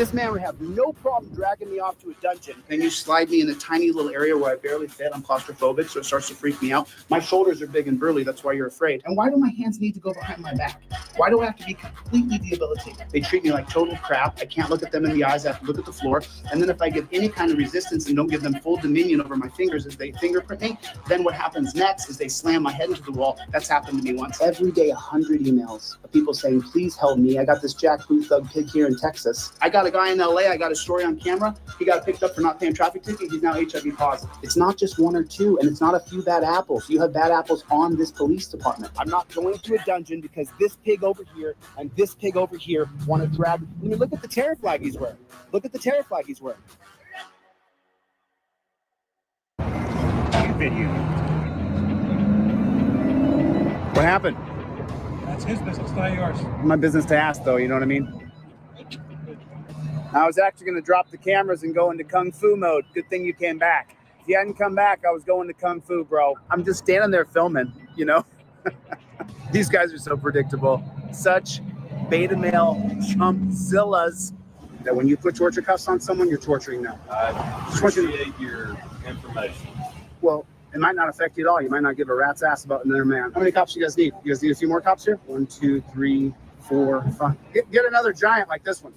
This man would have no problem dragging me off to a dungeon. Then you slide me in a tiny little area where I barely fit. I'm claustrophobic, so it starts to freak me out. My shoulders are big and burly. That's why you're afraid. And why do my hands need to go behind my back? Why do I have to be completely debilitated? They treat me like total crap. I can't look at them in the eyes. I have to look at the floor. And then if I give any kind of resistance and don't give them full dominion over my fingers as they fingerprint me, then what happens next is they slam my head into the wall. That's happened to me once. Every day, 100 emails of people saying, please help me. I got this jackboot thug pig here in Texas. I got a guy in LA. I got a story on camera. He got picked up for not paying traffic ticket. He's now HIV positive. It's not just one or two, and it's not a few bad apples. You have bad apples on this police department. I'm not going to a dungeon because this pig over here and this pig over here want to drag. I mean, look at the terror flag he's wearing. Look at the terror flag he's wearing. Video. What happened? That's his business, not yours. My business to ask, though. You know what I mean? I was actually going to drop the cameras and go into Kung Fu mode. Good thing you came back. If you hadn't come back, I was going to Kung Fu, bro. I'm just standing there filming, you know? These guys are so predictable. Such beta male chumpzillas that when you put torture cuffs on someone, you're torturing them. I appreciate your information. Well, it might not affect you at all. You might not give a rat's ass about another man. How many cops you guys need? You guys need a few more cops here? 1, 2, 3, 4, 5. Get another giant like this one.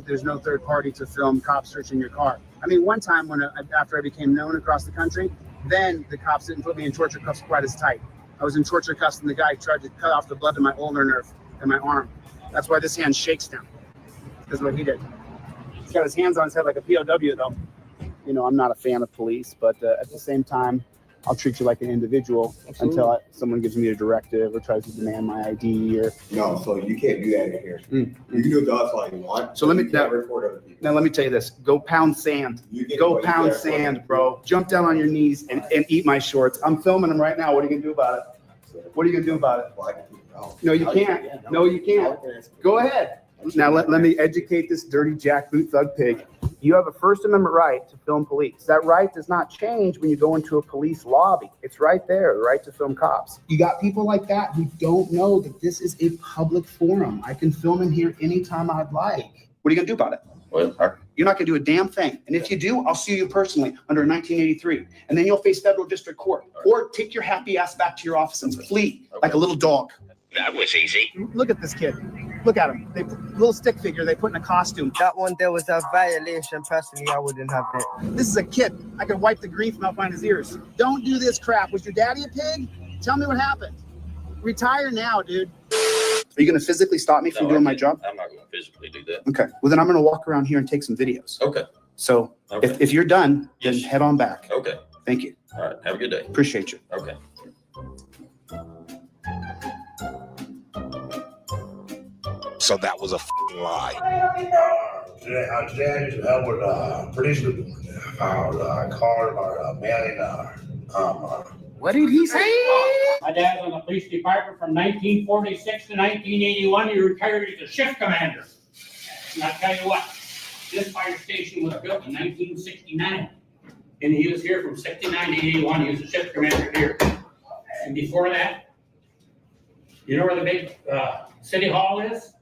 There's no third party to film cops searching your car. I mean, one time after I became known across the country, then the cops didn't put me in torture cuffs quite as tight. I was in torture cuffs and the guy tried to cut off the blood to my ulnar nerve in my arm. That's why this hand shakes now. That's what he did. He's got his hands on his head like a POW though. You know, I'm not a fan of police, but at the same time, I'll treat you like an individual. Absolutely. Until someone gives me a directive or tries to demand my ID or. No, so you can't do that in here. You can do to us all you want. So let me report other people. Now let me tell you this: go pound sand. Go pound sand, bro. Jump down on your knees and eat my shorts. I'm filming them right now. What are you gonna do about it? What are you gonna do about it? No, you can't. No, you can't. Go ahead. Now let me educate this dirty jackboot thug pig. You have a First Amendment right to film police. That right does not change when you go into a police lobby. It's right there, the right to film cops. You got people like that who don't know that this is a public forum. I can film in here anytime I'd like. What are you gonna do about it? Well, you're not gonna do a damn thing. And if you do, I'll sue you personally under 1983. And then you'll face federal district court. Or take your happy ass back to your office and flee like a little dog. That was easy. Look at this kid. Look at him. Little stick figure they put in a costume. That one there was a violation. Personally, I wouldn't have it. This is a kid. I could wipe the grief from out behind his ears. Don't do this crap. Was your daddy a pig? Tell me what happened. Retire now, dude. Are you going to physically stop me from doing my job? I'm not going to physically do that. Okay. Well, then I'm going to walk around here and take some videos. Okay. So if you're done, then head on back. Okay. Thank you. All right. Have a good day. Appreciate you. Okay. So that was a lie. Today I just with police called our mailing What did he say? My dad's on the police department from 1946 to 1981. He retired as a shift commander. And I'll tell you what, this fire station was built in 1969. And he was here from 69 to 81. He was a shift commander here. And before that, you know where the big city hall is?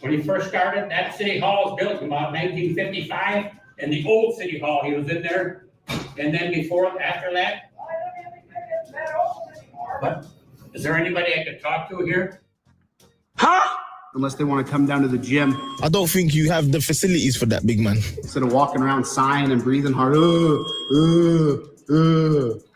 When he first started, that city hall was built in about 1955. And the old city hall, he was in there. And then after that, but is there anybody I could talk to here? Huh? Unless they want to come down to the gym. I don't think you have the facilities for that, big man. Instead of walking around sighing and breathing hard.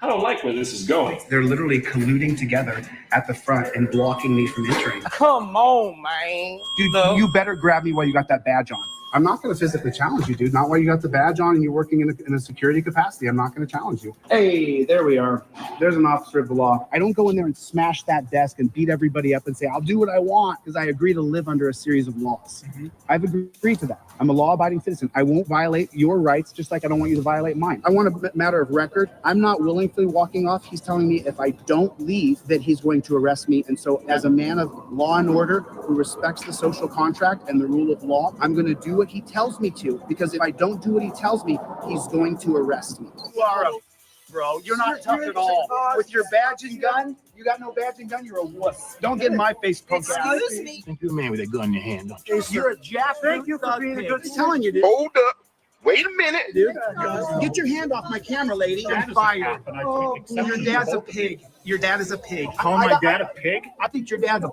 I don't like where this is going. They're literally colluding together at the front and blocking me from entering. Come on, man. Dude, you better grab me while you got that badge on. I'm not going to physically challenge you, dude. Not while you got the badge on and you're working in a security capacity. I'm not going to challenge you. Hey, there we are. There's an officer of the law. I don't go in there and smash that desk and beat everybody up and say, I'll do what I want because I agree to live under a series of laws. I've agreed to that. I'm a law-abiding citizen. I won't violate your rights just like I don't want you to violate mine. I want a matter of record. I'm not willingly walking off. He's telling me if I don't leave that he's going to arrest me. And so as a man of law and order who respects the social contract and the rule of law, I'm going to do what he tells me to, because if I don't do what he tells me, he's going to arrest me. You are a bro. You're not tough at all. With your badge and gun, You got no badge and gun. You're a wuss. Don't get in my face, punk ass. Excuse me. Think you're a man with a gun in your hand, don't you? You're a jack. Thank you for being a good. I'm telling you, dude. Hold up. Wait a minute. Dude, get your hand off my camera, lady. I'm fired. Your dad's a pig. Your dad is a pig. Call my dad a pig? I think your dad's a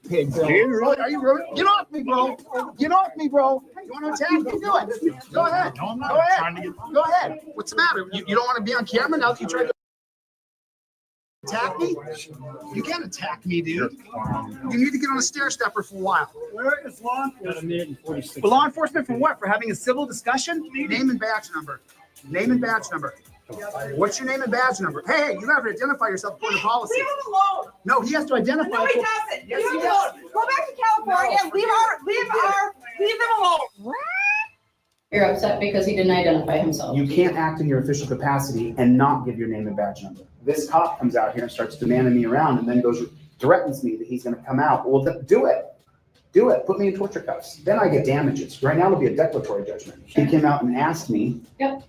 pig, Bill. Are you really? Get off me, bro. Get off me, bro. You want to attack me? Do it. Go ahead. No, I'm not Go ahead. trying to get. Go ahead. What's the matter? You don't want to be on camera now that you tried to attack me? You can't attack me, dude. You need to get on a stair stepper for a while. Where is law enforcement? For law enforcement for what? For having a civil discussion? Name and badge number. Name and badge number. What's your name and badge number? Hey, you have to identify yourself according to policy. Leave him alone. No, he has to identify. No, he doesn't. Yes, Leave he him does. alone. Go back to California. Leave them alone. You're upset because he didn't identify himself. You can't act in your official capacity and not give your name and badge number. This cop comes out here and starts demanding me around and then threatens me that he's going to come out. Well, then do it. Do it. Put me in torture cuffs. Then I get damages. Right now it'll be a declaratory judgment. He came out and asked me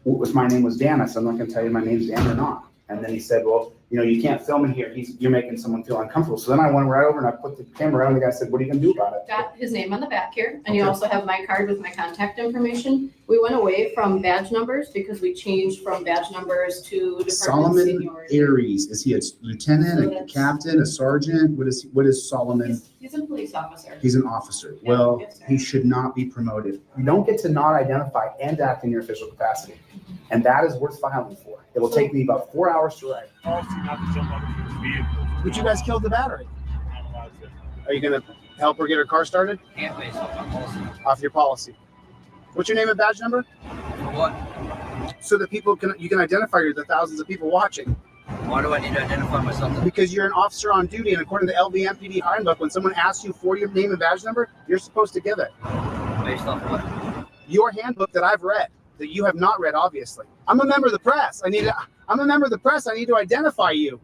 what was my name was Dan. I said, I'm not going to tell you my name's Dan or not. And then he said, well, you can't film in here. You're making someone feel uncomfortable. So then I went right over and I put the camera on. The guy said, what are you going to do about it? Got his name on the back here, and you also have my card with my contact information. We went away from badge numbers because we changed from badge numbers to department Solomon seniority. Aries. Is he a lieutenant, a captain, a sergeant? What is Solomon? He's a police officer. He's an officer. Yeah, Well, yes, sir. he should not be promoted. You don't get to not identify and act in your official capacity. And that is worth filing for. It will take me about 4 hours to write. Policy not to jump out of people's vehicles. But you guys killed the battery. Are you going to help her get her car started? Can't base off my policy. Off your policy. What's your name and badge number? For what? So that you can identify the thousands of people watching. Why do I need to identify myself? Because you're an officer on duty, and according to the LVMPD handbook, when someone asks you for your name and badge number, you're supposed to give it. Based off of what? Your handbook that I've read, that you have not read, obviously. I'm a member of the press. I'm a member of the press. I need to identify you.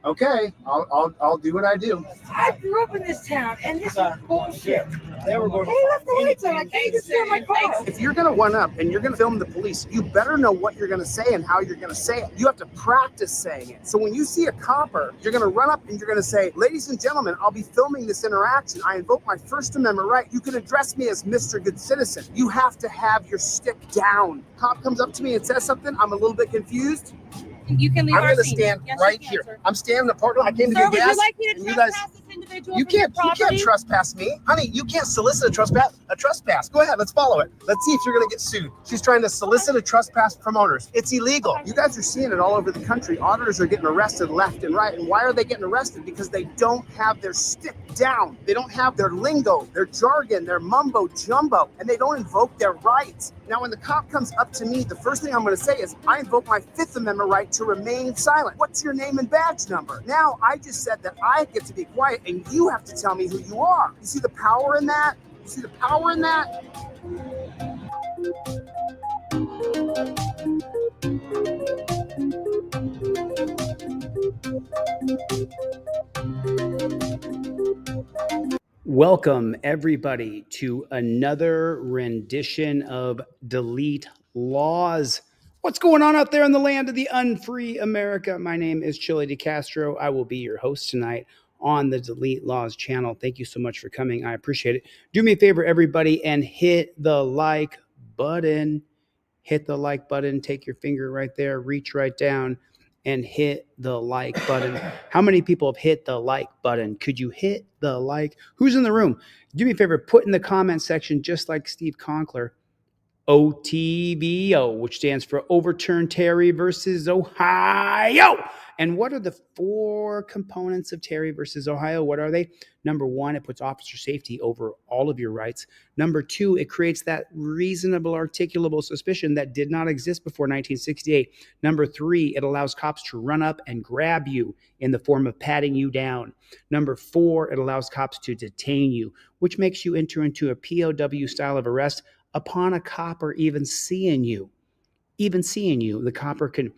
Okay, I'll do what I do. I grew up in this town, and this is bullshit. They were going. They left the lights on. I can't even steer my car. If you're going to one up and you're going to film the police, you better know what you're going to say and how you're going to say it. You have to practice saying it. So when you see a copper, you're going to run up and you're going to say, ladies and gentlemen, I'll be filming this interaction. I invoke my First Amendment right. You can address me as Mr. Good Citizen. You have to have your stick down. Cop comes up to me and says something. I'm a little bit confused. You can leave I'm our going to scene. stand Yes, right you can, here. sir. I'm standing in the parking lot. I came to Sir, get would gas. you like me to and you guys, trespass this individual you from your can't property? trespass me. Honey, you can't solicit a trespass. Go ahead, let's follow it. Let's see if you're going to get sued. She's trying to solicit a trespass from owners. It's illegal. You guys are seeing it all over the country. Auditors are getting arrested left and right. And why are they getting arrested? Because they don't have their stick down. They don't have their lingo, their jargon, their mumbo jumbo, and they don't invoke their rights. Now, when the cop comes up to me, the first thing I'm going to say is, I invoke my Fifth Amendment right to remain silent. What's your name and badge number? Now, I just said that I get to be quiet, and you have to tell me who you are. You see the power in that? You see the power in that? Welcome, everybody, to another rendition of Delete Laws. What's going on out there in the land of the unfree America? My name is Chili DeCastro. I will be your host tonight on the Delete Laws channel. Thank you so much for coming. I appreciate it. Do me a favor, everybody, and hit the like button. Hit the like button. Take your finger right there. Reach right down and hit the like button. How many people have hit the like button? Could you hit the like? Who's in the room? Do me a favor. Put in the comment section, just like Steve Conkler, OTVO, which stands for Overturn Terry versus Ohio. And what are the 4 components of Terry versus Ohio? What are they? Number 1, it puts officer safety over all of your rights. Number 2, it creates that reasonable, articulable suspicion that did not exist before 1968. Number 3, it allows cops to run up and grab you in the form of patting you down. Number 4, it allows cops to detain you, which makes you enter into a POW style of arrest upon a copper even seeing you. The copper can...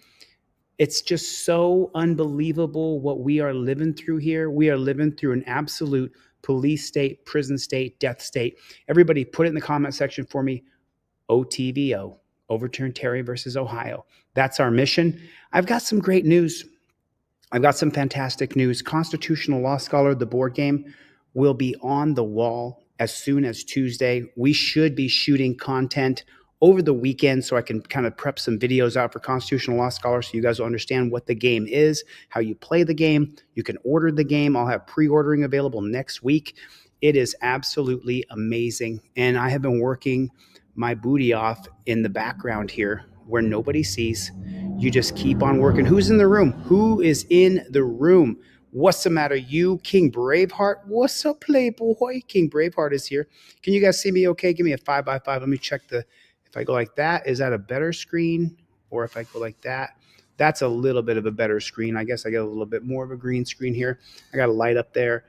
It's just so unbelievable what we are living through here. We are living through an absolute police state, prison state, death state. Everybody put it in the comment section for me. OTVO, Overturn Terry versus Ohio. That's our mission. I've got some great news. I've got some fantastic news. Constitutional Law Scholar, the board game, will be on the wall as soon as Tuesday. We should be shooting content over the weekend so I can kind of prep some videos out for Constitutional Law Scholar so you guys will understand what the game is, how you play the game. You can order the game. I'll have pre-ordering available next week. It is absolutely amazing. And I have been working my booty off in the background here where nobody sees. You just keep on working. Who's in the room? Who is in the room? What's the matter? You, King Braveheart? What's up, Playboy? King Braveheart is here. Can you guys see me okay? Give me a 5x5. Let me check the, if I go like that, is that a better screen? Or if I go like that, that's a little bit of a better screen. I guess I got a little bit more of a green screen here. I got a light up there.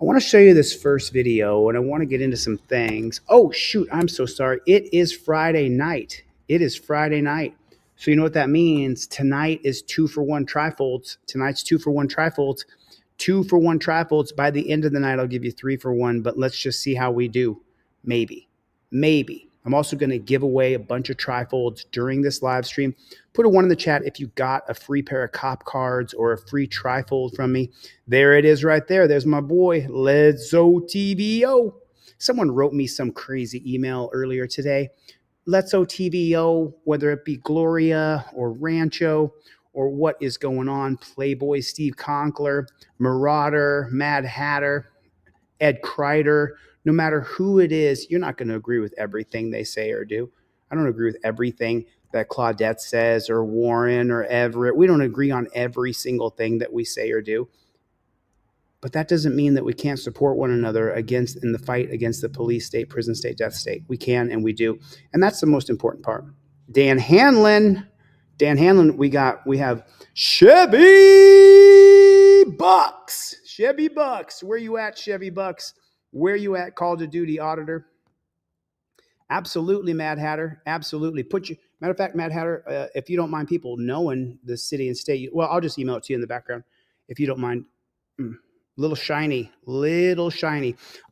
I want to show you this first video, and I want to get into some things. Oh, shoot, I'm so sorry. It is Friday night. It is Friday night. So you know what that means? Tonight is 2-for-1 trifolds. Tonight's 2-for-1 trifolds. 2-for-1 trifolds. By the end of the night, I'll give you 3-for-1, but let's just see how we do. Maybe. I'm also going to give away a bunch of trifolds during this live stream. Put a 1 in the chat if you got a free pair of cop cards or a free trifold from me. There it is right there. There's my boy, Letso TVO. Someone wrote me some crazy email earlier today. Letso TVO, whether it be Gloria or Rancho or what is going on, Playboy Steve Conkler, Marauder, Mad Hatter, Ed Kreider, no matter who it is, you're not going to agree with everything they say or do. I don't agree with everything that Claudette says or Warren or Everett. We don't agree on every single thing that we say or do. But that doesn't mean that we can't support one another in the fight against the police state, prison state, death state. We can and we do. And that's the most important part. Dan Hanlon, we have Chevy Bucks. Chevy Bucks. Where you at, Chevy Bucks? Where you at, Call of Duty Auditor? Absolutely, Mad Hatter. Absolutely. Matter of fact, Mad Hatter, if you don't mind people knowing the city and state, well, I'll just email it to you in the background if you don't mind. Little shiny. All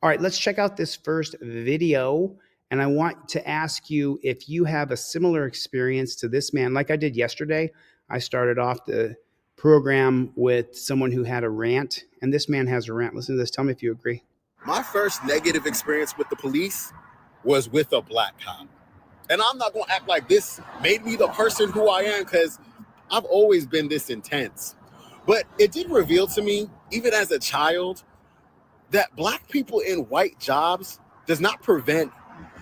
right, let's check out this first video. And I want to ask you if you have a similar experience to this man. Like I did yesterday, I started off the program with someone who had a rant, and this man has a rant. Listen to this. Tell me if you agree. My first negative experience with the police was with a black cop. And I'm not going to act like this made me the person who I am, because I've always been this intense. But it did reveal to me, even as a child, that black people in white jobs does not prevent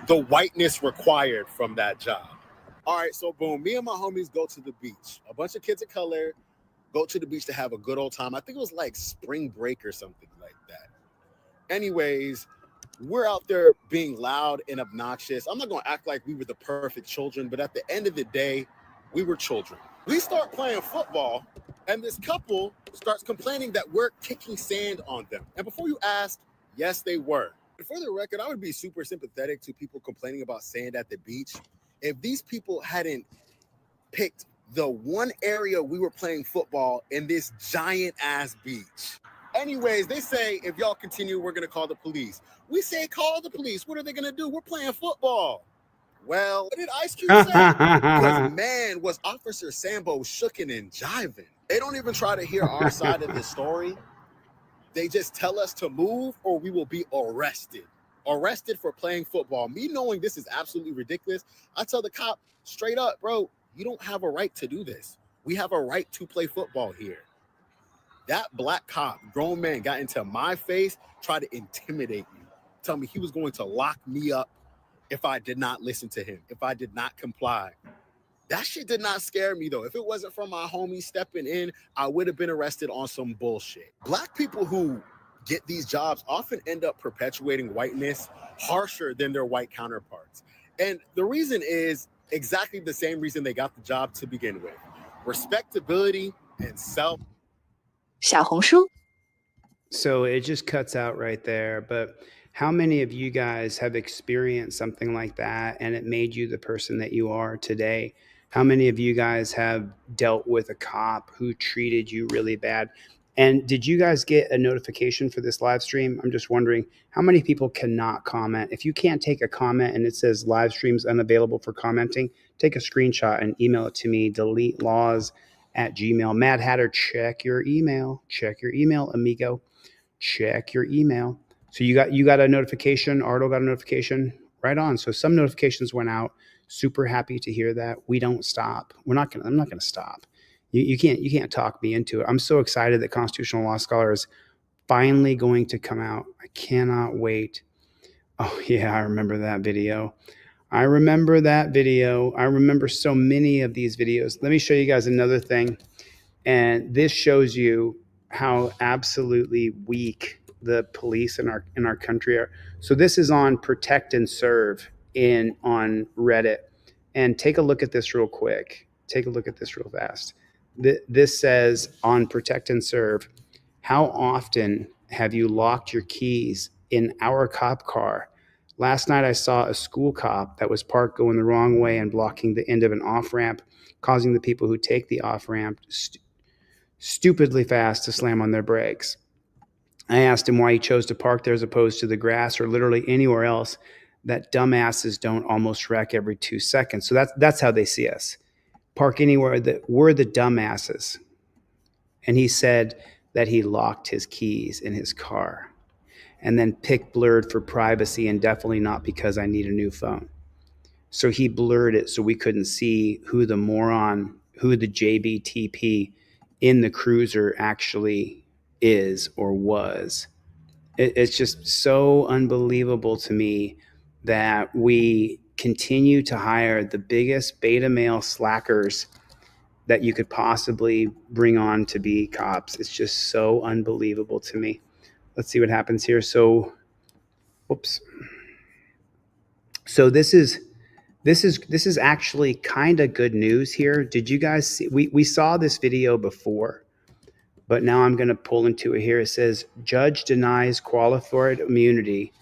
the whiteness required from that job. All right, so boom, me and my homies go to the beach. A bunch of kids of color go to the beach to have a good old time. I think it was like spring break or something like that. Anyways, we're out there being loud and obnoxious. I'm not going to act like we were the perfect children, but at the end of the day, we were children. We start playing football, and this couple starts complaining that we're kicking sand on them. And before you ask, yes, they were. And for the record, I would be super sympathetic to people complaining about sand at the beach if these people hadn't picked the one area we were playing football in this giant ass beach. Anyways, they say, if y'all continue, we're going to call the police. We say, call the police. What are they going to do? We're playing football. Well, what did Ice Cube say? Because, man, was Officer Sambo shooking and jiving. They don't even try to hear our side of the story. They just tell us to move or we will be arrested. Arrested for playing football. Me knowing this is absolutely ridiculous, I tell the cop straight up, bro, you don't have a right to do this. We have a right to play football here. That black cop, grown man, got into my face, tried to intimidate me, tell me he was going to lock me up if I did not listen to him, if I did not comply. That shit did not scare me, though. If it wasn't for my homie stepping in, I would have been arrested on some bullshit. Black people who get these jobs often end up perpetuating whiteness harsher than their white counterparts. And the reason is exactly the same reason they got the job to begin with. Respectability and self. 小红书. So it just cuts out right there. But how many of you guys have experienced something like that and it made you the person that you are today? How many of you guys have dealt with a cop who treated you really bad? And did you guys get a notification for this live stream? I'm just wondering how many people cannot comment. If you can't take a comment and it says live streams unavailable for commenting, take a screenshot and email it to me, deletelawsat at Gmail. Mad Hatter, check your email. Check your email, amigo. Check your email. So you got a notification. Ardo got a notification. Right on. So some notifications went out. Super happy to hear that. We don't stop. I'm not gonna stop. You can't talk me into it. I'm so excited that Constitutional Law Scholar is finally going to come out. I cannot wait. Oh yeah, I remember that video. I remember that video. I remember so many of these videos. Let me show you guys another thing. And this shows you how absolutely weak the police in our country are. So this is on Protect and Serve on Reddit. And take a look at this real quick. Take a look at this real fast. This says on Protect and Serve, how often have you locked your keys in our cop car? Last night I saw a school cop that was parked going the wrong way and blocking the end of an off-ramp, causing the people who take the off-ramp stupidly fast to slam on their brakes. I asked him why he chose to park there as opposed to the grass or literally anywhere else that dumbasses don't almost wreck every 2 seconds. So that's how they see us. Park anywhere that we're the dumbasses. And he said that he locked his keys in his car and then picked blurred for privacy and definitely not because I need a new phone. So he blurred it so we couldn't see who the moron, who the JBTP in the cruiser actually is or was. It's just so unbelievable to me that we continue to hire the biggest beta male slackers that you could possibly bring on to be cops. It's just so unbelievable to me. Let's see what happens here. So, whoops. So this is actually kind of good news here. Did you guys see? We saw this video before, but now I'm going to pull into it here. It says judge denies qualified immunity.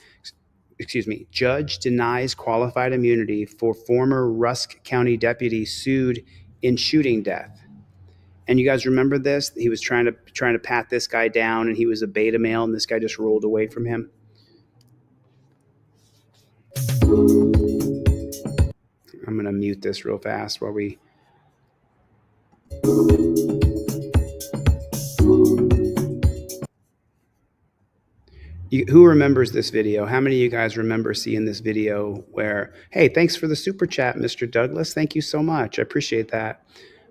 Judge denies qualified immunity for former Rusk County deputy sued in shooting death. And you guys remember this? He was trying to pat this guy down, and he was a beta male, and this guy just rolled away from him. I'm going to mute this real fast while we... Who remembers this video? How many of you guys remember seeing this video where, hey, thanks for the super chat, Mr. Douglas. Thank you so much. I appreciate that.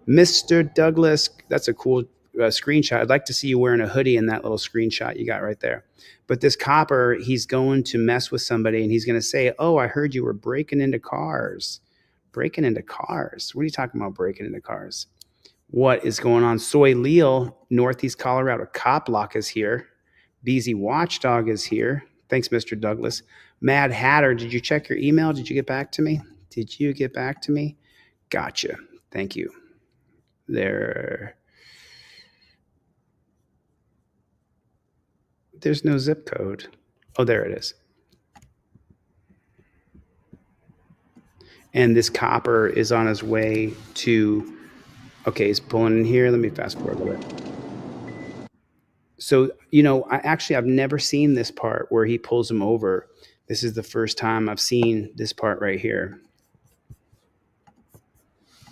Mr. Douglas, that's a cool screenshot. I'd like to see you wearing a hoodie in that little screenshot you got right there. But this copper, he's going to mess with somebody, and he's going to say, oh, I heard you were breaking into cars. Breaking into cars? What are you talking about, breaking into cars? What is going on? Soy Leal, Northeast Colorado Cop Lock is here. BZ Watchdog is here. Thanks, Mr. Douglas. Mad Hatter, did you check your email? Did you get back to me? Did you get back to me? Gotcha. Thank you. There's no zip code. Oh, there it is. And this copper is on his way to, okay, he's pulling in here. Let me fast forward a little bit. So, you know, I've never seen this part where he pulls him over. This is the first time I've seen this part right here.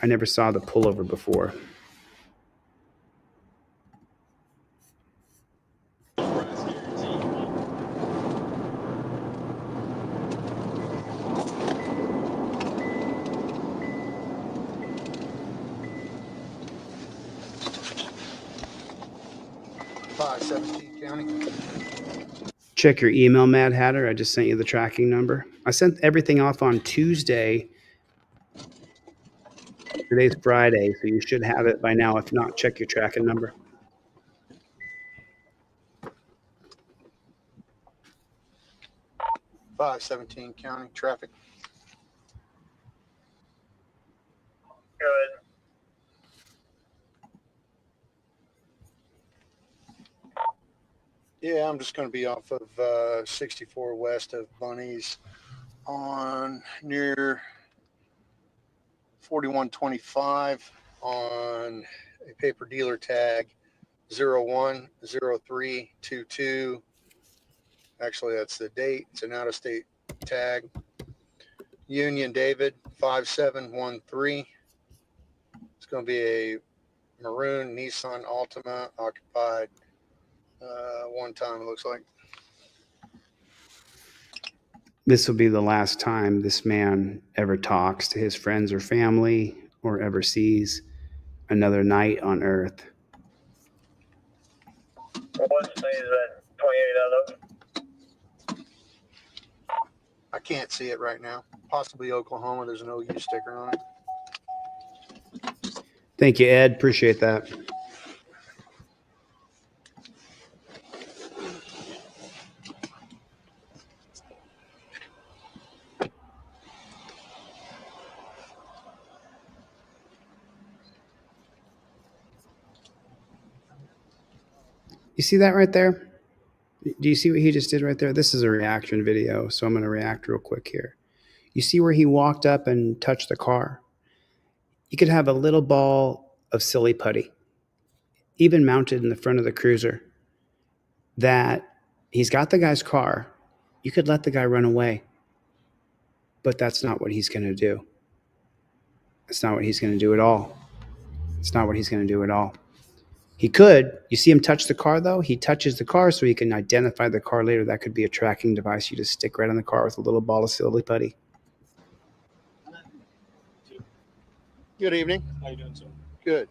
I never saw the pullover before. Check your email, Mad Hatter. I just sent you the tracking number. I sent everything off on Tuesday. Today's Friday, so you should have it by now. If not, check your tracking number. .517 County traffic. Good. Yeah, I'm just going to be off of 64 west of Bunny's on near 4125 on a paper dealer tag 010322. Actually, that's the date. It's an out-of-state tag. Union David 5713. It's going to be a maroon Nissan Altima, occupied one time, it looks like. This will be the last time this man ever talks to his friends or family or ever sees another night on earth. What state is that 28 out of? I can't see it right now. Possibly Oklahoma. There's an OU sticker on it. Thank you, Ed. Appreciate that. You see that right there? Do you see what he just did right there? This is a reaction video, so I'm going to react real quick here. You see where he walked up and touched the car? You could have a little ball of silly putty, even mounted in the front of the cruiser, that he's got the guy's car. You could let the guy run away, but that's not what he's going to do. It's not what he's going to do at all. It's not what he's going to do at all. He could. You see him touch the car, though? He touches the car so he can identify the car later. That could be a tracking device you just stick right on the car with a little ball of silly putty. Good evening. How you doing, sir? Good.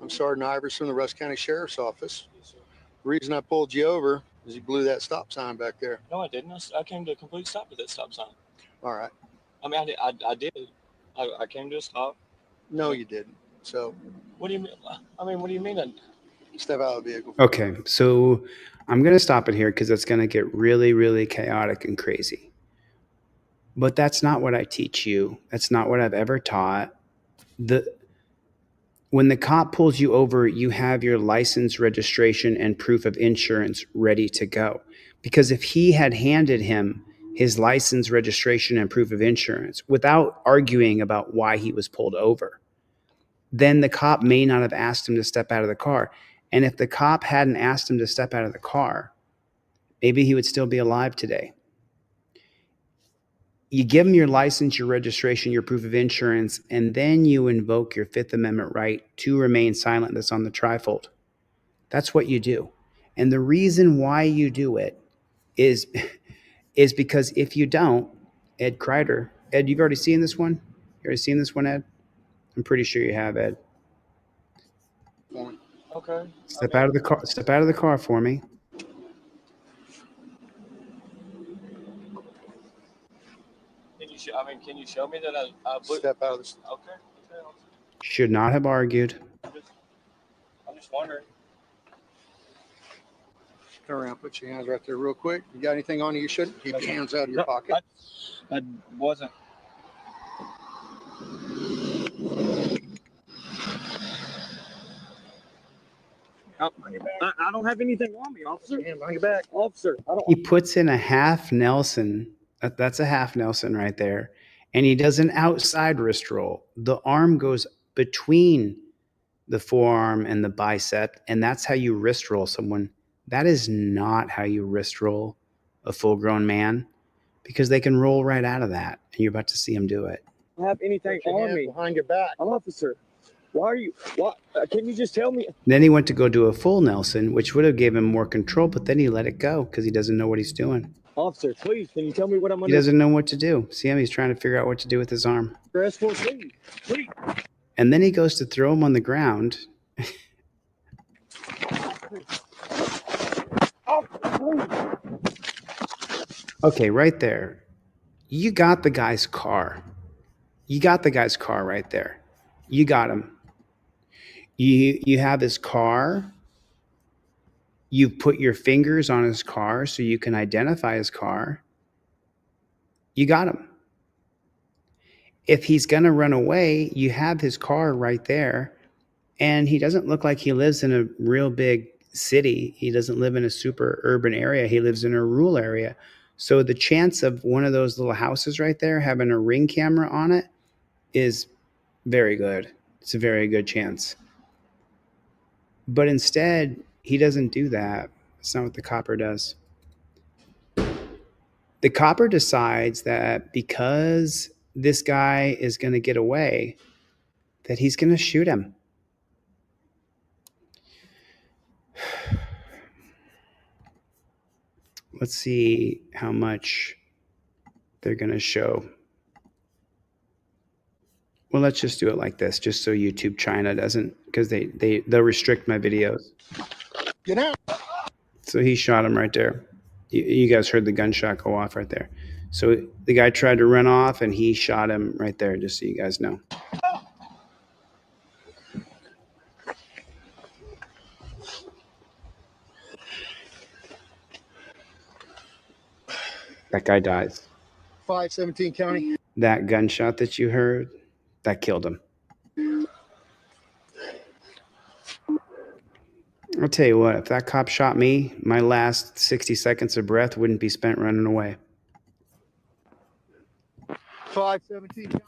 I'm Sergeant Ivers from the Rusk County Sheriff's Office. The reason I pulled you over is you blew that stop sign back there. No, I didn't. I came to a complete stop at that stop sign. All right. I mean, I did. I came to a stop. No, you didn't. So What do you mean? I mean, what do you mean? step out of the vehicle. Okay, so I'm going to stop it here because it's going to get really, really chaotic and crazy. But that's not what I teach you. That's not what I've ever taught. When the cop pulls you over, you have your license, registration, and proof of insurance ready to go. Because if he had handed him his license, registration, and proof of insurance without arguing about why he was pulled over, then the cop may not have asked him to step out of the car. And if the cop hadn't asked him to step out of the car, maybe he would still be alive today. You give him your license, your registration, your proof of insurance, and then you invoke your Fifth Amendment right to remain silent that's on the trifold. That's what you do. And the reason why you do it is because if you don't, Ed Kreider, Ed, you've already seen this one? You already seen this one, Ed? I'm pretty sure you have, Ed. Okay. Step out of the car. Step out of the car for me. Can you show me that I blew? Step out of the. Okay. Should not have argued. I'm just wondering. Turn around, put your hands right there real quick. You got anything on you? You shouldn't keep your hands out of your pocket. I wasn't. I don't have anything on me, officer. On your back. Officer, I don't. He puts in a half Nelson. That's a half Nelson right there. And he does an outside wrist roll. The arm goes between the forearm and the bicep, and that's how you wrist roll someone. That is not how you wrist roll a full-grown man, because they can roll right out of that, and you're about to see him do it. I don't have anything on me. Behind your back. Officer, why are you? What? Can you just tell me? Then he went to go do a full Nelson, which would have given him more control, but then he let it go because he doesn't know what he's doing. Officer, please, can you tell me what I'm He under doesn't know what to do. See him? He's trying to figure out what to do with his arm. arrest for? Please, please. And then he goes to throw him on the ground. Okay, right there. You got the guy's car. You got the guy's car right there. You got him. You have his car. You put your fingers on his car so you can identify his car. You got him. If he's going to run away, you have his car right there. And he doesn't look like he lives in a real big city. He doesn't live in a super urban area. He lives in a rural area. So the chance of one of those little houses right there having a Ring camera on it is very good. It's a very good chance. But instead, he doesn't do that. That's not what the copper does. The copper decides that because this guy is going to get away, that he's going to shoot him. Let's see how much they're going to show. Well, let's just do it like this, just so YouTube China doesn't, because they'll restrict my videos. Get out. So he shot him right there. You guys heard the gunshot go off right there. So the guy tried to run off, and he shot him right there, just so you guys know. That guy dies. 517 County. That gunshot that you heard, that killed him. I'll tell you what, if that cop shot me, my last 60 seconds of breath wouldn't be spent running away. 517 County.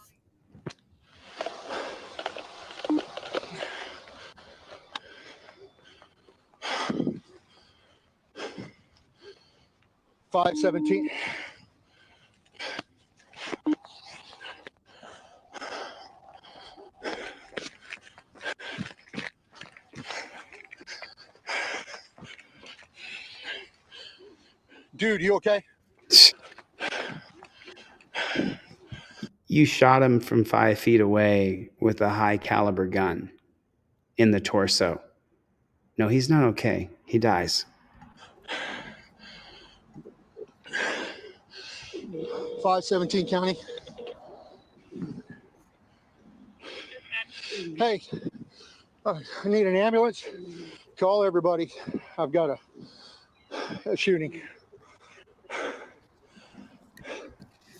$517. Dude, you okay? You shot him from 5 feet away with a high caliber gun in the torso. No, he's not okay. He dies. 517 County. Hey, I need an ambulance. Call everybody. I've got a shooting.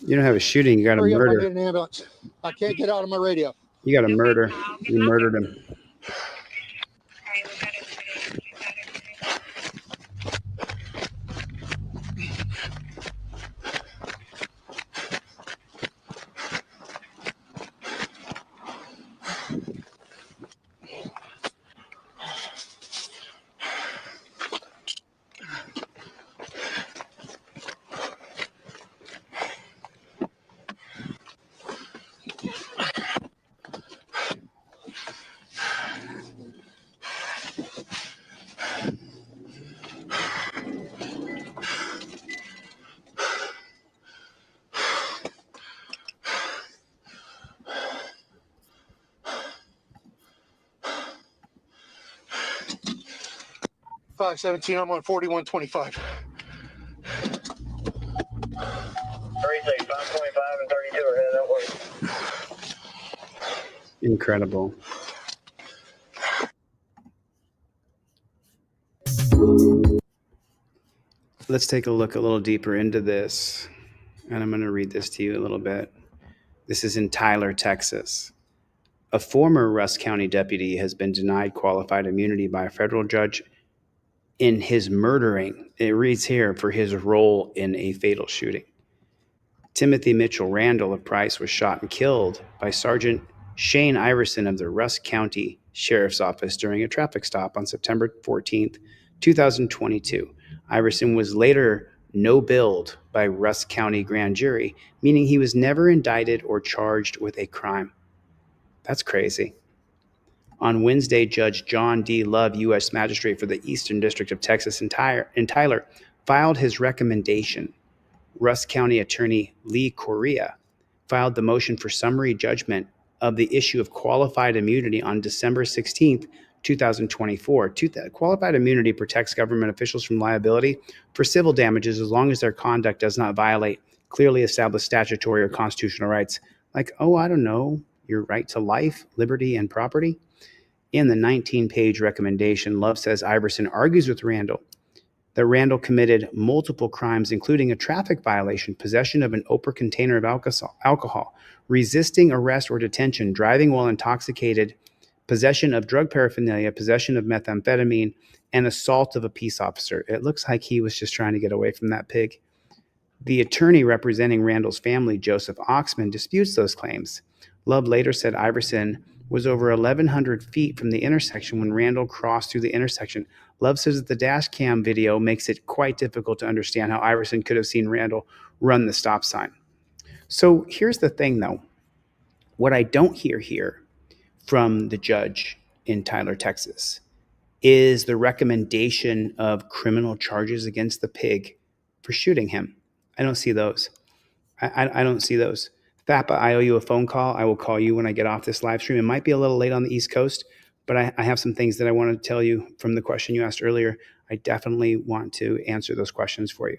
You don't have a shooting, you got a Hurry up, I murder. need an ambulance. I can't get out of my radio. You got a murder. You murdered him. $517, I'm on 4125. 36, 525 and 32 are headed that way. Incredible. Let's take a look a little deeper into this. And I'm going to read this to you a little bit. This is in Tyler, Texas. A former Rusk County deputy has been denied qualified immunity by a federal judge in his murdering, it reads here, for his role in a fatal shooting. Timothy Mitchell Randall of Price was shot and killed by Sergeant Shane Iverson of the Rusk County Sheriff's Office during a traffic stop on September 14th, 2022. Iverson was later no-billed by Rusk County Grand Jury, meaning he was never indicted or charged with a crime. That's crazy. On Wednesday, Judge John D. Love, U.S. Magistrate for the Eastern District of Texas in Tyler, filed his recommendation. Rusk County Attorney Lee Correa filed the motion for summary judgment of the issue of qualified immunity on December 16th, 2024. Qualified immunity protects government officials from liability for civil damages as long as their conduct does not violate clearly established statutory or constitutional rights, like, I don't know, your right to life, liberty, and property. In the 19-page recommendation, Love says Iverson argues with Randall that Randall committed multiple crimes, including a traffic violation, possession of an open container of alcohol, resisting arrest or detention, driving while intoxicated, possession of drug paraphernalia, possession of methamphetamine, and assault of a peace officer. It looks like he was just trying to get away from that pig. The attorney representing Randall's family, Joseph Oxman, disputes those claims. Love later said Iverson was over 1,100 feet from the intersection when Randall crossed through the intersection. Love says that the dash cam video makes it quite difficult to understand how Iverson could have seen Randall run the stop sign. So here's the thing, though. What I don't hear here from the judge in Tyler, Texas, is the recommendation of criminal charges against the pig for shooting him. I don't see those. I don't see those. Thapa, I owe you a phone call. I will call you when I get off this live stream. It might be a little late on the East Coast, but I have some things that I want to tell you from the question you asked earlier. I definitely want to answer those questions for you.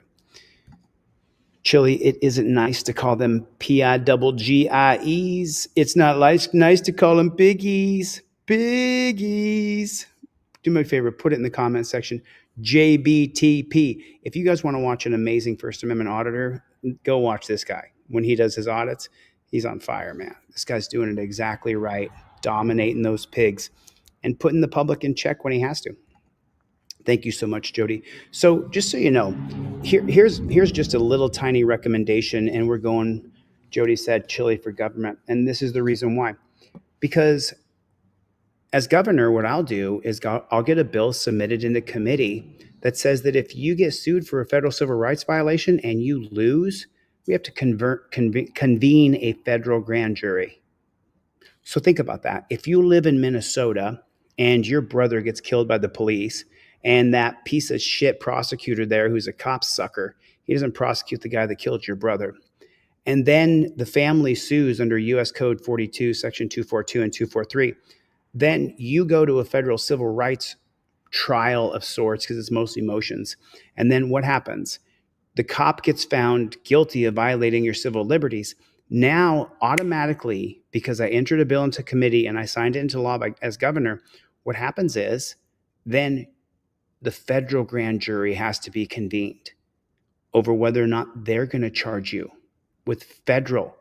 Chili, it isn't nice to call them PIGGIEs. It's not nice to call them piggies. Piggies. Do me a favor, put it in the comment section. JBTP. If you guys want to watch an amazing First Amendment auditor, go watch this guy. When he does his audits, he's on fire, man. This guy's doing it exactly right, dominating those pigs and putting the public in check when he has to. Thank you so much, Jody. So just so you know, here's just a little tiny recommendation, and we're going, Jody said, chili for government. And this is the reason why. Because as governor, what I'll do is I'll get a bill submitted into committee that says that if you get sued for a federal civil rights violation and you lose, we have to convene a federal grand jury. So think about that. If you live in Minnesota and your brother gets killed by the police, and that piece of shit prosecutor there who's a cop sucker, he doesn't prosecute the guy that killed your brother. And then the family sues under U.S. Code 42, Section 242 and 243. Then you go to a federal civil rights trial of sorts because it's mostly motions. And then what happens? The cop gets found guilty of violating your civil liberties. Now, automatically, because I entered a bill into committee and I signed it into law as governor, what happens is then the federal grand jury has to be convened over whether or not they're going to charge you with federal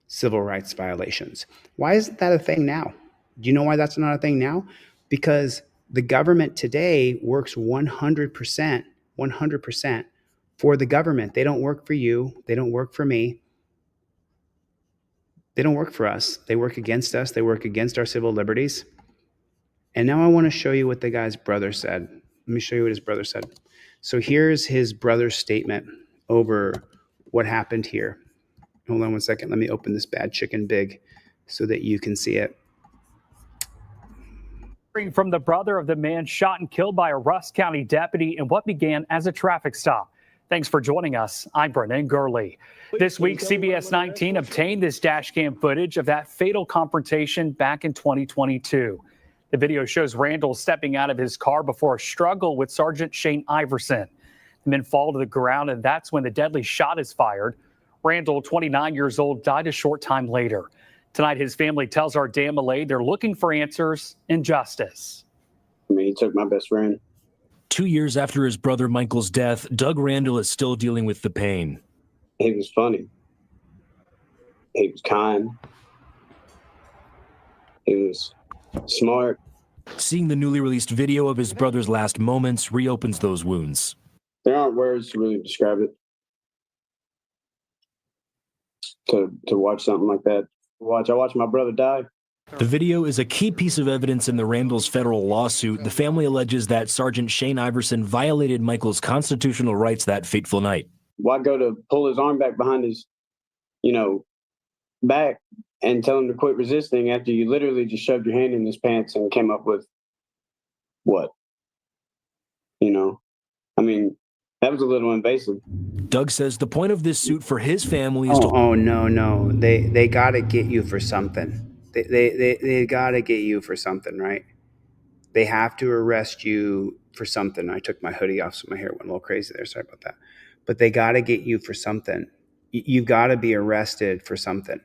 civil rights violations. Why isn't that a thing now? Do you know why that's not a thing now? Because the government today works 100% for the government. They don't work for you. They don't work for me. They don't work for us. They work against us. They work against our civil liberties. And now I want to show you what the guy's brother said. Let me show you what his brother said. So here's his brother's statement over what happened here. Hold on one second. Let me open this bad chicken big so that you can see it. From the brother of the man shot and killed by a Rusk County deputy in what began as a traffic stop. Thanks for joining us. I'm Brennan Gurley. This week, CBS 19 obtained this dash cam footage of that fatal confrontation back in 2022. The video shows Randall stepping out of his car before a struggle with Sergeant Shane Iverson. The men fall to the ground, and that's when the deadly shot is fired. Randall, 29 years old, died a short time later. Tonight, his family tells our Dan Malay they're looking for answers and justice. I mean, he took my best friend. 2 years after his brother Michael's death, Doug Randall is still dealing with the pain. He was funny. He was kind. He was smart. Seeing the newly released video of his brother's last moments reopens those wounds. There aren't words to really describe it. To watch something like that. I watched my brother die. The video is a key piece of evidence in the Randall's federal lawsuit. The family alleges that Sergeant Shane Iverson violated Michael's constitutional rights that fateful night. Why go to pull his arm back behind his, back and tell him to quit resisting after you literally just shoved your hand in his pants and came up with what? I mean, that was a little invasive. Doug says the point of this suit for his family is no. They got to get you for something. They got to get you for something, right? They have to arrest you for something. I took my hoodie off, so my hair went a little crazy there. Sorry about that. But they got to get you for something. You've got to be arrested for something.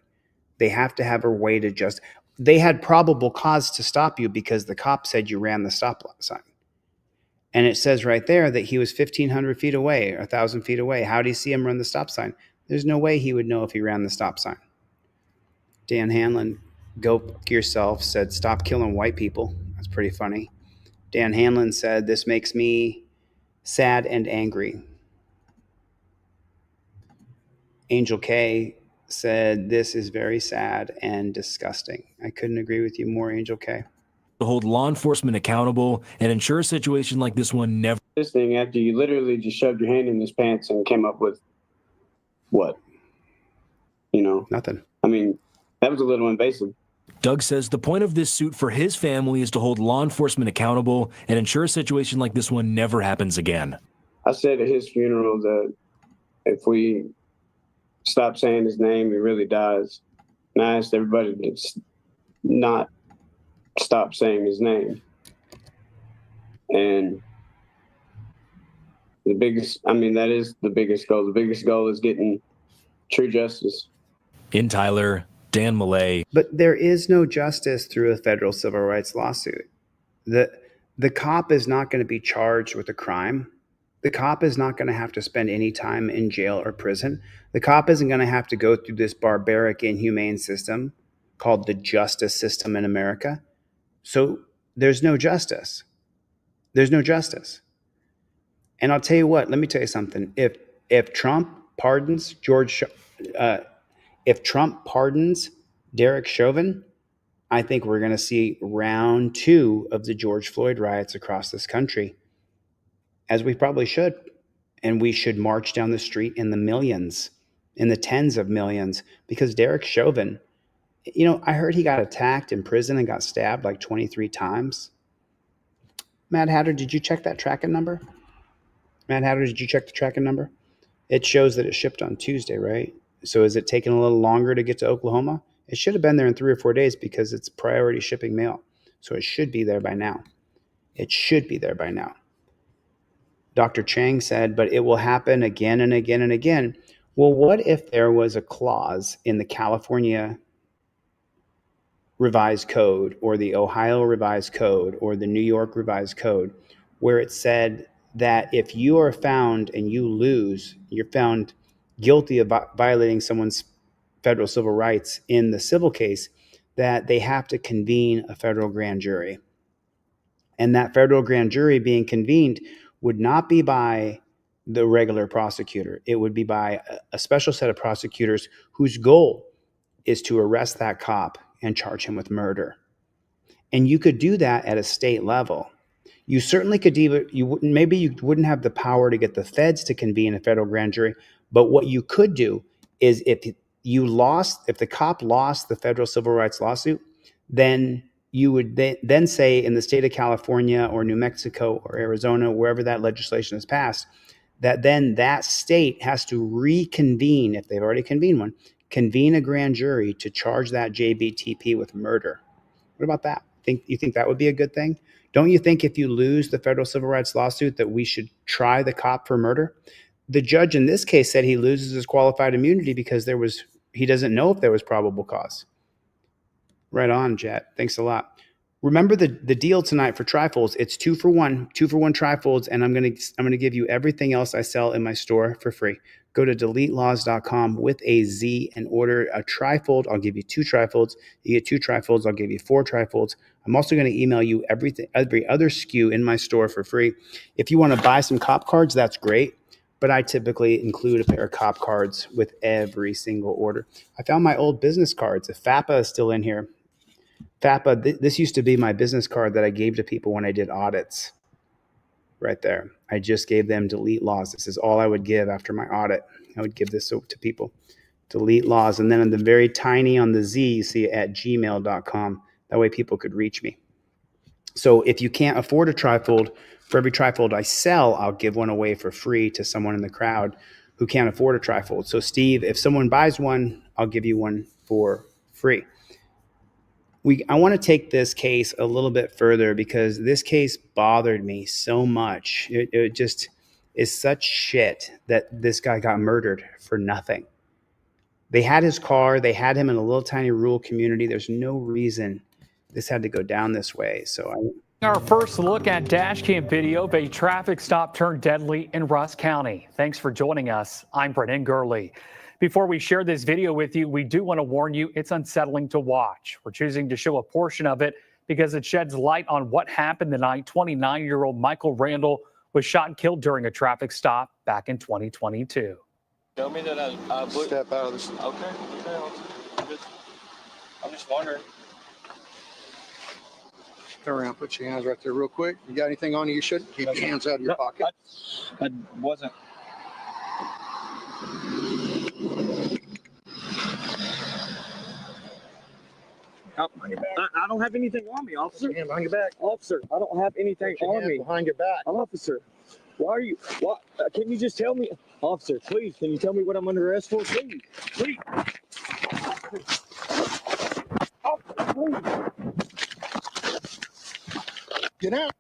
They have to have a way to just... They had probable cause to stop you because the cop said you ran the stop sign. And it says right there that he was 1,500 feet away or 1,000 feet away. How do you see him run the stop sign? There's no way he would know if he ran the stop sign. Dan Hanlon, go yourself, said, stop killing white people. That's pretty funny. Dan Hanlon said, this makes me sad and angry. Angel K said, this is very sad and disgusting. I couldn't agree with you more, Angel K. To hold law enforcement accountable and ensure a situation like this one never... This thing after you literally just shoved your hand in his pants and came up with what? Nothing. I mean, that was a little invasive. Doug says the point of this suit for his family is to hold law enforcement accountable and ensure a situation like this one never happens again. I said at his funeral that if we stop saying his name, he really dies. And I asked everybody to not stop saying his name. And that is the biggest goal. The biggest goal is getting true justice. In Tyler, Dan Millay. But there is no justice through a federal civil rights lawsuit. The cop is not going to be charged with a crime. The cop is not going to have to spend any time in jail or prison. The cop isn't going to have to go through this barbaric, inhumane system called the justice system in America. So there's no justice. There's no justice. And I'll tell you what, let me tell you something. If Trump pardons Derek Chauvin, I think we're going to see round 2 of the George Floyd riots across this country, as we probably should. And we should march down the street in the millions, in the tens of millions, because Derek Chauvin, I heard he got attacked in prison and got stabbed like 23 times. Mad Hatter, did you check that tracking number? Mad Hatter, did you check the tracking number? It shows that it shipped on Tuesday, right? So is it taking a little longer to get to Oklahoma? It should have been there in 3 or 4 days because it's priority shipping mail. So it should be there by now. It should be there by now. Dr. Chang said, but it will happen again and again and again. Well, what if there was a clause in the California Revised Code or the Ohio Revised Code or the New York Revised Code where it said that if you are found and you lose, you're found guilty of violating someone's federal civil rights in the civil case, that they have to convene a federal grand jury. And that federal grand jury being convened would not be by the regular prosecutor. It would be by a special set of prosecutors whose goal is to arrest that cop and charge him with murder. And you could do that at a state level. You certainly could do it. Maybe you wouldn't have the power to get the feds to convene a federal grand jury, but what you could do is if the cop lost the federal civil rights lawsuit, then you would then say in the state of California or New Mexico or Arizona, wherever that legislation is passed, that then that state has to reconvene, if they've already convened one, convene a grand jury to charge that JBTP with murder. What about that? You think that would be a good thing? Don't you think if you lose the federal civil rights lawsuit that we should try the cop for murder? The judge in this case said he loses his qualified immunity because he doesn't know if there was probable cause. Right on, Jet. Thanks a lot. Remember the deal tonight for trifolds. It's 2 for 1 trifolds, and I'm gonna give you everything else I sell in my store for free. Go to deletelaws.com with a Z and order a trifold. I'll give you 2 trifolds. You get 2 trifolds. I'll give you 4 trifolds. I'm also going to email you every other SKU in my store for free. If you want to buy some cop cards, that's great. But I typically include a pair of cop cards with every single order. I found my old business cards. If FAPA is still in here, FAPA, this used to be my business card that I gave to people when I did audits. Right there. I just gave them Delete Laws. This is all I would give after my audit. I would give this to people. Delete Laws. And then on the very tiny on the Z, you see at gmail.com. That way people could reach me. So if you can't afford a trifold, for every trifold I sell, I'll give one away for free to someone in the crowd who can't afford a trifold. So Steve, if someone buys one, I'll give you one for free. I want to take this case a little bit further because this case bothered me so much. It just is such shit that this guy got murdered for nothing. They had his car. They had him in a little tiny rural community. There's no reason this had to go down this way. Our first look at dash cam video of a traffic stop turned deadly in Rusk County. Thanks for joining us. I'm Brennan Gurley. Before we share this video with you, we do want to warn you it's unsettling to watch. We're choosing to show a portion of it because it sheds light on what happened the night 29-year-old Michael Randall was shot and killed during a traffic stop back in 2022. Tell me that I Step out of this. Okay. I'm just wondering. Turn around, put your hands right there real quick. You got anything on you? You shouldn't keep your hands out of your pocket. I wasn't. I don't have anything on me, officer. Behind your back. Officer, I don't have anything on me. Behind your back. Officer, why are you, what, can you just tell me? Officer, please, can you tell me what I'm under arrest for? Please, please. Officer, please. Get out.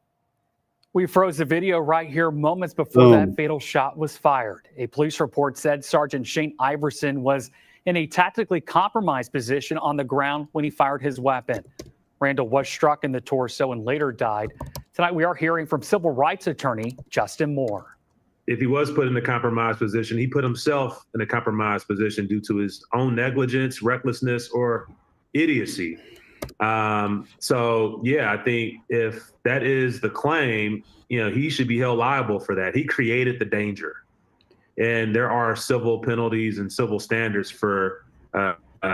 We froze the video right here moments before that fatal shot was fired. A police report said Sergeant Shane Iverson was in a tactically compromised position on the ground when he fired his weapon. Randall was struck in the torso and later died. Tonight, we are hearing from civil rights attorney Justin Moore. If he was put in a compromised position, he put himself in a compromised position due to his own negligence, recklessness, or idiocy. So, yeah, I think if that is the claim, he should be held liable for that. He created the danger. And there are civil penalties and civil standards for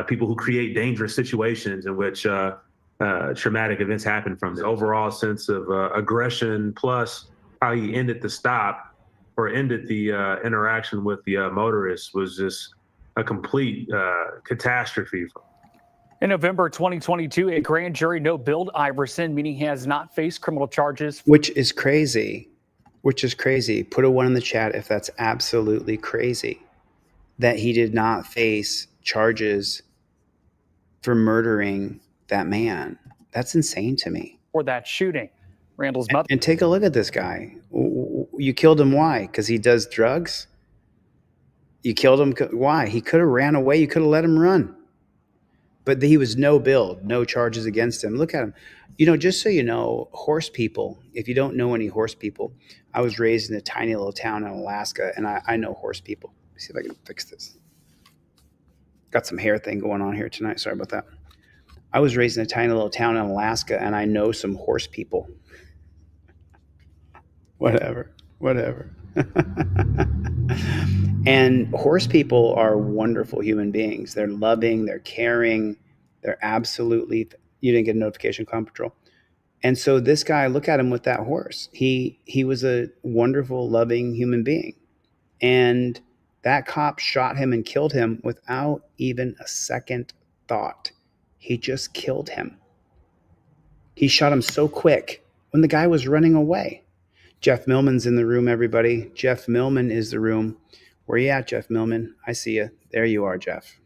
people who create dangerous situations in which traumatic events happen from. The overall sense of aggression plus how he ended the stop or ended the interaction with the motorist was just a complete catastrophe. In November 2022, a grand jury no-billed Iverson, meaning he has not faced criminal charges. Which is crazy. Put a 1 in the chat if that's absolutely crazy. That he did not face charges for murdering that man. That's insane to me. For that shooting. Randall's mother. And take a look at this guy. You killed him. Why? Because he does drugs? You killed him. Why? He could have ran away. You could have let him run. But he was no billed, no charges against him. Look at him. Just so you know, horse people, if you don't know any horse people, I was raised in a tiny little town in Alaska, and I know horse people. Let me see if I can fix this. Got some hair thing going on here tonight. Sorry about that. I was raised in a tiny little town in Alaska, and I know some horse people. Whatever. And horse people are wonderful human beings. They're loving, they're caring, they're absolutely, you didn't get a notification, Clown Patrol. And so this guy, look at him with that horse. He was a wonderful, loving human being. And that cop shot him and killed him without even a second thought. He just killed him. He shot him so quick when the guy was running away. Jeff Millman's in the room, everybody. Jeff Millman is the room. Where you at, Jeff Millman? I see you. There you are, Jeff.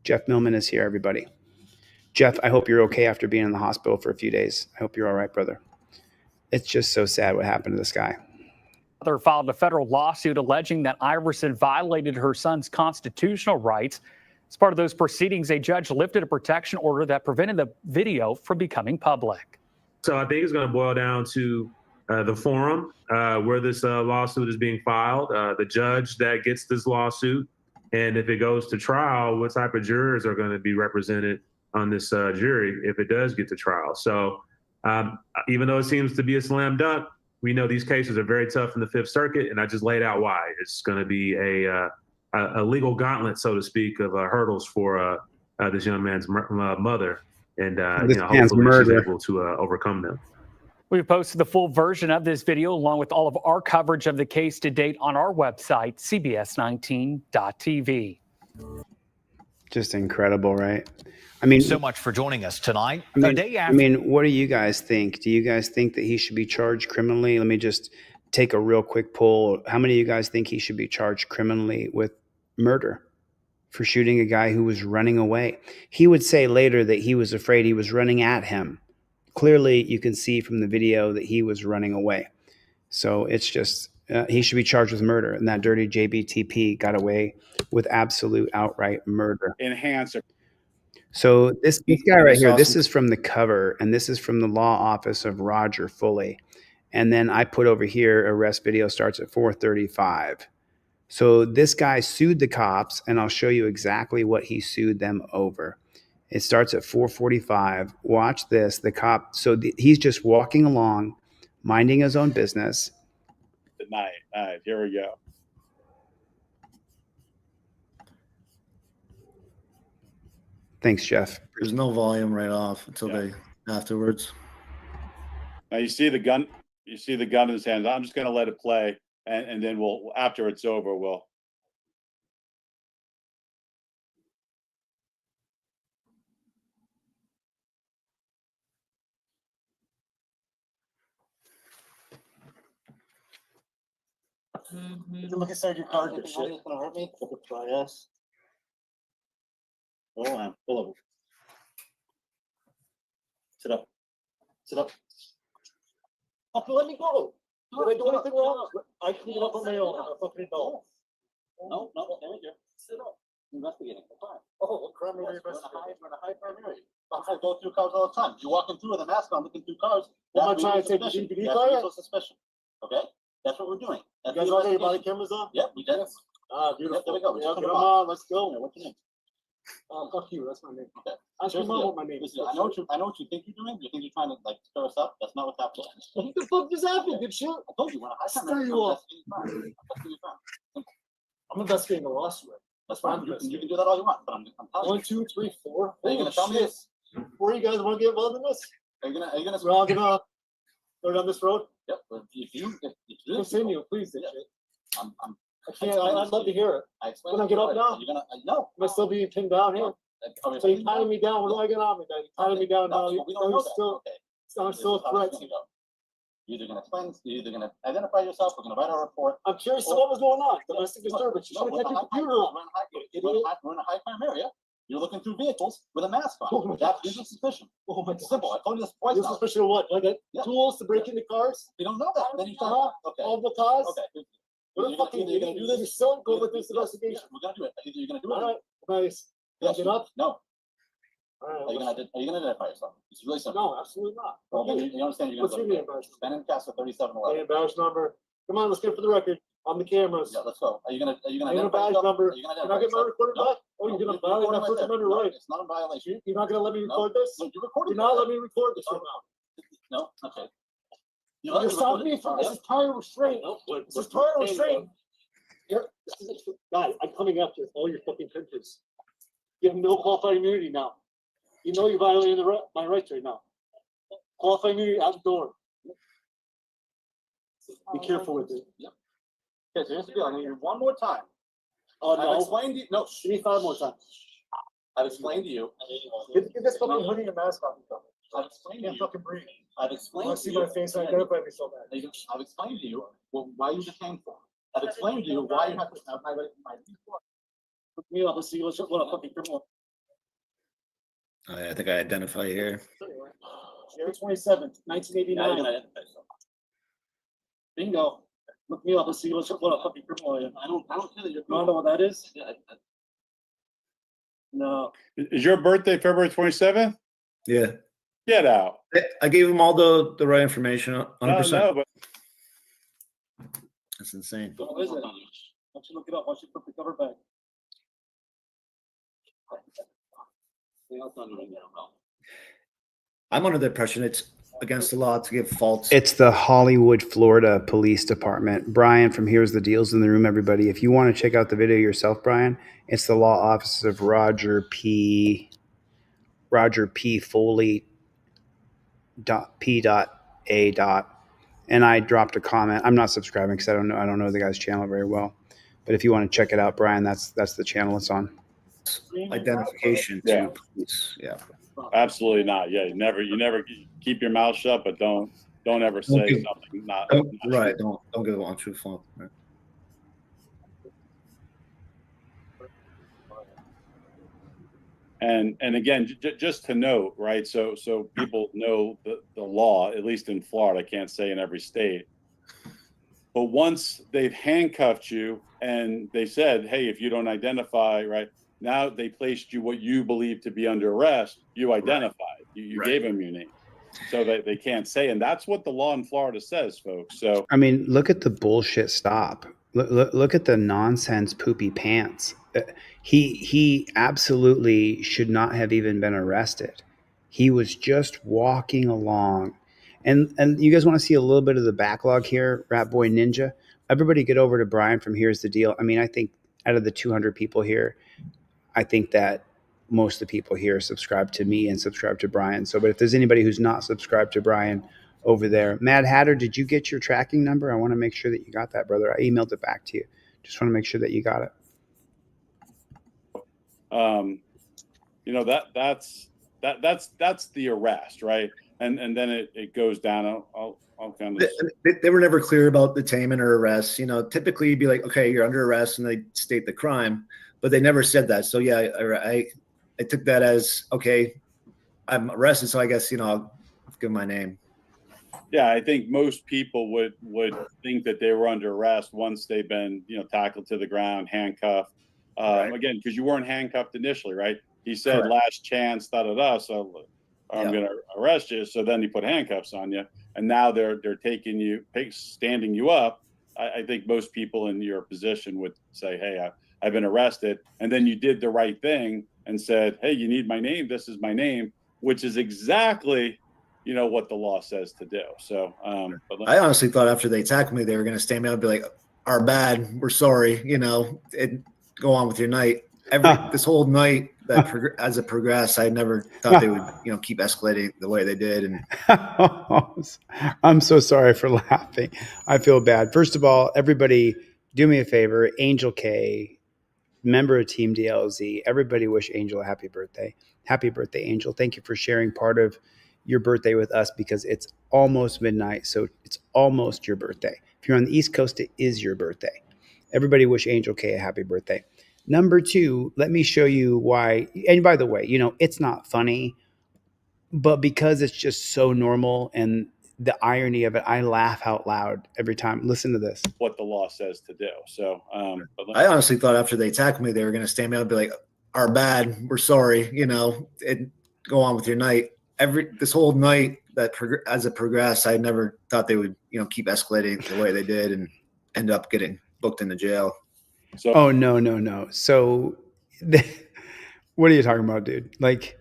Jeff Millman is here, everybody. Jeff, I hope you're okay after being in the hospital for a few days. I hope you're all right, brother. It's just so sad what happened to this guy. Mother filed a federal lawsuit alleging that Iverson violated her son's constitutional rights. As part of those proceedings, a judge lifted a protection order that prevented the video from becoming public. So I think it's going to boil down to the forum where this lawsuit is being filed, the judge that gets this lawsuit, and if it goes to trial, what type of jurors are going to be represented on this jury if it does get to trial. So even though it seems to be a slam dunk, we know these cases are very tough in the Fifth Circuit, and I just laid out why. It's going to be a legal gauntlet, so to speak, of hurdles for this young man's mother, and hopefully she's able to overcome them. We've posted the full version of this video along with all of our coverage of the case to date on our website, cbs19.tv. Just incredible, right? I mean, so much for joining us tonight. What do you guys think? Do you guys think that he should be charged criminally? Let me just take a real quick poll. How many of you guys think he should be charged criminally with murder for shooting a guy who was running away? He would say later that he was afraid he was running at him. Clearly, you can see from the video that he was running away. So it's just, he should be charged with murder. And that dirty JBTP got away with absolute outright murder. Enhancer. So this guy right here, this is from the cover, and this is from the law office of Roger Foley. And then I put over here, arrest video starts at 4:35. So this guy sued the cops, and I'll show you exactly what he sued them over. It starts at 4:45. Watch this. The cop, he's just walking along, minding his own business. Good night. All right, here we go. Thanks, Jeff. There's no volume right off until afterwards. Now you see the gun. You see the gun in his hands. I'm just going to let it play, and then after it's over, we'll. Look inside your car, good shit. It's gonna hurt me. Try ass. Hold on, pull over. Sit up. Sit up. Fucking let me go. Did I do anything wrong? I cleaned it up on my own. I fucking don't. No, there you go. Sit up. Investigating. Fine. Oh, crime We're area in a investigation. high crime area. I go through cars all the time. You're walking through with a mask on, looking through cars. What am I That's trying to take reasonable the suspicion. DVD That's file? reasonable suspicion. Okay? That's what we're doing. You That's guys the all got your body investigation. cameras on? Yep, we did. Ah, beautiful. There we go. Yeah, Just come come on. on, let's go. What's your name? Fuck you, that's my name. Okay. Ask your mom what my name is. Listen, I know what you think you're doing. You think you're trying to like stir us up. That's not what's happening. What the fuck just happened, good shit? I told you when I Stir you up. I'm investigating the lawsuit. That's fine. You can do that all you want, but I'm telling 1, 2, 3, 4. you. Are you gonna tell me this? Where you guys want to get involved in this? Are you gonna? We're all gonna go down this road. Yep. If you Continue, please. Yeah. I'm I can't. I'd love to hear it. I explained. When I get up now, You're gonna no. am I still being pinned down here? So you're tying me down. What do I get on me? Then you're tying me down now. We don't know that. Still, Okay. I'm still a threat. You're either gonna explain. You're either gonna identify yourself. We're gonna write a report. I'm curious to what was going on. Domestic disturbance. You should have kept your computer on. We're in a high crime area. You're looking through vehicles with a mask on. That's reasonable suspicion. Oh my It's simple. I told you this twice Your now. suspicion of what? Like tools to break into cars? You don't know that. Then you okay. All the cars? Okay. What the fuck are you gonna do this? You're still going with this investigation. We're gonna do it. Either you're gonna do it. All right, nice. Can I get up? No. All right. Are you gonna identify yourself? It's really simple. No, absolutely not. Well, then you understand you're What's gonna your go. name, badge? Ben and Castle 3711. Name, badge number. Come on, let's get for the record. On the cameras. Yeah, let's go. Are you gonna Name and identify badge yourself? number. Are you gonna Can I get my recorder back? Oh, you're gonna violate my First Amendment right. It's not a violation. You're not gonna let me record this? No, you recorded. You're not letting me record this right now. No, okay. You're stopping me from, this is tire restraint. This is tire restraint. Here, this is it. Guys, I'm coming after all your fucking pictures. You have no qualified immunity now. You know you're violating my rights right now. Qualified immunity out the door. Be careful with it. Yep. Okay, so here's the deal. I need you one more time. Oh, I've no. explained to you. No, Give me 5 more times. I've explained to you. Get this fucking hoodie and mask off. I've explained I to can't you. fucking breathe. I've I explained want to to see you. my face and identify me so bad. I've explained to you why you detained for. I've explained to you why you have to have my Put me up and see what a fucking criminal. I think I identify here. January 27th, 1989. Bingo. Look me up and see what a fucking criminal I am. I don't care that you're. You don't know what that is? Yeah, No. Is your birthday February 27th? Yeah. Get out. I gave him all the right information, 100%. No, but That's insane. What is it? Why don't you look it up? Why don't you put the cover back? I'm under the impression it's against the law to give false. It's the Hollywood, Florida Police Department. Brian from Here's the Deal's in the room, everybody. If you want to check out the video yourself, Brian, it's the law office of Roger P. Foley. P.A. And I dropped a comment. I'm not subscribing because I don't know the guy's channel very well. But if you want to check it out, Brian, that's the channel it's on. Identification Yeah. to police. Yeah. absolutely not. Yeah, you never keep your mouth shut, but don't ever say Okay. something not. Right. Don't give it untruthful. Right. And again, just to note, right? So people know the law, at least in Florida. I can't say in every state. But once they've handcuffed you and they said, hey, if you don't identify, right, now they placed you what you believe to be under arrest, you identified. You gave them your name. So that they can't say. And that's what the law in Florida says, folks. So I mean, look at the bullshit stop. Look at the nonsense poopy pants. He absolutely should not have even been arrested. He was just walking along. And you guys want to see a little bit of the backlog here, Rat Boy Ninja? Everybody get over to Brian from Here's the Deal. I mean, I think out of the 200 people here, I think that most of the people here subscribe to me and subscribe to Brian. So, but if there's anybody who's not subscribed to Brian over there, Mad Hatter, did you get your tracking number? I want to make sure that you got that, brother. I emailed it back to you. Just want to make sure that you got it. You know, that's the arrest, right? and then it goes down. I'll kind of. They were never clear about detainment or arrest. You know, typically you'd be like, okay, you're under arrest, and they state the crime, but they never said that. So yeah, I took that as, okay, I'm arrested, so I guess, you know, I'll give my name. Yeah, I think most people would think that they were under arrest once they've been, tackled to the ground, handcuffed. Again, because you weren't handcuffed initially, right? He said, Correct. last chance, so I'm going to arrest you. So then he put handcuffs on you, and now they're standing you up. I think most people in your position would say, hey, I've been arrested. And then you did the right thing and said, hey, you need my name. This is my name, which is exactly, what the law says to do. So I honestly thought after they tackled me, they were going to stand me up and be like, our bad, we're sorry, and go on with your night. This whole night as it progressed, I never thought they would, keep escalating the way they did. And I'm so sorry for laughing. I feel bad. First of all, everybody do me a favor. Angel K, member of Team DLZ, everybody wish Angel a happy birthday. Happy birthday, Angel. Thank you for sharing part of your birthday with us, because it's almost midnight. So it's almost your birthday. If you're on the East Coast, it is your birthday. Everybody wish Angel K a happy birthday. Number two, let me show you why. And by the way, it's not funny, but because it's just so normal and the irony of it, I laugh out loud every time. Listen to this. What the law says to do. So I honestly thought after they tackled me, they were going to stand me up and be like, our bad, we're sorry, and go on with your night. This whole night as it progressed, I never thought they would, keep escalating the way they did and end up getting booked into jail. So, no. So what are you talking about, dude? Like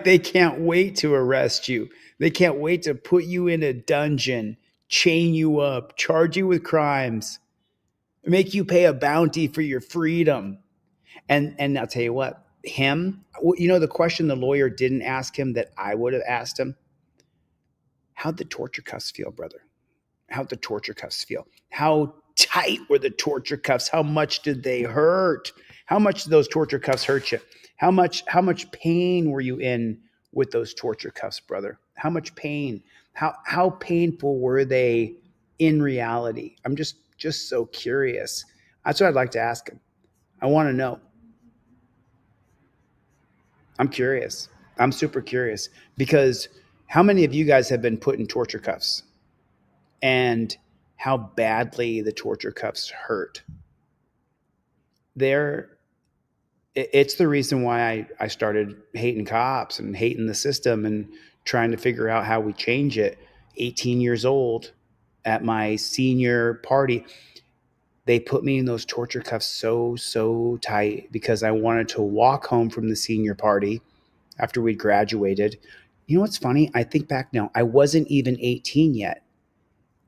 they can't wait to arrest you. They can't wait to put you in a dungeon, chain you up, charge you with crimes, make you pay a bounty for your freedom. And I'll tell you what, the question the lawyer didn't ask him that I would have asked him: how'd the torture cuffs feel, brother? How'd the torture cuffs feel? How tight were the torture cuffs? How much did they hurt? How much did those torture cuffs hurt you? How much pain were you in with those torture cuffs, brother? How much pain? How painful were they in reality? I'm just so curious. That's what I'd like to ask him. I want to know. I'm curious. I'm super curious, because how many of you guys have been put in torture cuffs, and how badly the torture cuffs hurt? It's the reason why I started hating cops and hating the system and trying to figure out how we change it. 18 years old at my senior party, they put me in those torture cuffs so tight because I wanted to walk home from the senior party after we graduated. You know what's funny? I think back now, I wasn't even 18 yet.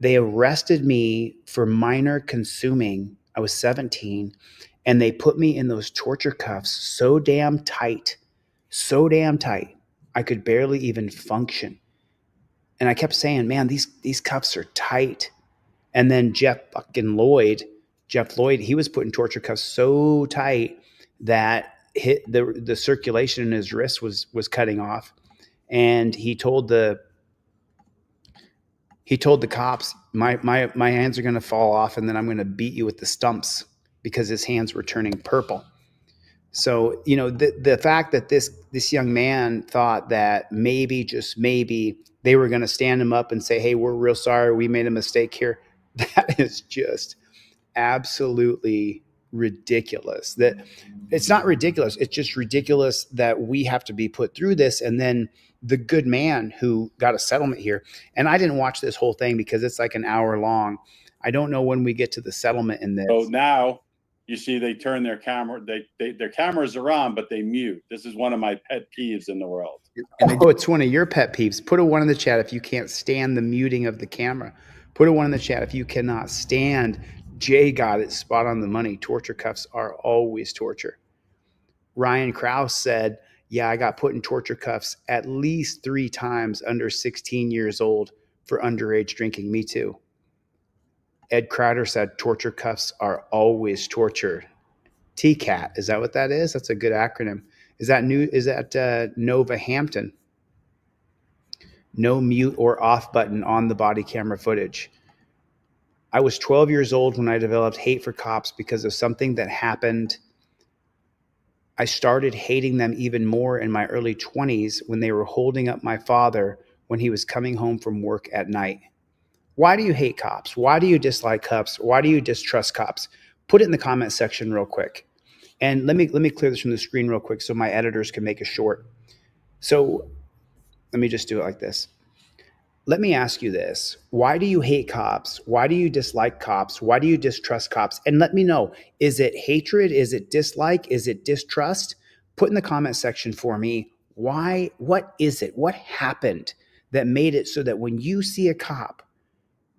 They arrested me for minor consuming. I was 17, and they put me in those torture cuffs so damn tight, I could barely even function. And I kept saying, man, these cuffs are tight. And then Jeff Lloyd, he was put in torture cuffs so tight that the circulation in his wrist was cutting off. And he told the cops, my hands are going to fall off, and then I'm going to beat you with the stumps, because his hands were turning purple. So, the fact that this young man thought that maybe, just maybe, they were going to stand him up and say, hey, we're real sorry, we made a mistake here. That is just absolutely ridiculous. That it's not ridiculous. It's just ridiculous that we have to be put through this. And then the good man who got a settlement here, and I didn't watch this whole thing because it's like an hour long. I don't know when we get to the settlement in this. So now you see they turn their camera, their cameras are on, but they mute. This is one of my pet peeves in the world. Oh, it's one of your pet peeves. Put a 1 in the chat if you can't stand the muting of the camera. Put a 1 in the chat if you cannot stand. Jay got it spot on the money. Torture cuffs are always torture. Ryan Krause said, yeah, I got put in torture cuffs at least 3 times under 16 years old for underage drinking. Me too. Ed Crowder said torture cuffs are always torture. TCAT, is that what that is? That's a good acronym. Is that Nova Hampton? No mute or off button on the body camera footage. I was 12 years old when I developed hate for cops because of something that happened. I started hating them even more in my early 20s when they were holding up my father when he was coming home from work at night. Why do you hate cops? Why do you dislike cops? Why do you distrust cops? Put it in the comment section real quick. And let me clear this from the screen real quick so my editors can make a short. So let me just do it like this. Let me ask you this. Why do you hate cops? Why do you dislike cops? Why do you distrust cops? And let me know, is it hatred? Is it dislike? Is it distrust? Put in the comment section for me. Why? What is it? What happened that made it so that when you see a cop,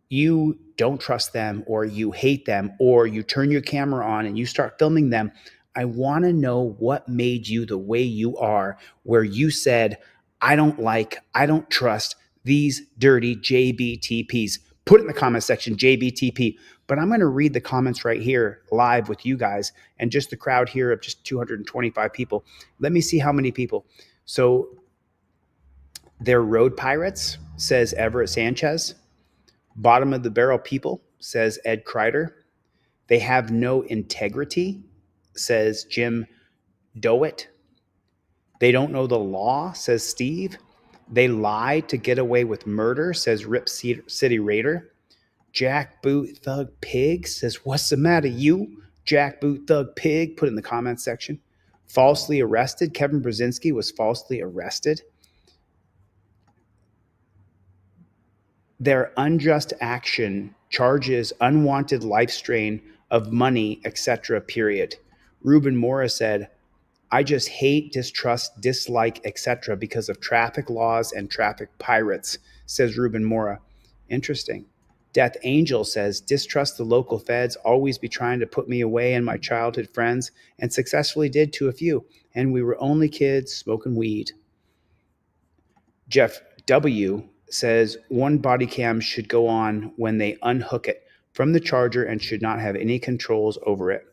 you don't trust them, or you hate them, or you turn your camera on and you start filming them? I want to know what made you the way you are, where you said, I don't trust these dirty JBTPs. Put it in the comment section, JBTP. But I'm going to read the comments right here live with you guys and just the crowd here of just 225 people. Let me see how many people. So they're road pirates, says Everett Sanchez. Bottom of the barrel people, says Ed Kreider. They have no integrity, says Jim Dowitt. They don't know the law, says Steve. They lie to get away with murder, says Rip City Raider. Jack Boot Thug Pig says, what's the matter, you? Jack Boot Thug Pig, put it in the comment section. Falsely arrested. Kevin Brzezinski was falsely arrested. Their unjust action charges unwanted life strain of money, etc., period. Ruben Mora said, I just hate, distrust, dislike, etc. because of traffic laws and traffic pirates, says Ruben Mora. Interesting. Death Angel says, distrust the local feds, always be trying to put me away and my childhood friends, and successfully did to a few. And we were only kids smoking weed. Jeff W. says, one body cam should go on when they unhook it from the charger and should not have any controls over it.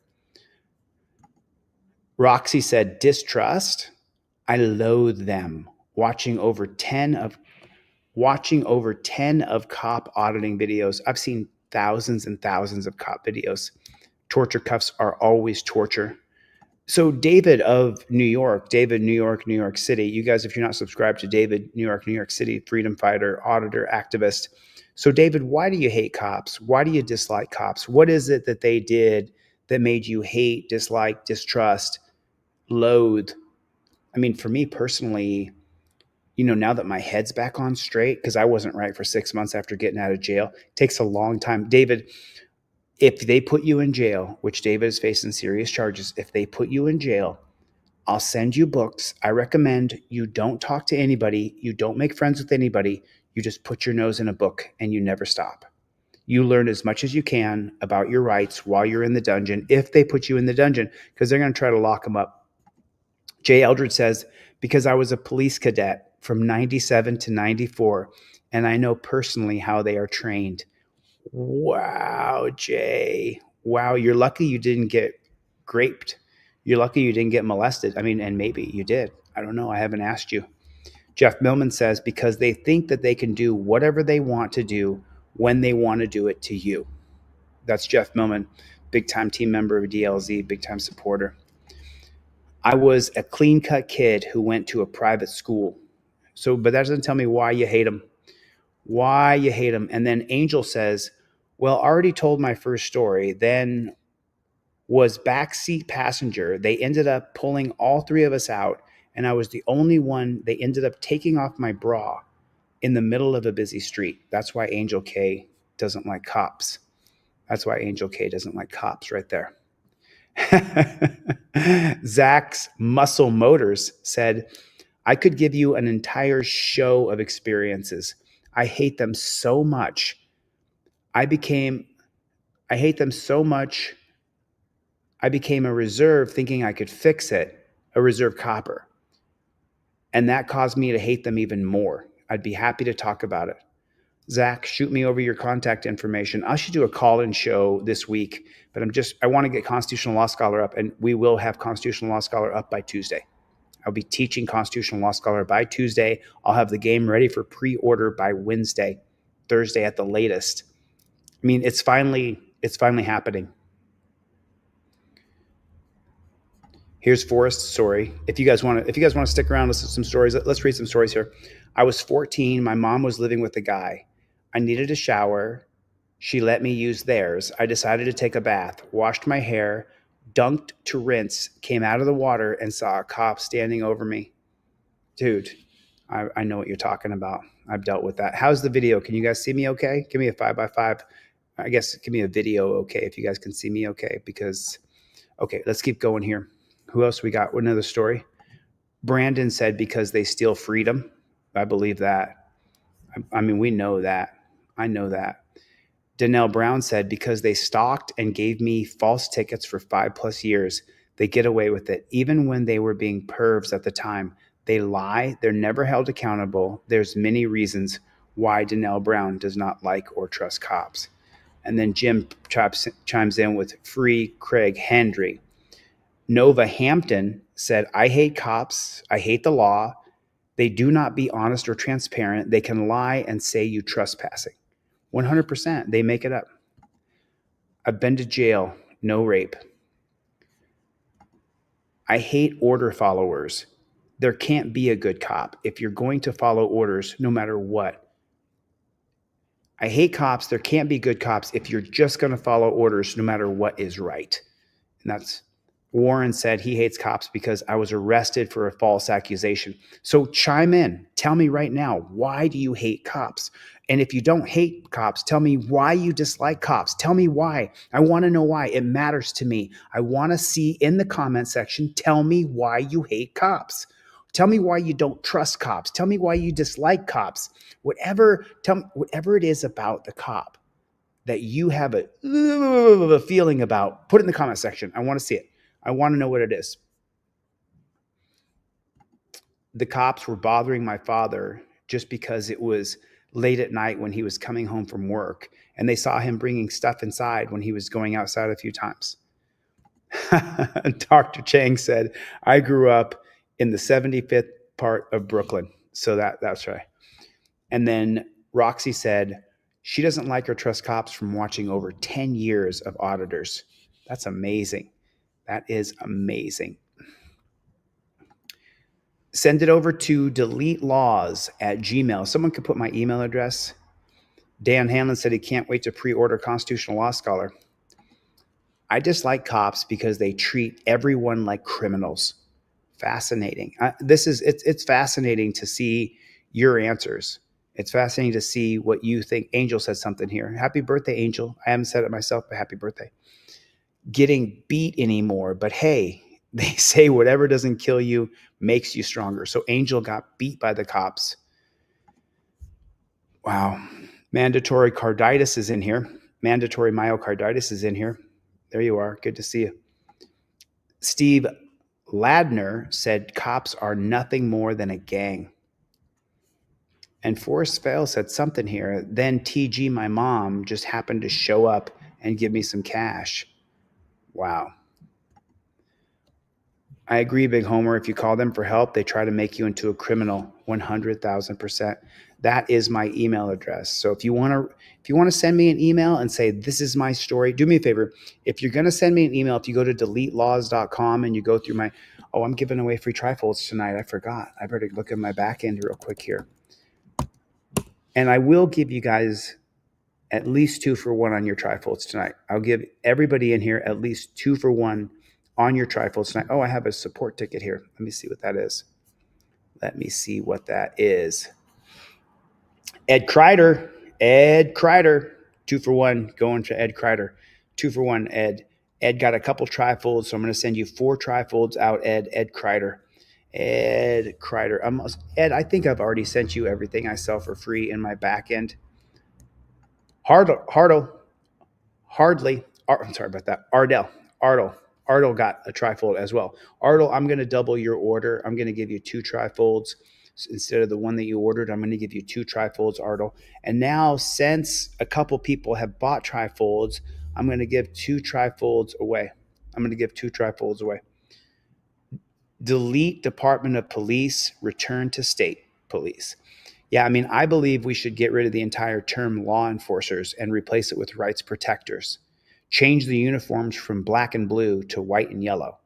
Roxy said, distrust. I loathe them. Watching over 10 of cop auditing videos. I've seen thousands and thousands of cop videos. Torture cuffs are always torture. So David of New York, New York City. You guys, if you're not subscribed to David, New York City, freedom fighter, auditor, activist. So David, why do you hate cops? Why do you dislike cops? What is it that they did that made you hate, dislike, distrust, loathe? I mean, for me personally, now that my head's back on straight, because I wasn't right for 6 months after getting out of jail, it takes a long time. David, if they put you in jail, which David is facing serious charges, if they put you in jail, I'll send you books. I recommend you don't talk to anybody. You don't make friends with anybody. You just put your nose in a book and you never stop. You learn as much as you can about your rights while you're in the dungeon, if they put you in the dungeon, because they're going to try to lock them up. Jay Eldred says, because I was a police cadet from 97 to 94, and I know personally how they are trained. Wow, Jay. Wow, you're lucky you didn't get raped. You're lucky you didn't get molested. I mean, and maybe you did. I don't know. I haven't asked you. Jeff Millman says, because they think that they can do whatever they want to do when they want to do it to you. That's Jeff Millman, big-time team member of DLZ, big-time supporter. I was a clean-cut kid who went to a private school. But that doesn't tell me why you hate them. Why you hate them. And then Angel says, well, I already told my first story, then was backseat passenger. They ended up pulling all three of us out, and I was the only one. They ended up taking off my bra in the middle of a busy street. That's why Angel K doesn't like cops. That's why Angel K doesn't like cops right there. Zach's Muscle Motors said, I could give you an entire show of experiences. I hate them so much. I became a reserve thinking I could fix it, a reserve copper. And that caused me to hate them even more. I'd be happy to talk about it. Zach, shoot me over your contact information. I should do a call-in show this week, but I want to get Constitutional Law Scholar up, and we will have Constitutional Law Scholar up by Tuesday. I'll be teaching Constitutional Law Scholar by Tuesday. I'll have the game ready for pre-order by Wednesday, Thursday at the latest. I mean, it's finally happening. Here's Forrest's story. If you guys want to stick around, listen to some stories. Let's read some stories here. I was 14. My mom was living with a guy. I needed a shower. She let me use theirs. I decided to take a bath, washed my hair, dunked to rinse, came out of the water, and saw a cop standing over me. Dude, I know what you're talking about. I've dealt with that. How's the video? Can you guys see me okay? Give me a 5x5. I guess give me a video okay if you guys can see me okay. Because, okay, let's keep going here. Who else we got? Another story. Brandon said because they steal freedom. I believe that. I mean, we know that. I know that. Danelle Brown said because they stalked and gave me false tickets for 5+ years, they get away with it. Even when they were being pervs at the time, they lie. They're never held accountable. There's many reasons why Danelle Brown does not like or trust cops. And then Jim chimes in with free Craig Hendry. Nova Hampton said, I hate cops. I hate the law. They do not be honest or transparent. They can lie and say you trespassing. 100%. They make it up. I've been to jail. No rape. I hate order followers. There can't be a good cop if you're going to follow orders no matter what. I hate cops. There can't be good cops if you're just going to follow orders no matter what is right. And that's Warren said he hates cops because I was arrested for a false accusation. So chime in. Tell me right now, why do you hate cops? And if you don't hate cops, tell me why you dislike cops. Tell me why. I want to know why. It matters to me. I want to see in the comment section, tell me why you hate cops. Tell me why you don't trust cops. Tell me why you dislike cops. Whatever it is about the cop that you have a feeling about, put it in the comment section. I want to see it. I want to know what it is. The cops were bothering my father just because it was late at night when he was coming home from work, and they saw him bringing stuff inside when he was going outside a few times. Dr. Chang said, I grew up in the 75th part of Brooklyn. So that's right. And then Roxy said, she doesn't like or trust cops from watching over 10 years of auditors. That's amazing. That is amazing. Send it over to deletelaws@gmail. Someone could put my email address. Dan Hanlon said he can't wait to pre-order Constitutional Law Scholar. I dislike cops because they treat everyone like criminals. Fascinating. It's fascinating to see your answers. It's fascinating to see what you think. Angel said something here. Happy birthday, Angel. I haven't said it myself, but happy birthday. Getting beat anymore, but hey, they say whatever doesn't kill you makes you stronger. So Angel got beat by the cops. Wow. Mandatory carditis is in here. Mandatory myocarditis is in here. There you are. Good to see you. Steve Ladner said cops are nothing more than a gang. And Forrest Fail said something here. Then TG, my mom, just happened to show up and give me some cash. Wow. I agree, Big Homer. If you call them for help, they try to make you into a criminal. 100,000%. That is my email address. So if you want to send me an email and say, this is my story, do me a favor. If you're going to send me an email, if you go to deletelaws.com and you go through I'm giving away free trifolds tonight. I forgot. I better look at my back end real quick here. And I will give you guys at least 2 for 1 on your trifolds tonight. I'll give everybody in here at least 2 for 1 on your trifolds tonight. Oh, I have a support ticket here. Let me see what that is. Ed Kreider, 2 for 1 going to Ed Kreider. 2 for 1, Ed. Ed got a couple trifolds, so I'm going to send you 4 trifolds out, Ed Kreider. Ed Kreider. Ed, I think I've already sent you everything I sell for free in my back end. Ardell got a trifold as well. Ardell, I'm going to double your order. I'm going to give you 2 trifolds. So instead of the one that you ordered, I'm going to give you 2 trifolds, Ardell. And now, since a couple people have bought trifolds, I'm going to give 2 trifolds away. Delete Department of Police, return to state police. Yeah, I mean, I believe we should get rid of the entire term law enforcers and replace it with rights protectors. Change the uniforms from black and blue to white and yellow.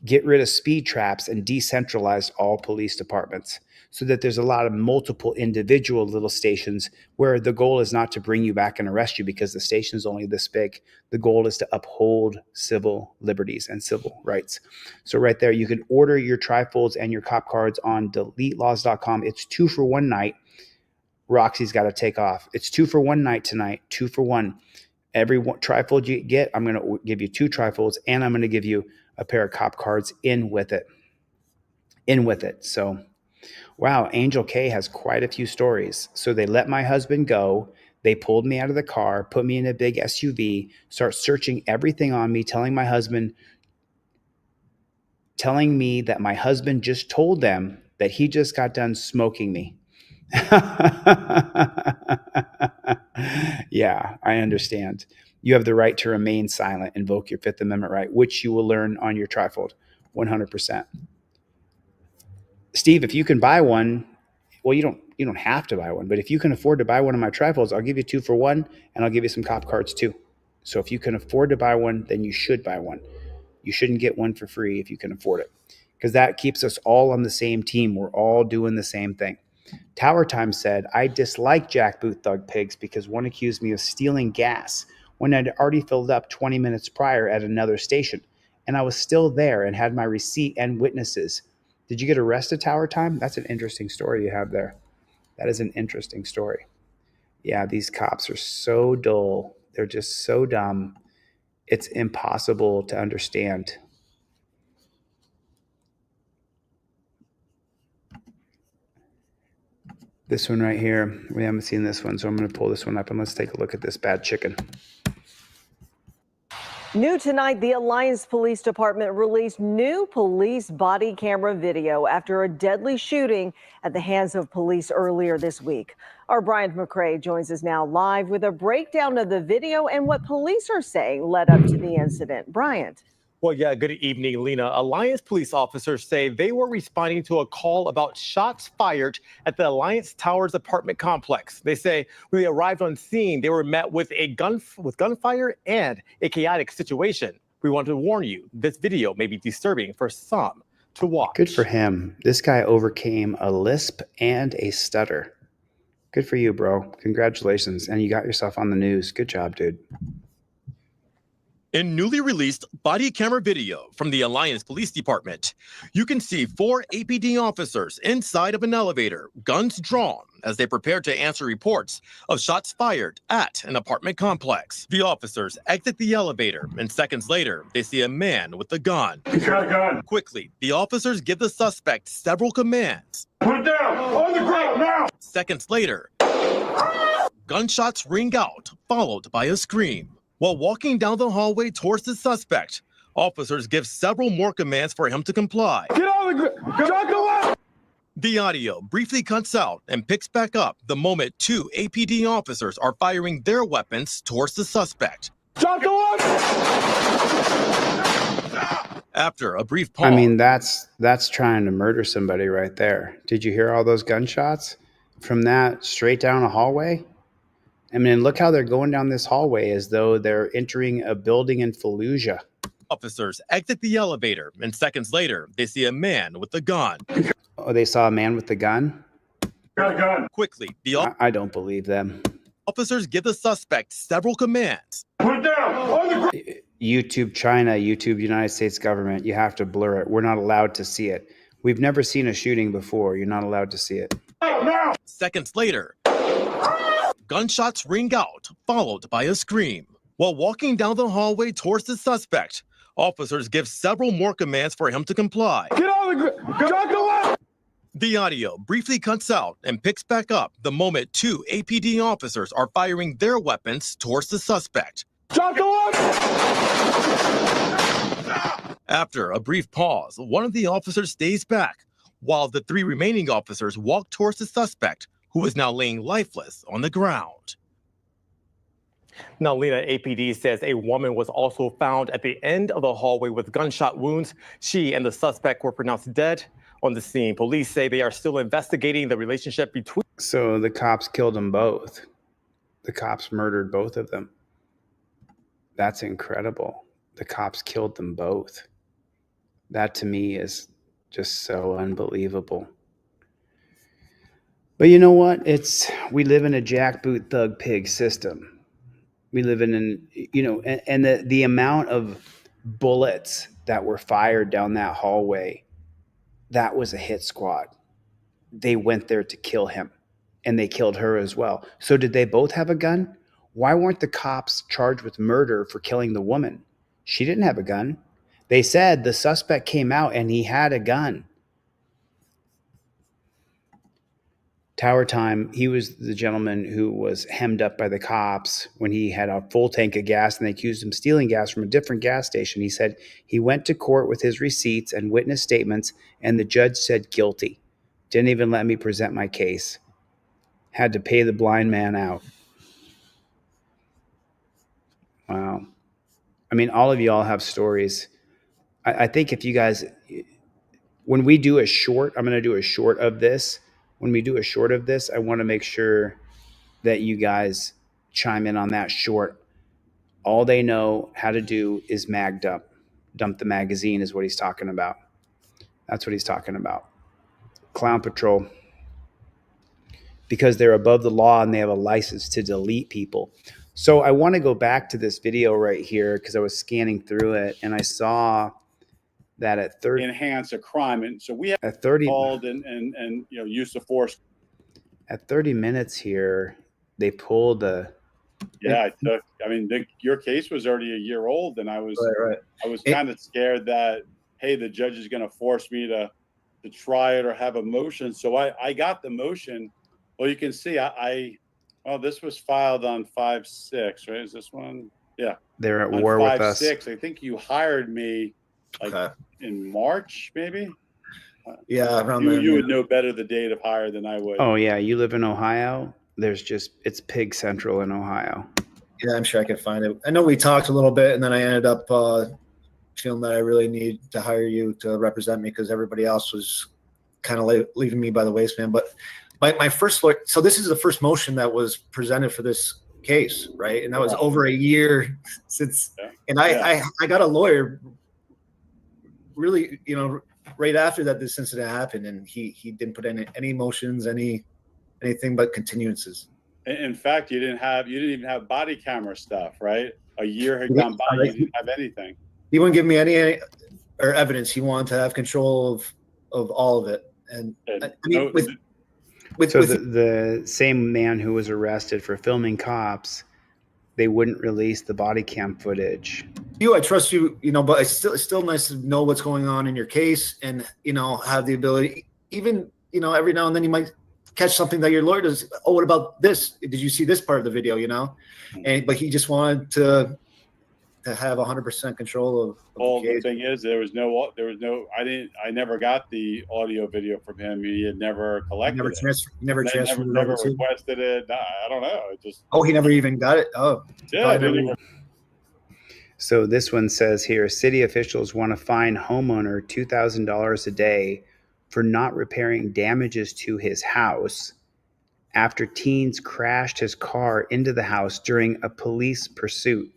Get rid of speed traps and decentralize all police departments so that there's a lot of multiple individual little stations where the goal is not to bring you back and arrest you because the station is only this big. The goal is to uphold civil liberties and civil rights. So right there, you can order your trifolds and your cop cards on deletelaws.com. It's 2 for 1 night. Roxy's got to take off. It's 2 for 1 night tonight, 2 for 1. Every trifold you get, I'm going to give you 2 trifolds, and I'm going to give you a pair of cop cards in with it. So, wow, Angel K has quite a few stories. So they let my husband go. They pulled me out of the car, put me in a big SUV, start searching everything on me, telling me that my husband just told them that he just got done smoking me. Yeah, I understand. You have the right to remain silent, invoke your Fifth Amendment right, which you will learn on your trifold, 100%. Steve, if you can buy one, well, you don't have to buy one, but if you can afford to buy one of my trifolds, I'll give you 2 for 1, and I'll give you some cop cards too. So if you can afford to buy one, then you should buy one. You shouldn't get one for free if you can afford it, because that keeps us all on the same team. We're all doing the same thing. Tower Time said, I dislike jackboot thug pigs because one accused me of stealing gas when I'd already filled up 20 minutes prior at another station, and I was still there and had my receipt and witnesses. Did you get arrested, Tower Time? That's an interesting story you have there. That is an interesting story. Yeah, these cops are so dull. They're just so dumb. It's impossible to understand. This one right here, we haven't seen this one, so I'm going to pull this one up and let's take a look at this bad chicken. New tonight, the Alliance Police Department released new police body camera video after a deadly shooting at the hands of police earlier this week. Our Bryant McCrae joins us now live with a breakdown of the video and what police are saying led up to the incident. Bryant. Well, yeah, good evening, Lena. Alliance police officers say they were responding to a call about shots fired at the Alliance Towers apartment complex. They say when they arrived on scene, they were met with gunfire and a chaotic situation. We want to warn you, this video may be disturbing for some to watch. Good for him. This guy overcame a lisp and a stutter. Good for you, bro. Congratulations. And you got yourself on the news. Good job, dude. In newly released body camera video from the Alliance Police Department, you can see 4 APD officers inside of an elevator, guns drawn, as they prepare to answer reports of shots fired at an apartment complex. The officers exit the elevator, and seconds later, they see a man with a gun. He's got a gun. Quickly, the officers give the suspect several commands. Put it down! On the ground, now! Seconds later, gunshots ring out, followed by a scream. While walking down the hallway towards the suspect, officers give several more commands for him to comply. Get on the ground! Go out! The audio briefly cuts out and picks back up the moment 2 APD officers are firing their weapons towards the suspect. John, go on! After a brief pause. I mean, that's trying to murder somebody right there. Did you hear all those gunshots from that straight down a hallway? I mean, look how they're going down this hallway as though they're entering a building in Fallujah. Officers exit the elevator, and seconds later, they see a man with a gun. Oh, they saw a man with the gun? Got a gun. Quickly, I don't believe them. Officers give the suspect several commands. Put it down! On the ground! YouTube China, YouTube United States government, you have to blur it. We're not allowed to see it. We've never seen a shooting before. You're not allowed to see it. Now! Seconds later, gunshots ring out, followed by a scream. While walking down the hallway towards the suspect, officers give several more commands for him to comply. Get on the ground! Go out! The audio briefly cuts out and picks back up the moment 2 APD officers are firing their weapons towards the suspect. John, go on! After a brief pause, one of the officers stays back, while the 3 remaining officers walk towards the suspect, who is now laying lifeless on the ground. Now, Lena, APD says a woman was also found at the end of the hallway with gunshot wounds. She and the suspect were pronounced dead on the scene. Police say they are still investigating the relationship between. So the cops killed them both. The cops murdered both of them. That's incredible. The cops killed them both. That to me is just so unbelievable. But you know what? We live in a jackboot thug pig system. We live in and the amount of bullets that were fired down that hallway, that was a hit squad. They went there to kill him, and they killed her as well. So did they both have a gun? Why weren't the cops charged with murder for killing the woman? She didn't have a gun. They said the suspect came out and he had a gun. Tower Time, he was the gentleman who was hemmed up by the cops when he had a full tank of gas and they accused him of stealing gas from a different gas station. He said he went to court with his receipts and witness statements, and the judge said guilty. Didn't even let me present my case. Had to pay the blind man out. Wow. I mean, all of y'all have stories. I think if you guys, when we do a short, I'm going to do a short of this. When we do a short of this, I want to make sure that you guys chime in on that short. All they know how to do is mag dump. Dump the magazine is what he's talking about. That's what he's talking about. Clown Patrol. Because they're above the law and they have a license to delete people. So I want to go back to this video right here because I was scanning through it and I saw that at 30 enhance a crime, and so we have at 30 called and use of force. At 30 minutes here, they pulled a. Yeah, your case was already a year old, and I was kind of scared that hey, the judge is going to force me to try it or have a motion. So I got the motion. Well, you can see this was filed on 5/6, right? Is this one? Yeah. They're at on war with us. 5/6. I think you hired me in March, maybe. Yeah, around you would know better the date of hire than I would. Oh yeah, you live in Ohio. It's pig central in Ohio. Yeah, I'm sure I could find it. I know we talked a little bit, and then I ended up feeling that I really need to hire you to represent me because everybody else was kind of leaving me by the waistband. But my first lawyer. So this is the first motion that was presented for this case, right? And that was over a year since. Yeah. And I got a lawyer. Really, right after that, this incident happened, and he didn't put in any motions, anything but continuances. In fact, you didn't even have body camera stuff, right? A year had gone by, you didn't have anything. He wouldn't give me any or evidence. He wanted to have control of all of it, and the same man who was arrested for filming cops, they wouldn't release the body cam footage. I trust you, but it's still nice to know what's going on in your case and, have the ability, even, every now and then you might catch something that your lawyer does. Oh, what about this? Did you see this part of the video, but he just wanted to have 100% control of the case. The thing is, I never got the audio video from him. He had never collected never requested it. I don't know. It just. Oh, he never even got it. Oh, yeah. So this one says here, city officials want to fine homeowner $2,000 a day for not repairing damages to his house after teens crashed his car into the house during a police pursuit,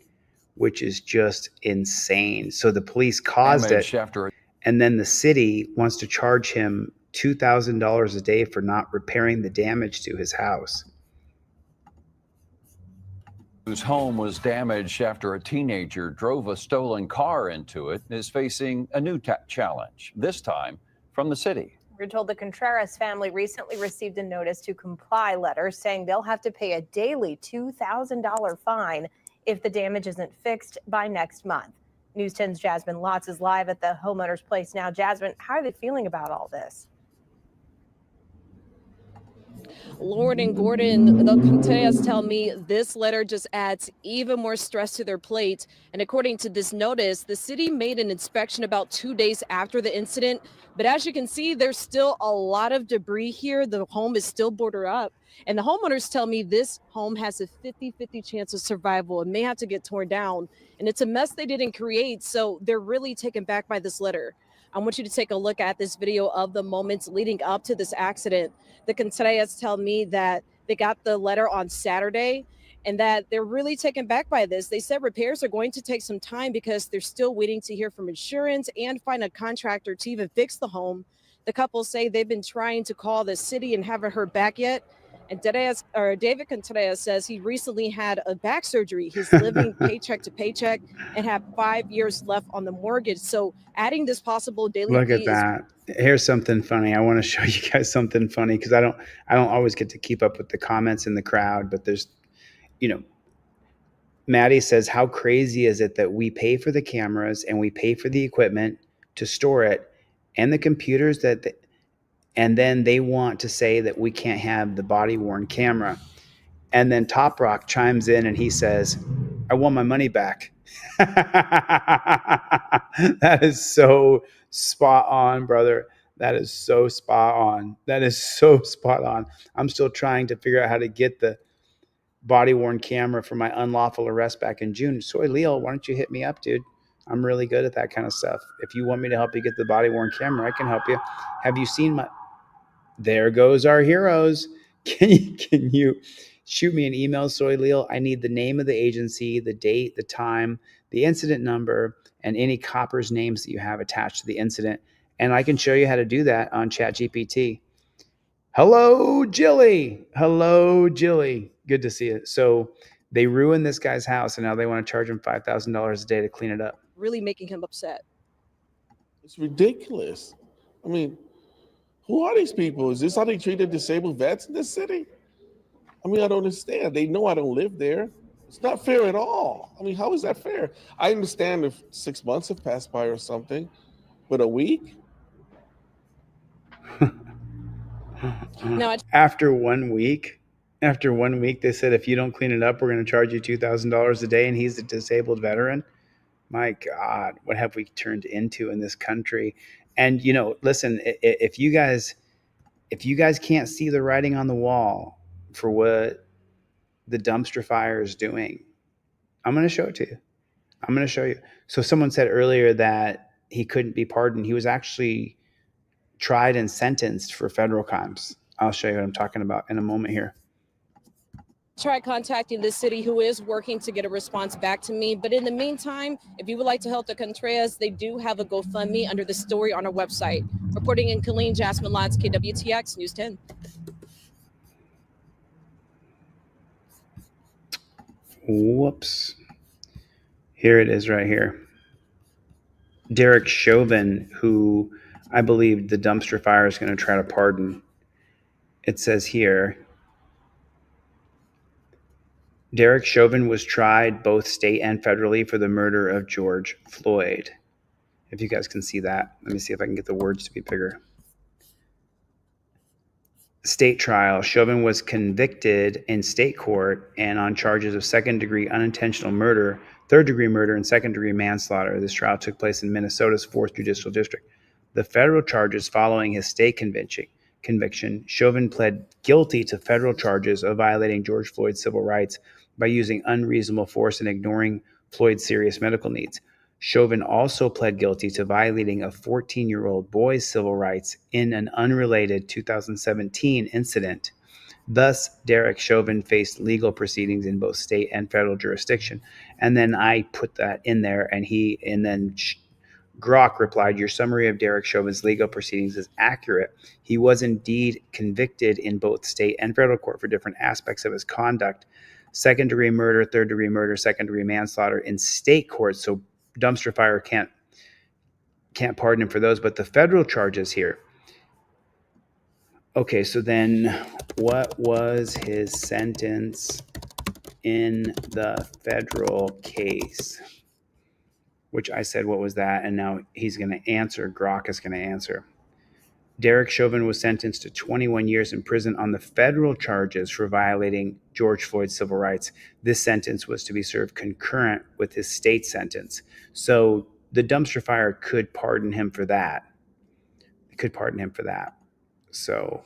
which is just insane. So the police caused it, and then the city wants to charge him $2,000 a day for not repairing the damage to his house. Whose home was damaged after a teenager drove a stolen car into it, is facing a new challenge, this time from the city. We're told the Contreras family recently received a notice to comply letter saying they'll have to pay a daily $2,000 fine if the damage isn't fixed by next month. News 10's Jasmine Lotz is live at the homeowner's place now. Jasmine, how are they feeling about all this? Lauren and Gordon, the Contreras tell me this letter just adds even more stress to their plate. And according to this notice, the city made an inspection about 2 days after the incident. But as you can see, there's still a lot of debris here. The home is still boarded up. And the homeowners tell me this home has a 50-50 chance of survival. It may have to get torn down. And it's a mess they didn't create. So they're really taken back by this letter. I want you to take a look at this video of the moments leading up to this accident. The Contreras tell me that they got the letter on Saturday and that they're really taken back by this. They said repairs are going to take some time because they're still waiting to hear from insurance and find a contractor to even fix the home. The couple say they've been trying to call the city and haven't heard back yet. And David Contreras says he recently had a back surgery. He's living paycheck to paycheck and have 5 years left on the mortgage. So adding this possible daily Look at fee that. Here's something funny. I want to show you guys something funny because I don't always get to keep up with the comments in the crowd, but there's, Maddie says, how crazy is it that we pay for the cameras and we pay for the equipment to store it and the computers and then they want to say that we can't have the body worn camera. And then Top Rock chimes in and he says, I want my money back. That is so spot on, brother. That is so spot on. That is so spot on. I'm still trying to figure out how to get the body worn camera for my unlawful arrest back in June. Soy Leo, why don't you hit me up, dude? I'm really good at that kind of stuff. If you want me to help you get the body worn camera, I can help you. Have you seen my... There goes our heroes. Can you shoot me an email, Soy Leo? I need the name of the agency, the date, the time, the incident number, and any coppers' names that you have attached to the incident. And I can show you how to do that on ChatGPT. Hello, Jilly. Hello, Jilly. Good to see you. So they ruined this guy's house, and now they want to charge him $5,000 a day to clean it up. really making him upset. It's ridiculous. I mean, who are these people? Is this how they treated disabled vets in this city? I mean, I don't understand. They know I don't live there. It's not fair at all. I mean, how is that fair? I understand if 6 months have passed by or something, but a week? No, After 1 week, they said, if you don't clean it up, we're going to charge you $2,000 a day. And he's a disabled veteran. My God, what have we turned into in this country? And, listen, if you guys can't see the writing on the wall for what the dumpster fire is doing, I'm going to show it to you. I'm going to show you. So someone said earlier that he couldn't be pardoned. He was actually tried and sentenced for federal crimes. I'll show you what I'm talking about in a moment here. try contacting the city, who is working to get a response back to me. But in the meantime, if you would like to help the Contreras, they do have a GoFundMe under the story on our website. Reporting in Killeen, Jasmine Lotz, KWTX News 10. Whoops. Here it is right here. Derek Chauvin, who I believe the dumpster fire is going to try to pardon. It says here, Derek Chauvin was tried both state and federally for the murder of George Floyd. If you guys can see that, let me see if I can get the words to be bigger. State trial. Chauvin was convicted in state court and on charges of second-degree unintentional murder, third-degree murder, and second-degree manslaughter. This trial took place in Minnesota's 4th Judicial District. The federal charges following his state conviction, Chauvin pled guilty to federal charges of violating George Floyd's civil rights by using unreasonable force and ignoring Floyd's serious medical needs. Chauvin also pled guilty to violating a 14-year-old boy's civil rights in an unrelated 2017 incident. Thus, Derek Chauvin faced legal proceedings in both state and federal jurisdiction. And then I put that in there, and then Grok replied, "Your summary of Derek Chauvin's legal proceedings is accurate. He was indeed convicted in both state and federal court for different aspects of his conduct. Second-degree murder, third-degree murder, second-degree manslaughter in state court." So dumpster fire can't pardon him for those, but the federal charges here. Okay, so then what was his sentence in the federal case? Which I said, what was that? And now he's going to answer. Grok is going to answer. Derek Chauvin was sentenced to 21 years in prison on the federal charges for violating George Floyd's civil rights. This sentence was to be served concurrent with his state sentence. So the dumpster fire could pardon him for that. It could pardon him for that. So,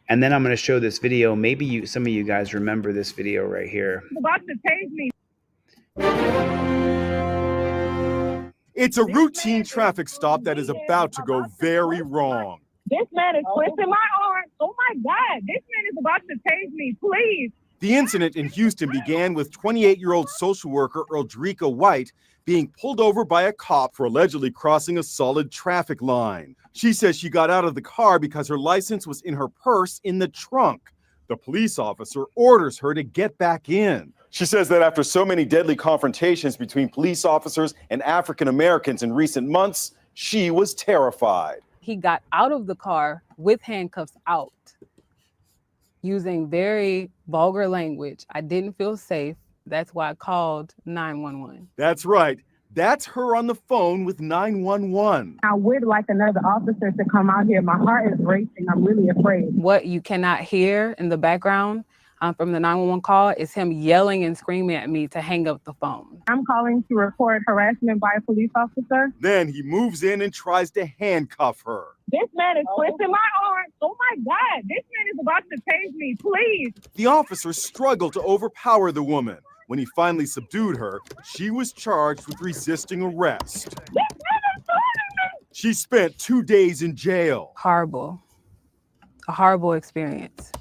and then I'm going to show this video. Maybe some of you guys remember this video right here. About to tase me. It's a routine traffic stop that is about to go very wrong. This man is twisting my arm. Oh my God, this man is about to tase me, please. The incident in Houston began with 28-year-old social worker Eldrika White being pulled over by a cop for allegedly crossing a solid traffic line. She says she got out of the car because her license was in her purse in the trunk. The police officer orders her to get back in. She says that after so many deadly confrontations between police officers and African Americans in recent months, she was terrified. He got out of the car with handcuffs out, using very vulgar language. I didn't feel safe. That's why I called 911. That's right. That's her on the phone with 911. I would like another officer to come out here. My heart is racing. I'm really afraid. What you cannot hear in the background from the 911 call is him yelling and screaming at me to hang up the phone. I'm calling to report harassment by a police officer. Then he moves in and tries to handcuff her. This man is twisting my arm. Oh my God, this man is about to tase me, please. The officer struggled to overpower the woman. When he finally subdued her, she was charged with resisting arrest. She spent 2 days in jail. Horrible. A horrible experience.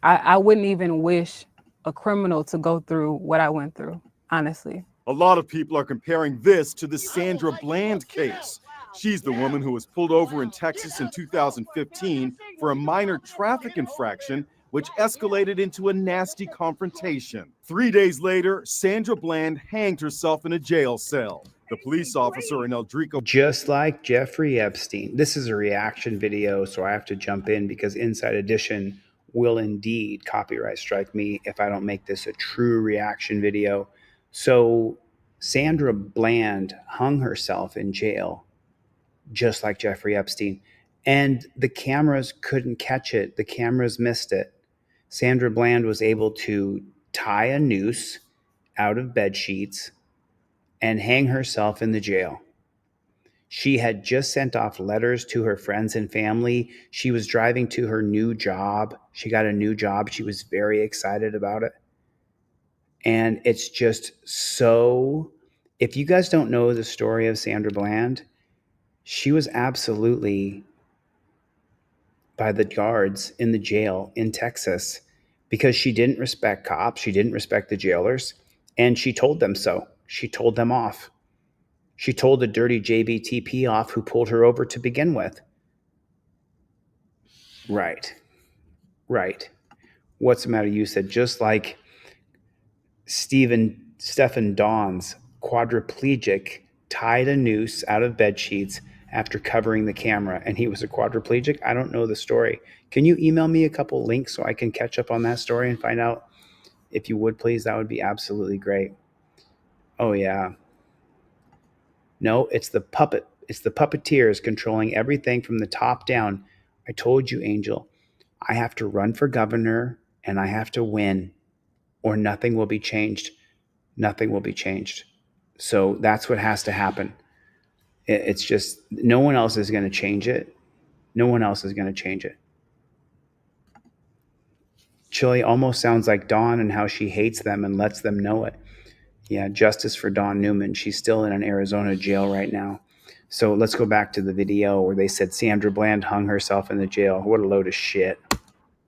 I wouldn't even wish a criminal to go through what I went through, honestly. A lot of people are comparing this to the Sandra Bland case. She's the woman who was pulled over in Texas in 2015 for a minor traffic infraction, which escalated into a nasty confrontation. 3 days later, Sandra Bland hanged herself in a jail cell. The police officer in Eldrika. Just like Jeffrey Epstein. This is a reaction video, so I have to jump in because Inside Edition will indeed copyright strike me if I don't make this a true reaction video. So Sandra Bland hung herself in jail, just like Jeffrey Epstein. And the cameras couldn't catch it. The cameras missed it. Sandra Bland was able to tie a noose out of bed sheets and hang herself in the jail. She had just sent off letters to her friends and family. She was driving to her new job. She got a new job. She was very excited about it. And it's just so, if you guys don't know the story of Sandra Bland, she was absolutely by the guards in the jail in Texas because she didn't respect cops. She didn't respect the jailers. And she told them so. She told them off. She told the dirty JBTP off who pulled her over to begin with. Right. Right. What's the matter? You said just like Stephen Dawes, quadriplegic, tied a noose out of bed sheets after covering the camera, and he was a quadriplegic. I don't know the story. Can you email me a couple links so I can catch up on that story and find out? If you would, please, that would be absolutely great. Oh, yeah. No, it's the puppet. It's the puppeteers controlling everything from the top down. I told you, Angel, I have to run for governor and I have to win or nothing will be changed. Nothing will be changed. So that's what has to happen. It's just no one else is going to change it. No one else is going to change it. Chili almost sounds like Dawn and how she hates them and lets them know it. Yeah, justice for Dawn Newman. She's still in an Arizona jail right now. So let's go back to the video where they said Sandra Bland hung herself in the jail. What a load of shit.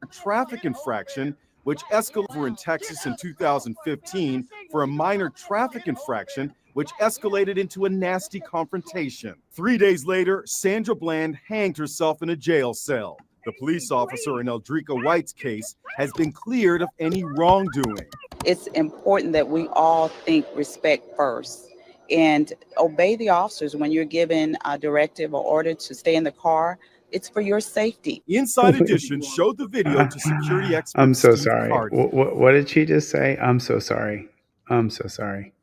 A traffic infraction, which escalated in Texas in 2015 for a minor traffic infraction, which escalated into a nasty confrontation. 3 days later, Sandra Bland hanged herself in a jail cell. The police officer in Eldrika White's case has been cleared of any wrongdoing. It's important that we all think respect first and obey the officers when you're given a directive or order to stay in the car. It's for your safety. Inside Edition showed the video to security expert. I'm so Steve sorry. Cardi. What did she just say? I'm so sorry. I'm so sorry.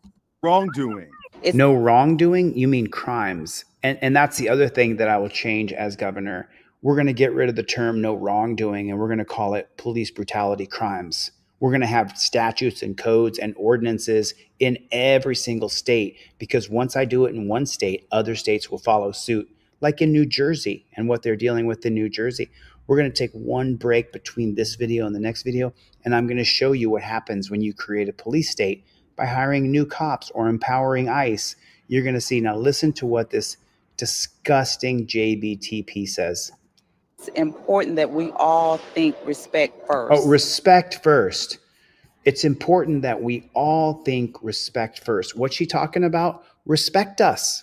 Wrongdoing. No wrongdoing? You mean crimes. And that's the other thing that I will change as governor. we're going to get rid of the term no wrongdoing and we're going to call it police brutality crimes. We're going to have statutes and codes and ordinances in every single state, because once I do it in one state, other states will follow suit, like in New Jersey and what they're dealing with in New Jersey. We're going to take one break between this video and the next video, and I'm going to show you what happens when you create a police state by hiring new cops or empowering ICE. You're going to see. Now listen to what this disgusting JBTP says. It's important that we all think respect first. Oh, respect first. It's important that we all think respect first. What's she talking about? Respect us.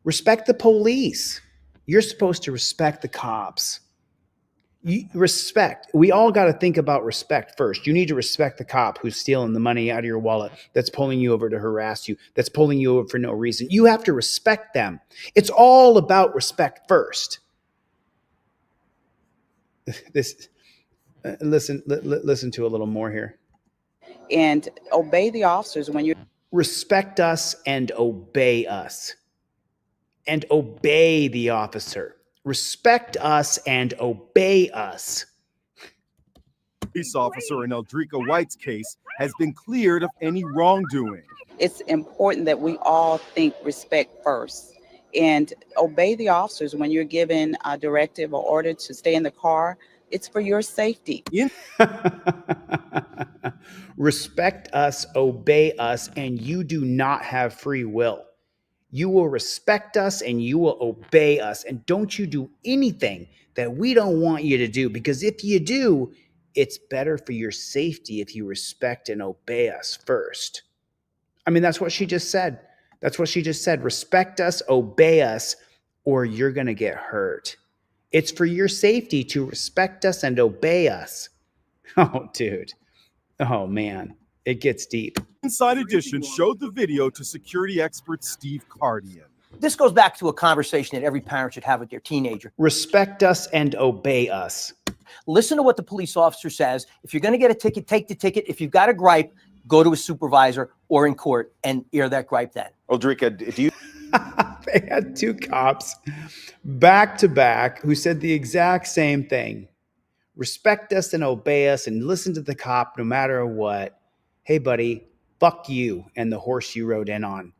Respect the police. You're supposed to respect the cops. Respect. We all got to think about respect first. You need to respect the cop who's stealing the money out of your wallet, that's pulling you over to harass you, that's pulling you over for no reason. You have to respect them. It's all about respect first. Listen to a little more here. And obey the officers when you're... Respect us and obey us. And obey the officer. Respect us and obey us. Police officer in Eldrika White's case has been cleared of any wrongdoing. It's important that we all think respect first and obey the officers when you're given a directive or order to stay in the car. It's for your safety. Respect us, obey us, and you do not have free will. You will respect us and you will obey us. And don't you do anything that we don't want you to do, because if you do, it's better for your safety if you respect and obey us first. I mean, that's what she just said. That's what she just said. Respect us, obey us, or you're going to get hurt. It's for your safety to respect us and obey us. Oh, dude. Oh, man. It gets deep. Inside Edition showed the video to security expert Steve Cardian. This goes back to a conversation that every parent should have with their teenager. Respect us and obey us. Listen to what the police officer says. If you're going to get a ticket, take the ticket. If you've got a gripe, go to a supervisor or in court and air that gripe then. Eldrika, do you... They had two cops back to back who said the exact same thing. Respect us and obey us and listen to the cop no matter what. Hey, buddy, fuck you and the horse you rode in on.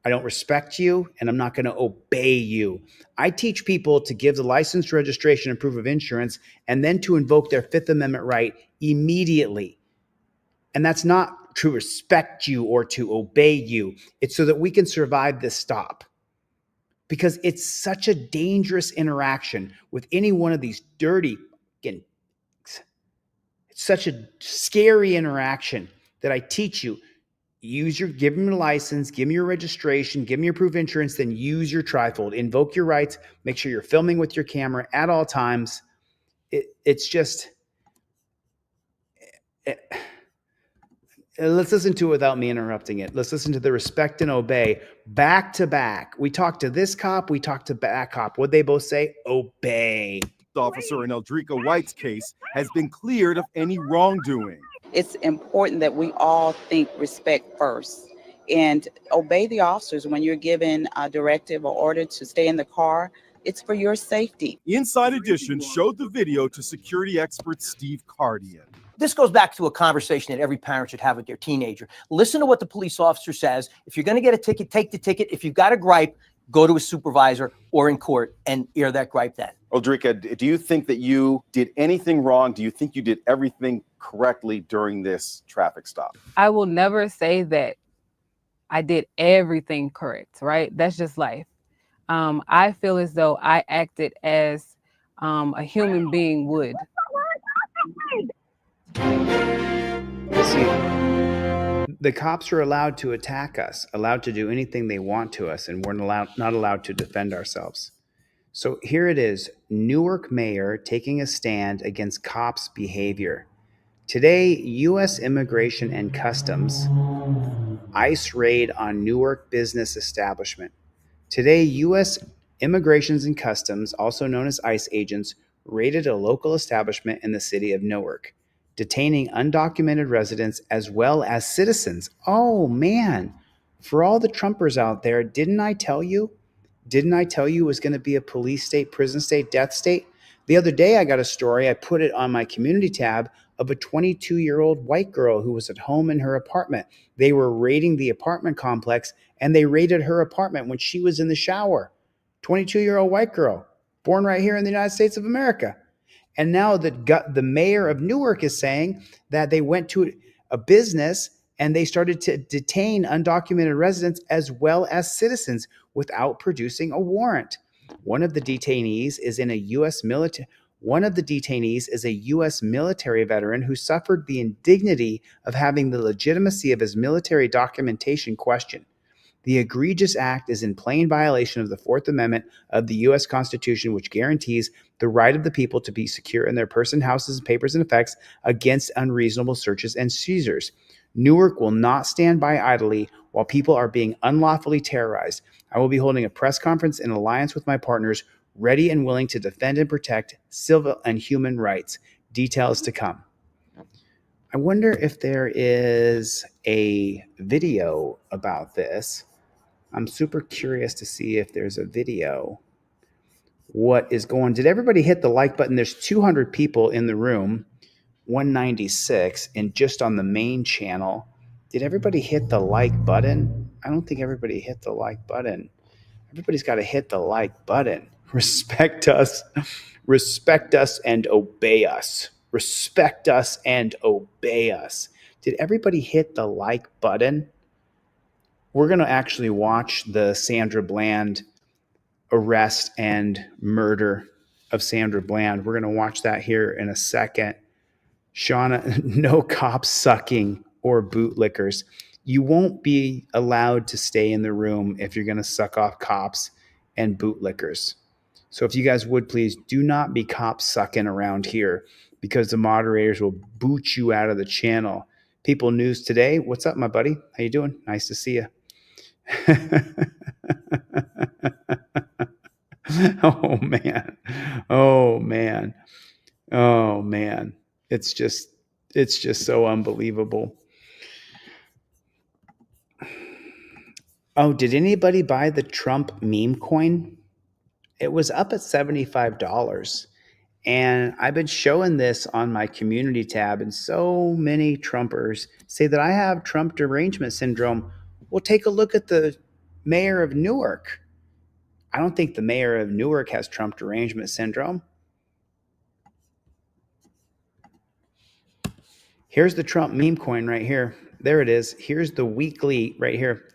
I don't respect you and I'm not going to obey you. I teach people to give the license, registration, and proof of insurance and then to invoke their Fifth Amendment right immediately. And that's not to respect you or to obey you. It's so that we can survive this stop. Because it's such a dangerous interaction with any one of these dirty, it's such a scary interaction that I teach you. Give them your license, give me your registration, give me your proof of insurance, then use your trifold. Invoke your rights. Make sure you're filming with your camera at all times. It's just... Let's listen to it without me interrupting it. Let's listen to the respect and obey back to back. We talked to this cop. We talked to that cop. What'd they both say? Obey. The officer in Eldrika White's case has been cleared of any wrongdoing. It's important that we all think respect first and obey the officers when you're given a directive or order to stay in the car. It's for your safety. Inside Edition showed the video to security expert Steve Cardian. This goes back to a conversation that every parent should have with their teenager. Listen to what the police officer says. If you're going to get a ticket, take the ticket. If you've got a gripe, go to a supervisor or in court and air that gripe then. Eldrika, do you think that you did anything wrong? Do you think you did everything correctly during this traffic stop? I will never say that I did everything correct, right? That's just life. I feel as though I acted as a human being would. See, the cops are allowed to attack us, allowed to do anything they want to us, and we're not allowed to defend ourselves. So here it is, Newark mayor taking a stand against cops' behavior. Today, U.S. Immigration and Customs, ICE raid on Newark business establishment. Today, U.S. Immigrations and Customs, also known as ICE agents, raided a local establishment in the city of Newark, detaining undocumented residents as well as citizens. Oh, man. For all the Trumpers out there, didn't I tell you? Didn't I tell you it was going to be a police state, prison state, death state? The other day, I got a story. I put it on my community tab of a 22-year-old white girl who was at home in her apartment. They were raiding the apartment complex, and they raided her apartment when she was in the shower. 22-year-old white girl, born right here in the United States of America. And now the mayor of Newark is saying that they went to a business and they started to detain undocumented residents as well as citizens without producing a warrant. One of the detainees is a U.S. military veteran who suffered the indignity of having the legitimacy of his military documentation questioned. The egregious act is in plain violation of the Fourth Amendment of the U.S. Constitution, which guarantees the right of the people to be secure in their person, houses, papers, and effects against unreasonable searches and seizures. Newark will not stand by idly while people are being unlawfully terrorized. I will be holding a press conference in alliance with my partners, ready and willing to defend and protect civil and human rights. Details to come. I wonder if there is a video about this. I'm super curious to see if there's a video. What is going? Did everybody hit the like button? There's 200 people in the room, 196, and just on the main channel. Did everybody hit the like button? I don't think everybody hit the like button. Everybody's got to hit the like button. Respect us and obey us. Respect us and obey us. Did everybody hit the like button? We're going to actually watch the Sandra Bland arrest and murder of Sandra Bland. We're going to watch that here in a second. Shauna, no cops sucking or bootlickers. You won't be allowed to stay in the room if you're going to suck off cops and bootlickers. So if you guys would please do not be cop sucking around here, because the moderators will boot you out of the channel. People News Today, what's up, my buddy? How you doing? Nice to see you. Oh man. Oh man. Oh man. It's just so unbelievable. Oh, did anybody buy the Trump meme coin? It was up at $75. And I've been showing this on my community tab, and so many Trumpers say that I have Trump derangement syndrome. Well, take a look at the mayor of Newark. I don't think the mayor of Newark has Trump derangement syndrome. Here's the Trump meme coin right here. There it is. Here's the weekly right here.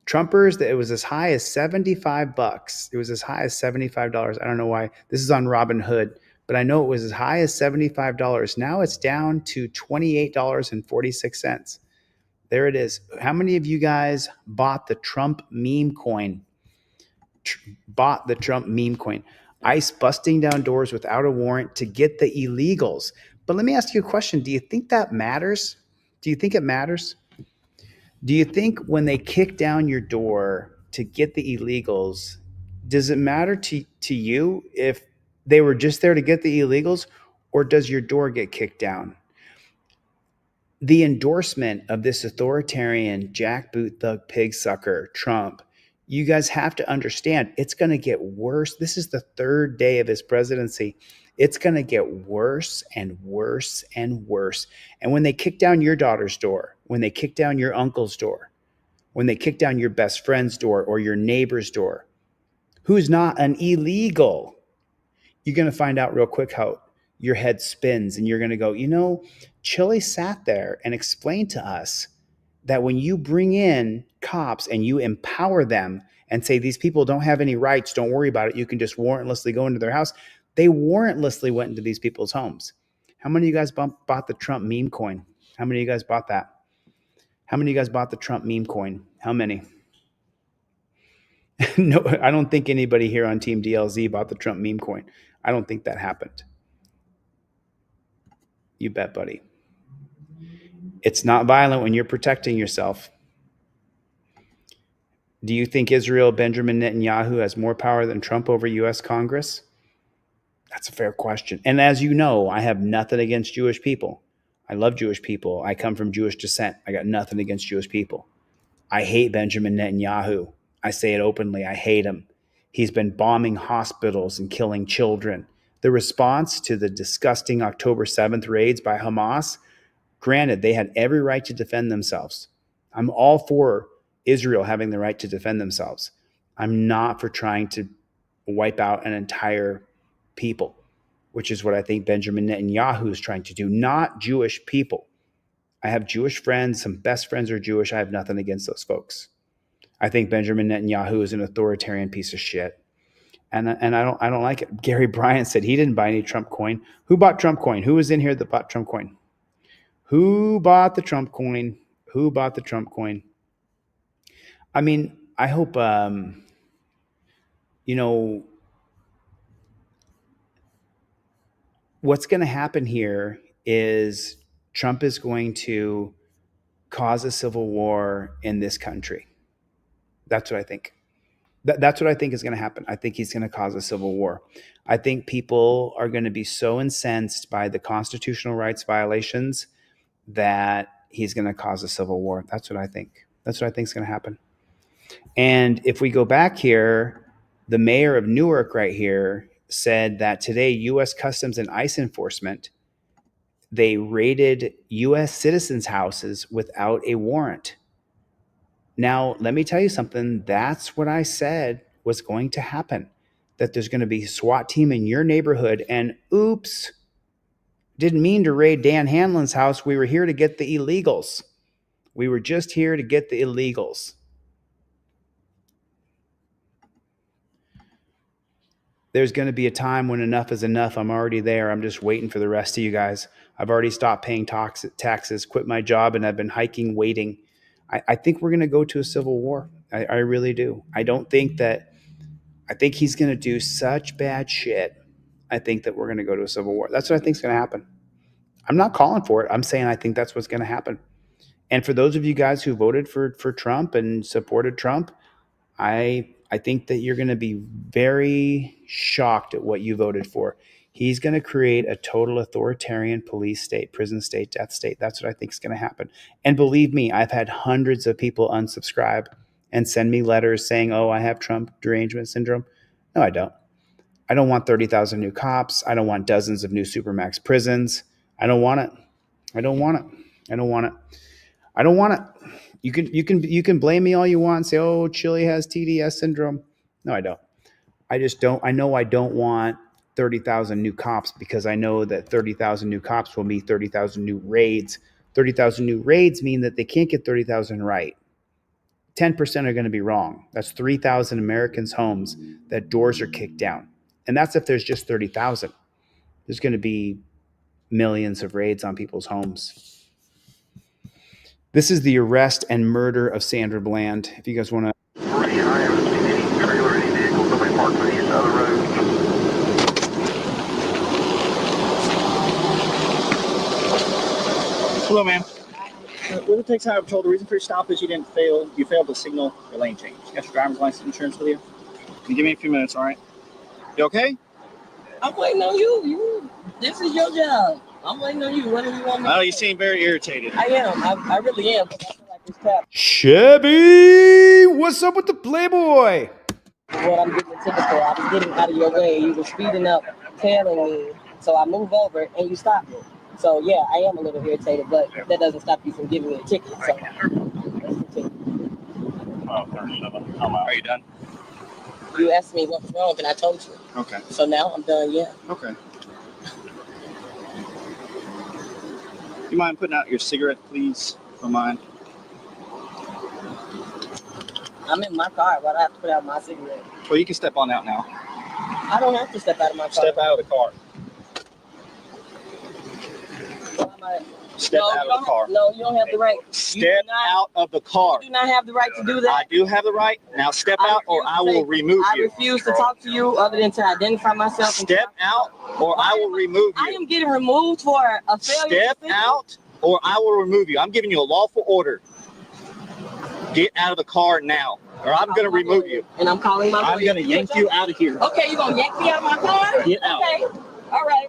Trumpers, it was as high as $75. It was as high as $75. I don't know why. This is on Robinhood, but I know it was as high as $75. Now it's down to $28.46. There it is. How many of you guys bought the Trump meme coin? Bought the Trump meme coin. ICE busting down doors without a warrant to get the illegals. But let me ask you a question. Do you think that matters? Do you think it matters? Do you think when they kick down your door to get the illegals, does it matter to you if they were just there to get the illegals, or does your door get kicked down? The endorsement of this authoritarian jackboot thug pig sucker Trump, you guys have to understand, it's going to get worse. This is the third day of his presidency. It's going to get worse and worse and worse. And when they kick down your daughter's door, when they kick down your uncle's door, when they kick down your best friend's door or your neighbor's door, who's not an illegal, you're going to find out real quick how your head spins, and you're going to go, you know, Chile sat there and explained to us that when you bring in cops and you empower them and say these people don't have any rights, don't worry about it, you can just warrantlessly go into their house. They warrantlessly went into these people's homes. How many of you guys bought the Trump meme coin? How many of you guys bought that? How many of you guys bought the Trump meme coin? How many? No, I don't think anybody here on Team DLZ bought the Trump meme coin. I don't think that happened. You bet, buddy. It's not violent when you're protecting yourself. Do you think Benjamin Netanyahu has more power than Trump over U.S. Congress? That's a fair question. And as you know, I have nothing against Jewish people. I love Jewish people. I come from Jewish descent. I got nothing against Jewish people. I hate Benjamin Netanyahu. I say it openly. I hate him. He's been bombing hospitals and killing children. The response to the disgusting October 7th raids by Hamas, granted, they had every right to defend themselves. I'm all for Israel having the right to defend themselves. I'm not for trying to wipe out an entire people, which is what I think Benjamin Netanyahu is trying to do, not Jewish people. I have Jewish friends. Some best friends are Jewish. I have nothing against those folks. I think Benjamin Netanyahu is an authoritarian piece of shit. And I don't like it. Gary Bryant said he didn't buy any Trump coin. Who bought Trump coin? Who was in here that bought Trump coin? Who bought the Trump coin? Who bought the Trump coin? I mean, I hope, what's going to happen here is Trump is going to cause a civil war in this country. That's what I think. That's what I think is going to happen. I think he's going to cause a civil war. I think people are going to be so incensed by the constitutional rights violations that he's going to cause a civil war. That's what I think. That's what I think is going to happen. And if we go back here, the mayor of Newark right here said that today U.S. Customs and ICE enforcement, they raided U.S. citizens' houses without a warrant. Now, let me tell you something. That's what I said was going to happen, that there's going to be a SWAT team in your neighborhood. And oops, didn't mean to raid Dan Hanlon's house. We were here to get the illegals. We were just here to get the illegals. There's going to be a time when enough is enough. I'm already there. I'm just waiting for the rest of you guys. I've already stopped paying taxes, quit my job, and I've been hiking, waiting. I think we're going to go to a civil war. I really do. I think he's going to do such bad shit. I think that we're going to go to a civil war. That's what I think is going to happen. I'm not calling for it. I'm saying I think that's what's going to happen. And for those of you guys who voted for Trump and supported Trump, I think that you're going to be very shocked at what you voted for. He's going to create a total authoritarian police state, prison state, death state. That's what I think is going to happen. And believe me, I've had hundreds of people unsubscribe and send me letters saying, oh, I have Trump derangement syndrome. No, I don't. I don't want 30,000 new cops. I don't want dozens of new supermax prisons. I don't want it. I don't want it. I don't want it. I don't want it. You can blame me all you want and say, oh, Chile has TDS syndrome. No, I don't. I just don't. I know I don't want 30,000 new cops, because I know that 30,000 new cops will mean 30,000 new raids. 30,000 new raids mean that they can't get 30,000 right. 10% are going to be wrong. That's 3,000 Americans' homes that doors are kicked down. And that's if there's just 30,000. There's going to be millions of raids on people's homes. This is the arrest and murder of Sandra Bland. If you guys want to. Hello, ma'am. With the Texas Highway Patrol, the reason for your stop is you failed to signal your lane change. You got your driver's license insurance with you? Can you give me a few minutes, all right? You okay? I'm waiting on you. This is your job. I'm waiting on you. What do you want me to Oh, do? you seem very irritated. I am. I really am. I feel like it's cap. Chevy, what's up with the Playboy? What I'm getting a ticket for. I was getting out of your way. You were speeding up, tailing me. So I moved over and you stopped me. So yeah, I am a little irritated, but that doesn't stop you from giving me a ticket. So that's the ticket. Are you done? You asked me what's wrong, and I told you. Okay. So now I'm done. Yeah. Okay. You mind putting out your cigarette, please, for mine? I'm in my car. Why do I have to put out my cigarette? Well, you can step on out now. I don't have to step out of my car. Step out of the car. Step out of the car. No, you don't have the right. Step out of the car. You do not have the right to do that. I do have the right. Now step out or I will remove you. I refuse to talk to you other than to identify myself. Step out or I will remove you. I am getting removed for a failure. Step out or I will remove you. I'm giving you a lawful order. Get out of the car now or I'm going to remove you. And I'm calling my lawyer. I'm going to yank you out of here. Okay, you're going to yank me out of my car? Get out. Okay, all right.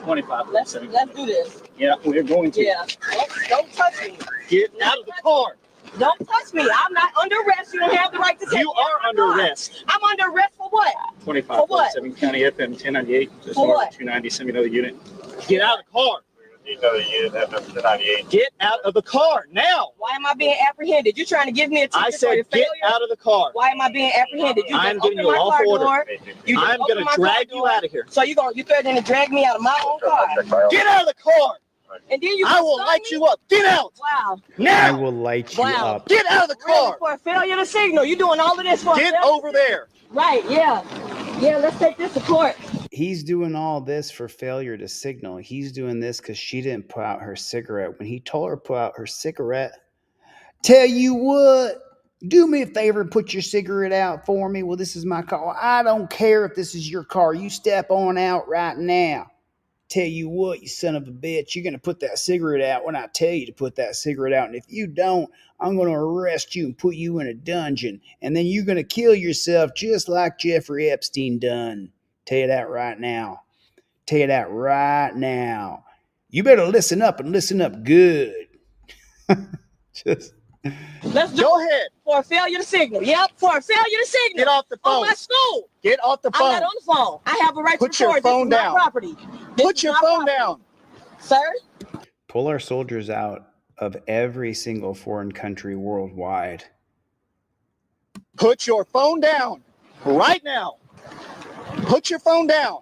25. Let's do this. Yeah, we're going to. Yeah, don't touch me. Get out of the car. Don't touch me. I'm not under arrest. You don't have the right to take You me are out of under my car. arrest. I'm under arrest for what? 25 For what? 7 County FM 1098. Just For north what? of 290. Send me another unit. Get out of the car. Another unit FM 1098. Get out of the car now. Why am I being apprehended? You trying to give me a ticket I for said your get failure? out of the car. Why am I being apprehended? You I'm just giving opened you a my lawful car order. door. You just I'm opened gonna my car drag you door. out of here. So you threatening to drag me out of my own car. Get out of the car. And then you I will stun light me? you up. Get out. Wow. Now. I will light you Wow. up. Get out of the Really, car. for a failure to signal. You doing all of this for a Get failure? over there. Right, yeah. Yeah, let's take this to court. He's doing all this for failure to signal. He's doing this because she didn't put out her cigarette. When he told her to put out her cigarette, tell you what, do me a favor and put your cigarette out for me. Well, this is my car. I don't care if this is your car. You step on out right now. Tell you what, you son of a bitch, you're going to put that cigarette out when I tell you to put that cigarette out. And if you don't, I'm going to arrest you and put you in a dungeon. And then you're going to kill yourself just like Jeffrey Epstein done. Tell you that right now. Tell you that right now. You better listen up and listen up good. Just Let's Go ahead. For a failure to signal. Yep, for a failure to signal. Get off the phone. On my school. Get off the I'm phone. not on the phone. I have a right Put to your record. phone This is down. my property. This Put is your my phone property. down. Sir? pull our soldiers out of every single foreign country worldwide. Put your phone down right now. Put your phone down.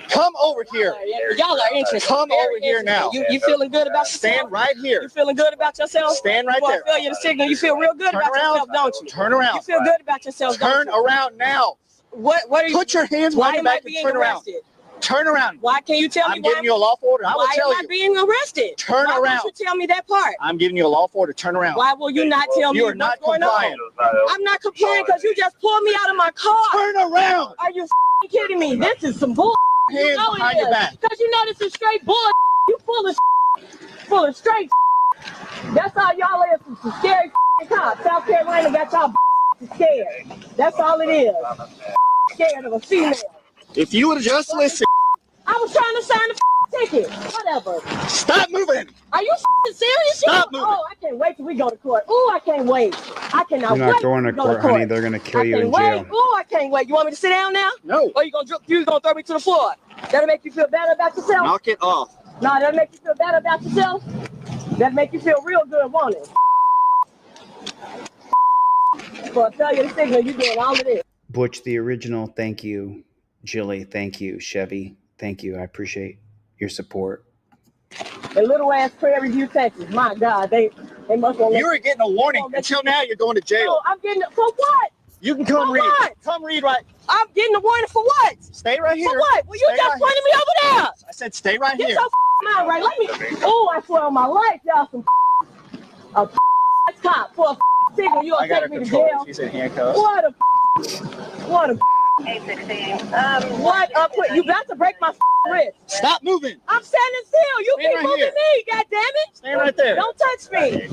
Come over here. Y'all are interesting. Come Very over here now. interesting. You feeling good about yourself? Stand right here. You feeling good about yourself? Stand right For a there. failure to signal, you feel real good Turn about around. yourself, don't you? Turn around. You feel good about yourself, Turn don't you? around now. What are you? Put your hands Why behind your am I back and being turn around. arrested? Turn around. Why can't you tell me I'm why? giving you a lawful order. I will Why tell am I you. being arrested? Turn Why around. won't you tell me that part? I'm giving you a lawful order. Turn around. Why will you not tell me You are what's not going complying. on? I'm not complying because you just pulled me out of my car. Turn around. Are you kidding me? This is some bull. Hands behind your back. Because you know this is straight bull. You full of straight. That's all y'all is. Some scary cops. South Carolina got y'all scared. That's all it is. Scared of a female. If you would just listen. I was trying to sign the ticket. Whatever. Stop moving. Are you serious? Stop moving. Oh, I can't wait till we go to court. Oh, I can't wait. I cannot You're wait. not going to go court, honey. They're going to kill I you can't in wait. jail. Oh, I can't wait. You want me to sit down now? No. Or you gonna throw me to the floor? That'll make you feel better about yourself? Knock it off. No, that'll make you feel better about yourself? That'll make you feel real good, won't it? For a failure to signal, you doing all of this. Butch, the original, thank you. Jilly, thank you. Chevy, thank you. I appreciate your support. And little ass Prairie View, Texas. My God, they must want. You were getting a warning. Until now, you're going to jail. No, I'm getting it for what? You can come For read. what? Come read right. I'm getting a warning for what? Stay right here. For what? Well, you Stay just right pointed me over there. I said stay right Get here. your mind right. Let me. Oh, I swear on my life, y'all some a cop for a signal. You I gonna got her take me to control. jail? She's in handcuffs. What a what a you got to break my wrist. Stop moving. I'm standing still. You Stand keep right moving here. me. God damn it. Stand right there. Don't touch me.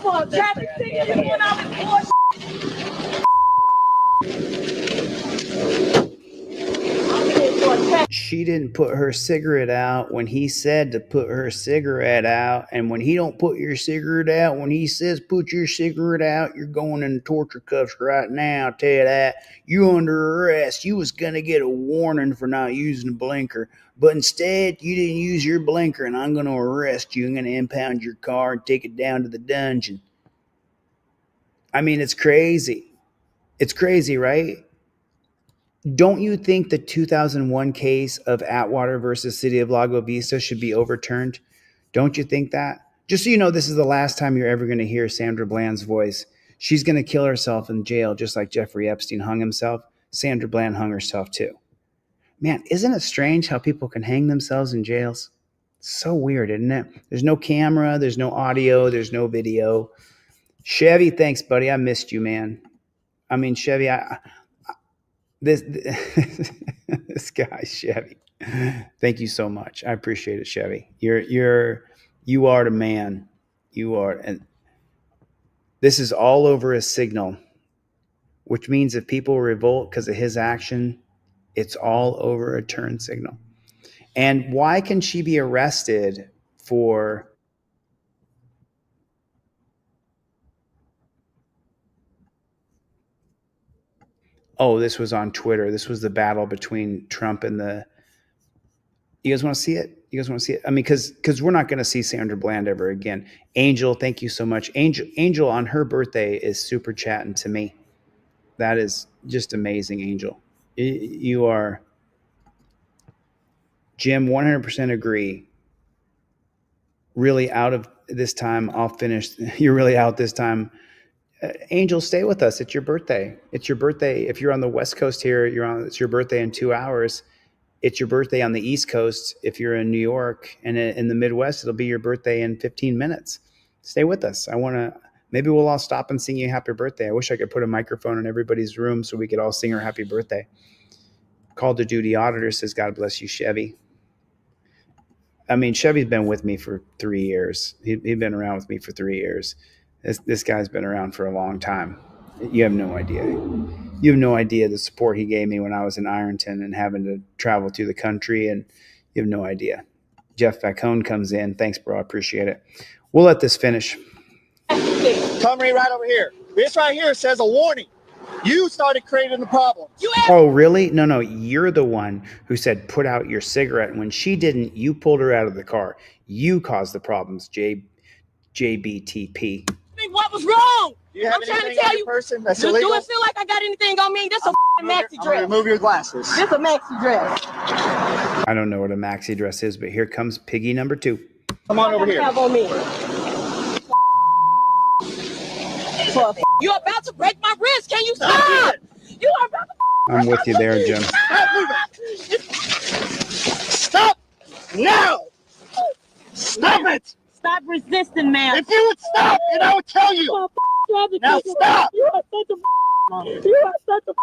For a traffic ticket when I was She didn't put her cigarette out when he said to put her cigarette out. And when he don't put your cigarette out, when he says put your cigarette out, you're going in torture cuffs right now. I'll tell you that. You under arrest. You was going to get a warning for not using a blinker. But instead, you didn't use your blinker, and I'm going to arrest you. I'm going to impound your car and take it down to the dungeon. I mean, it's crazy. It's crazy, right? Don't you think the 2001 case of Atwater versus City of Lago Vista should be overturned? Don't you think that? Just so you know, this is the last time you're ever going to hear Sandra Bland's voice. She's going to kill herself in jail, just like Jeffrey Epstein hung himself. Sandra Bland hung herself too. Man, isn't it strange how people can hang themselves in jails? It's so weird, isn't it? There's no camera, there's no audio, there's no video. Chevy, thanks, buddy. I missed you, man. I mean, Chevy, this guy, Chevy. Thank you so much. I appreciate it, Chevy. You are the man. You are, and this is all over a signal, which means if people revolt because of his action, it's all over a turn signal. And why can she be arrested for this was on Twitter. This was the battle between Trump and the. You guys want to see it? You guys want to see it? I mean, because we're not going to see Sandra Bland ever again. Angel, thank you so much. Angel on her birthday is super chatting to me. That is just amazing, Angel. You are. Jim, 100% agree. Really out of this time. I'll finish. You're really out this time. Angel, stay with us. It's your birthday. It's your birthday. If you're on the West Coast here, it's your birthday in 2 hours. It's your birthday on the East Coast. If you're in New York, and in the Midwest, it'll be your birthday in 15 minutes. Stay with us. Maybe we'll all stop and sing you happy birthday. I wish I could put a microphone in everybody's room so we could all sing her happy birthday. Call to Duty Auditor says, God bless you, Chevy. I mean, Chevy's been with me for 3 years. He'd been around with me for 3 years. This guy's been around for a long time. You have no idea. You have no idea the support he gave me when I was in Ironton and having to travel through the country, and you have no idea. Jeff Facone comes in. Thanks, bro. I appreciate it. We'll let this finish. Come right over here. This right here says a warning. You started creating the problem. Oh, really? No. You're the one who said, put out your cigarette. And when she didn't, you pulled her out of the car. You caused the problems, JBTP. What was wrong? You have I'm trying to anything tell on you. your person that's Do illegal? it feel like I got anything on me? This a maxi I'm dress. gonna remove your glasses. This a maxi dress. I don't know what a maxi dress is, but here comes Piggy number 2. Come on over here. Have on me. You're about to break my wrist. Can you stop? You are about to. I'm with you there, Jim. Stop moving. Stop now. Stop it. Stop resisting, man. If you would stop, and I would tell you. Now stop. You are such a. You are such a.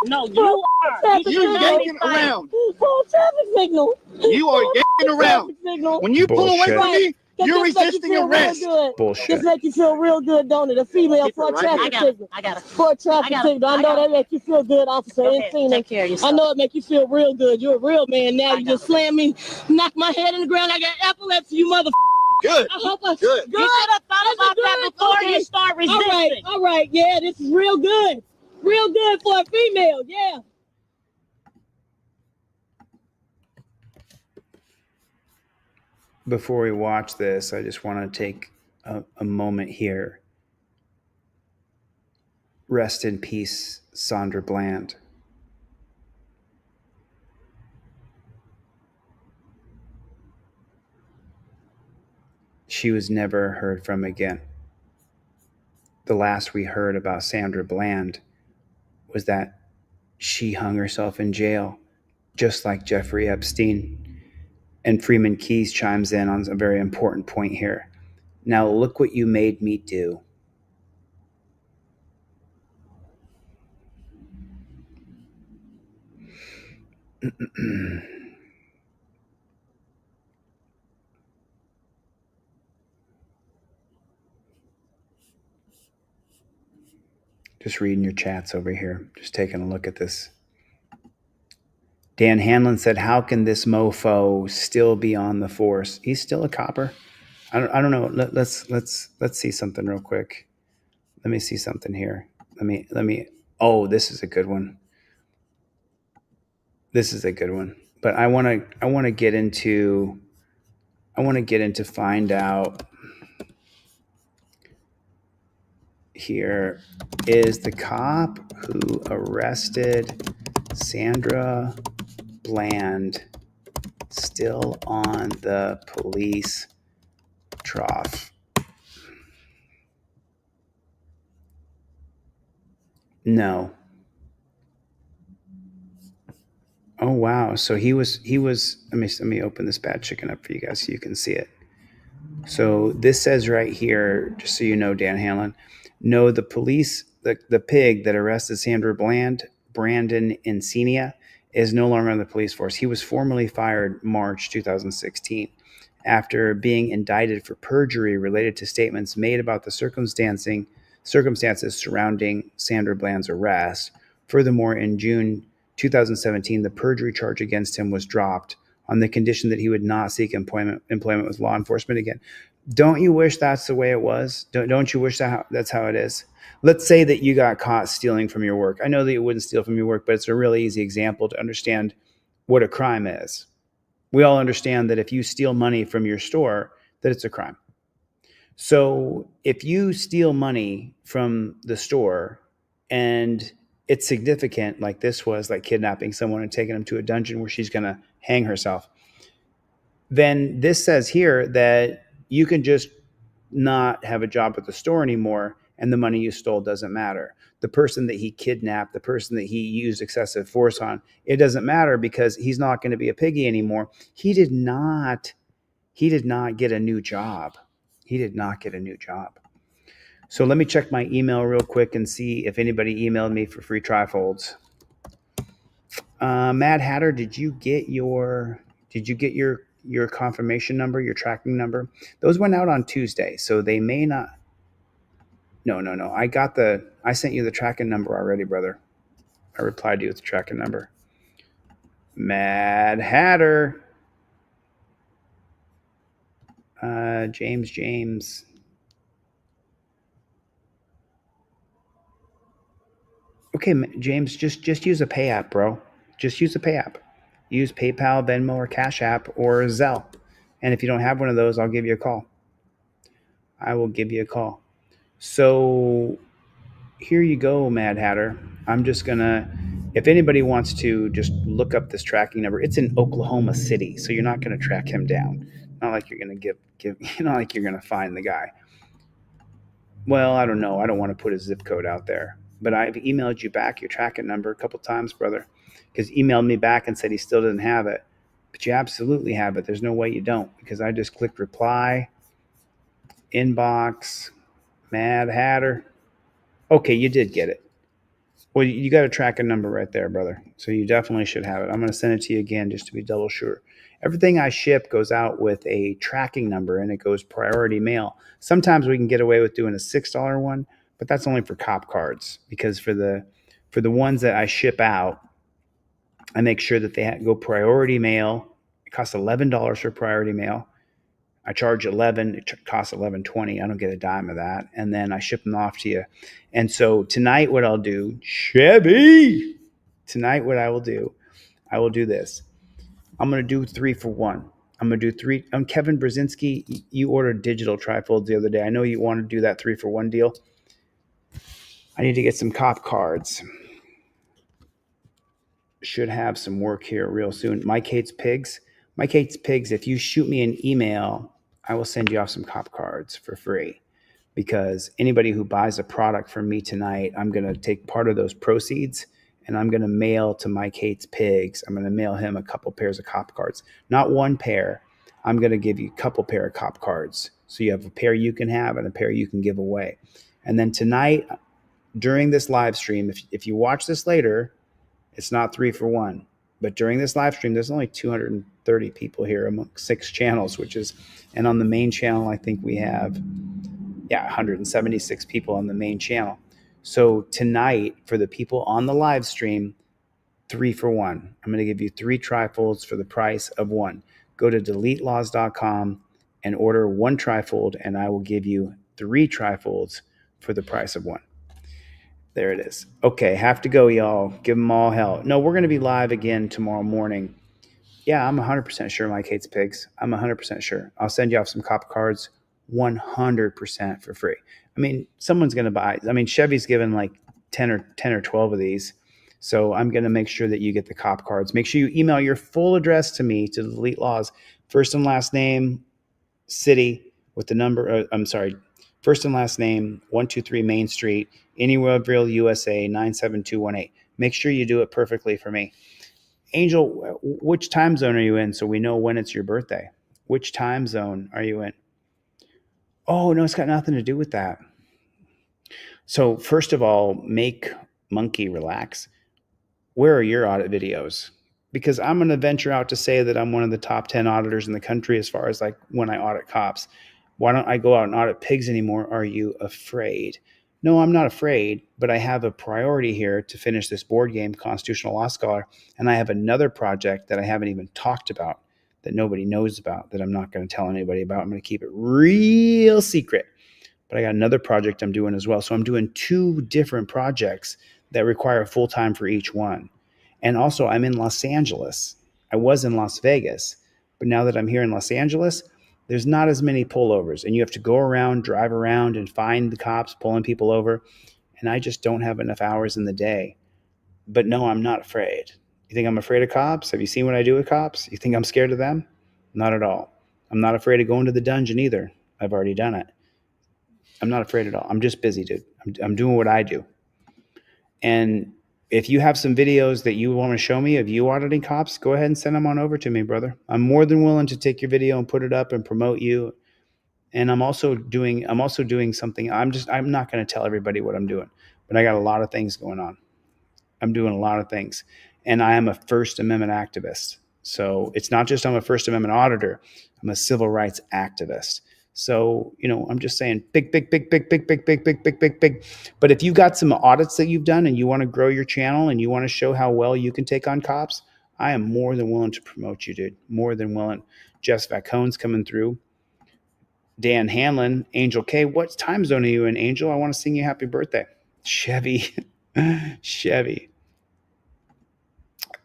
No, you are. You're yanking around. Full traffic signal. You are yanking around. When you pull away from me, you're resisting arrest. Bullshit. This makes you feel real good, don't it? A female for a traffic signal. I got it. For a traffic signal. I know that makes you feel good, officer. Take care of yourself. I know it makes you feel real good. You're a real man now. You just slam me, knock my head in the ground. I got epilepsy, you mother. Good. I hope I. Good. You should have thought about that before you start resisting. All right. Yeah, this is real good. Real good for a female. Yeah. Before we watch this, I just want to take a moment here. Rest in peace, Sandra Bland. She was never heard from again. The last we heard about Sandra Bland was that she hung herself in jail, just like Jeffrey Epstein. And Freeman Keys chimes in on a very important point here. Now look what you made me do. Just reading your chats over here. Just taking a look at this. Dan Hanlon said, how can this mofo still be on the force? He's still a copper. I don't know. Let's see something real quick. Let me see something here. Let me. Oh, this is a good one. This is a good one. But I want to get into find out here. Is the cop who arrested Sandra Bland still on the police trough? No. Oh wow. So he was let me open this bad chicken up for you guys so you can see it. So this says right here, just so you know, Dan Hanlon, no, the police, the pig that arrested Sandra Bland, Brandon Encina, is no longer on the police force. He was formally fired March 2016 after being indicted for perjury related to statements made about the circumstances surrounding Sandra Bland's arrest. Furthermore, in June 2017, the perjury charge against him was dropped on the condition that he would not seek employment with law enforcement again. Don't you wish that's the way it was? Don't you wish that's how it is? Let's say that you got caught stealing from your work. I know that you wouldn't steal from your work, but it's a really easy example to understand what a crime is. We all understand that if you steal money from your store, that it's a crime. So if you steal money from the store and it's significant, like this was, like kidnapping someone and taking them to a dungeon where she's going to hang herself, then this says here that you can just not have a job at the store anymore and the money you stole doesn't matter. The person that he kidnapped, the person that he used excessive force on, it doesn't matter because he's not going to be a piggy anymore. He did not get a new job. He did not get a new job. So let me check my email real quick and see if anybody emailed me for free trifolds. Mad Hatter, did you get your confirmation number, your tracking number? Those went out on Tuesday, so they may not. No. I sent you the tracking number already, brother. I replied to you with the tracking number. Mad Hatter. James. Okay, James, just use a pay app, bro. Just use a pay app. Use PayPal, Venmo, or Cash App, or Zelle. And if you don't have one of those, I'll give you a call. I will give you a call. So here you go, Mad Hatter. I'm just gonna, if anybody wants to just look up this tracking number, it's in Oklahoma City, so you're not gonna track him down. Not like you're gonna not like you're gonna find the guy. Well, I don't know. I don't want to put a zip code out there, but I've emailed you back your tracking number a couple times, brother, because he emailed me back and said he still didn't have it. But you absolutely have it. There's no way you don't, because I just clicked reply, inbox, Mad Hatter. Okay, you did get it. Well, you got a tracking number right there, brother. So you definitely should have it. I'm going to send it to you again just to be double sure. Everything I ship goes out with a tracking number, and it goes priority mail. Sometimes we can get away with doing a $6 one, but that's only for cop cards, because for the ones that I ship out, I make sure that they go priority mail. It costs $11 for priority mail. I charge $11. It costs $11.20. I don't get a dime of that, and then I ship them off to you. And so tonight, what I'll do, Chevy. Tonight, what I will do this. I'm going to do 3 for 1. I'm going to do 3. Kevin Brzezinski, you ordered digital trifolds the other day. I know you want to do that 3 for 1 deal. I need to get some cop cards. Should have some work here real soon. Mike Hates Pigs. Mike Hates Pigs, if you shoot me an email, I will send you off some cop cards for free. Because anybody who buys a product from me tonight, I'm going to take part of those proceeds and I'm going to mail to Mike Hates Pigs. I'm going to mail him a couple pairs of cop cards. Not one pair. I'm going to give you a couple pair of cop cards. So you have a pair you can have and a pair you can give away. And then tonight, during this live stream, if you watch this later, it's not 3 for 1. But during this live stream, there's only 230 people here among 6 channels, and on the main channel, I think we have, 176 people on the main channel. So tonight, for the people on the live stream, 3 for 1. I'm going to give you 3 trifolds for the price of 1. Go to deletelaws.com and order 1 trifold, and I will give you 3 trifolds for the price of 1. There it is. Okay, have to go, y'all. Give them all hell. No, we're going to be live again tomorrow morning. Yeah, I'm 100% sure Mike Hates Pigs. I'm 100% sure. I'll send you off some cop cards 100% for free. I mean, someone's going to buy. I mean, Chevy's given like 10 or 12 of these. So I'm going to make sure that you get the cop cards. Make sure you email your full address to me, to Delete Laws. First and last name, city with the number. First and last name, 123 Main Street, Anywhereville, USA, 97218. Make sure you do it perfectly for me. Angel, which time zone are you in so we know when it's your birthday? Which time zone are you in? Oh, no, it's got nothing to do with that. So first of all, make Monkey relax. Where are your audit videos? Because I'm going to venture out to say that I'm one of the top 10 auditors in the country as far as like when I audit cops. Why don't I go out and audit pigs anymore? Are you afraid? No, I'm not afraid, but I have a priority here to finish this board game, Constitutional Law Scholar, and I have another project that I haven't even talked about. that nobody knows about, that I'm not going to tell anybody about. I'm going to keep it real secret. But I got another project I'm doing as well. So I'm doing 2 different projects that require full time for each one. And also, I'm in Los Angeles. I was in Las Vegas, but now that I'm here in Los Angeles, there's not as many pullovers, and you have to go around, drive around, and find the cops pulling people over. And I just don't have enough hours in the day. But no, I'm not afraid. You think I'm afraid of cops? Have you seen what I do with cops? You think I'm scared of them? Not at all. I'm not afraid of going to the dungeon either. I've already done it. I'm not afraid at all. I'm just busy, dude. I'm doing what I do. And if you have some videos that you want to show me of you auditing cops, go ahead and send them on over to me, brother. I'm more than willing to take your video and put it up and promote you. And I'm also doing something. I'm not going to tell everybody what I'm doing, but I got a lot of things going on. I'm doing a lot of things, and I am a First Amendment activist. So it's not just I'm a First Amendment auditor. I'm a civil rights activist. So, I'm just saying big. But if you got some audits that you've done and you want to grow your channel and you want to show how well you can take on cops, I am more than willing to promote you, dude. More than willing. Jeff Vacone's coming through. Dan Hanlon, Angel K. What time zone are you in, Angel? I want to sing you happy birthday. Chevy.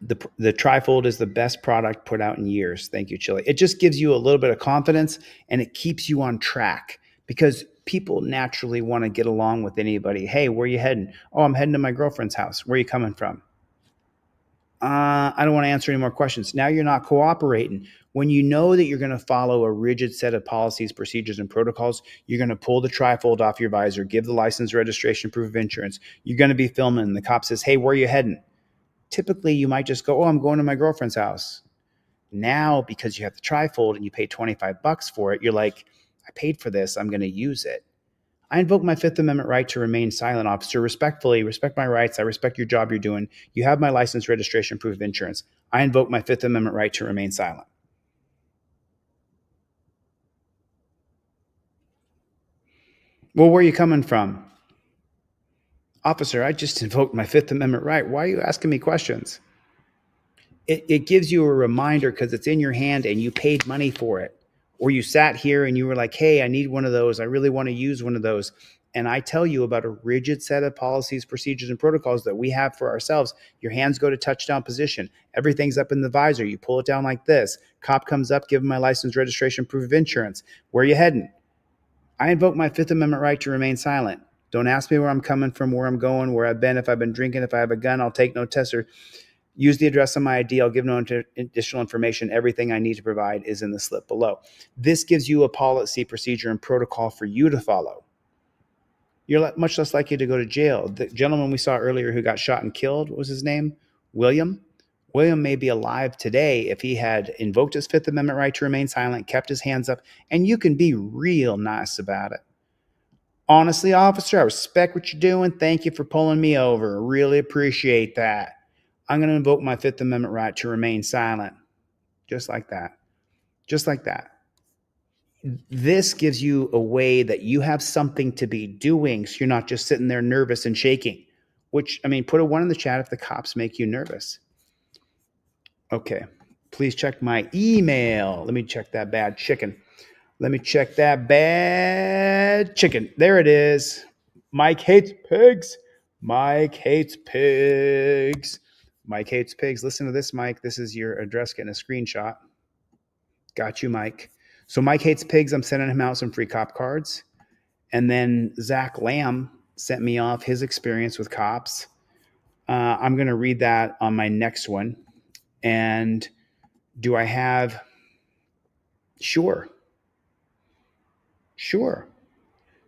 The Trifold is the best product put out in years. Thank you, Chili. It just gives you a little bit of confidence, and it keeps you on track because people naturally want to get along with anybody. Hey, where are you heading? Oh, I'm heading to my girlfriend's house. Where are you coming from? I don't want to answer any more questions. Now you're not cooperating. When you know that you're going to follow a rigid set of policies, procedures, and protocols, you're going to pull the trifold off your visor, give the license, registration, proof of insurance. You're going to be filming. And the cop says, hey, where are you heading? Typically, you might just go, oh, I'm going to my girlfriend's house. Now, because you have the trifold and you pay $25 for it, you're like, I paid for this. I'm going to use it. I invoke my Fifth Amendment right to remain silent, officer. Respectfully, respect my rights. I respect your job you're doing. You have my license, registration, proof of insurance. I invoke my Fifth Amendment right to remain silent. Well, where are you coming from? Officer, I just invoked my Fifth Amendment right. Why are you asking me questions? It gives you a reminder because it's in your hand and you paid money for it. Or you sat here and you were like, hey, I need one of those. I really want to use one of those. And I tell you about a rigid set of policies, procedures, and protocols that we have for ourselves. Your hands go to touchdown position. Everything's up in the visor. You pull it down like this. Cop comes up, give him my license, registration, proof of insurance. Where are you heading? I invoke my Fifth Amendment right to remain silent. Don't ask me where I'm coming from, where I'm going, where I've been. If I've been drinking, if I have a gun, I'll take no tester. Use the address on my ID. I'll give no additional information. Everything I need to provide is in the slip below. This gives you a policy, procedure, and protocol for you to follow. You're much less likely to go to jail. The gentleman we saw earlier who got shot and killed, what was his name? William? William may be alive today if he had invoked his Fifth Amendment right to remain silent, kept his hands up, and you can be real nice about it. Honestly, officer, I respect what you're doing. Thank you for pulling me over. Really appreciate that. I'm going to invoke my Fifth Amendment right to remain silent. Just like that. Just like that. This gives you a way that you have something to be doing so you're not just sitting there nervous and shaking. Which, put a 1 in the chat if the cops make you nervous. Okay. Please check my email. Let me check that bad chicken. There it is. Mike hates pigs. Mike hates pigs. Mike hates pigs. Listen to this, Mike. This is your address getting a screenshot. Got you, Mike. So Mike hates pigs. I'm sending him out some free cop cards. And then Zach Lamb sent me off his experience with cops. I'm going to read that on my next one. And do I have... Sure.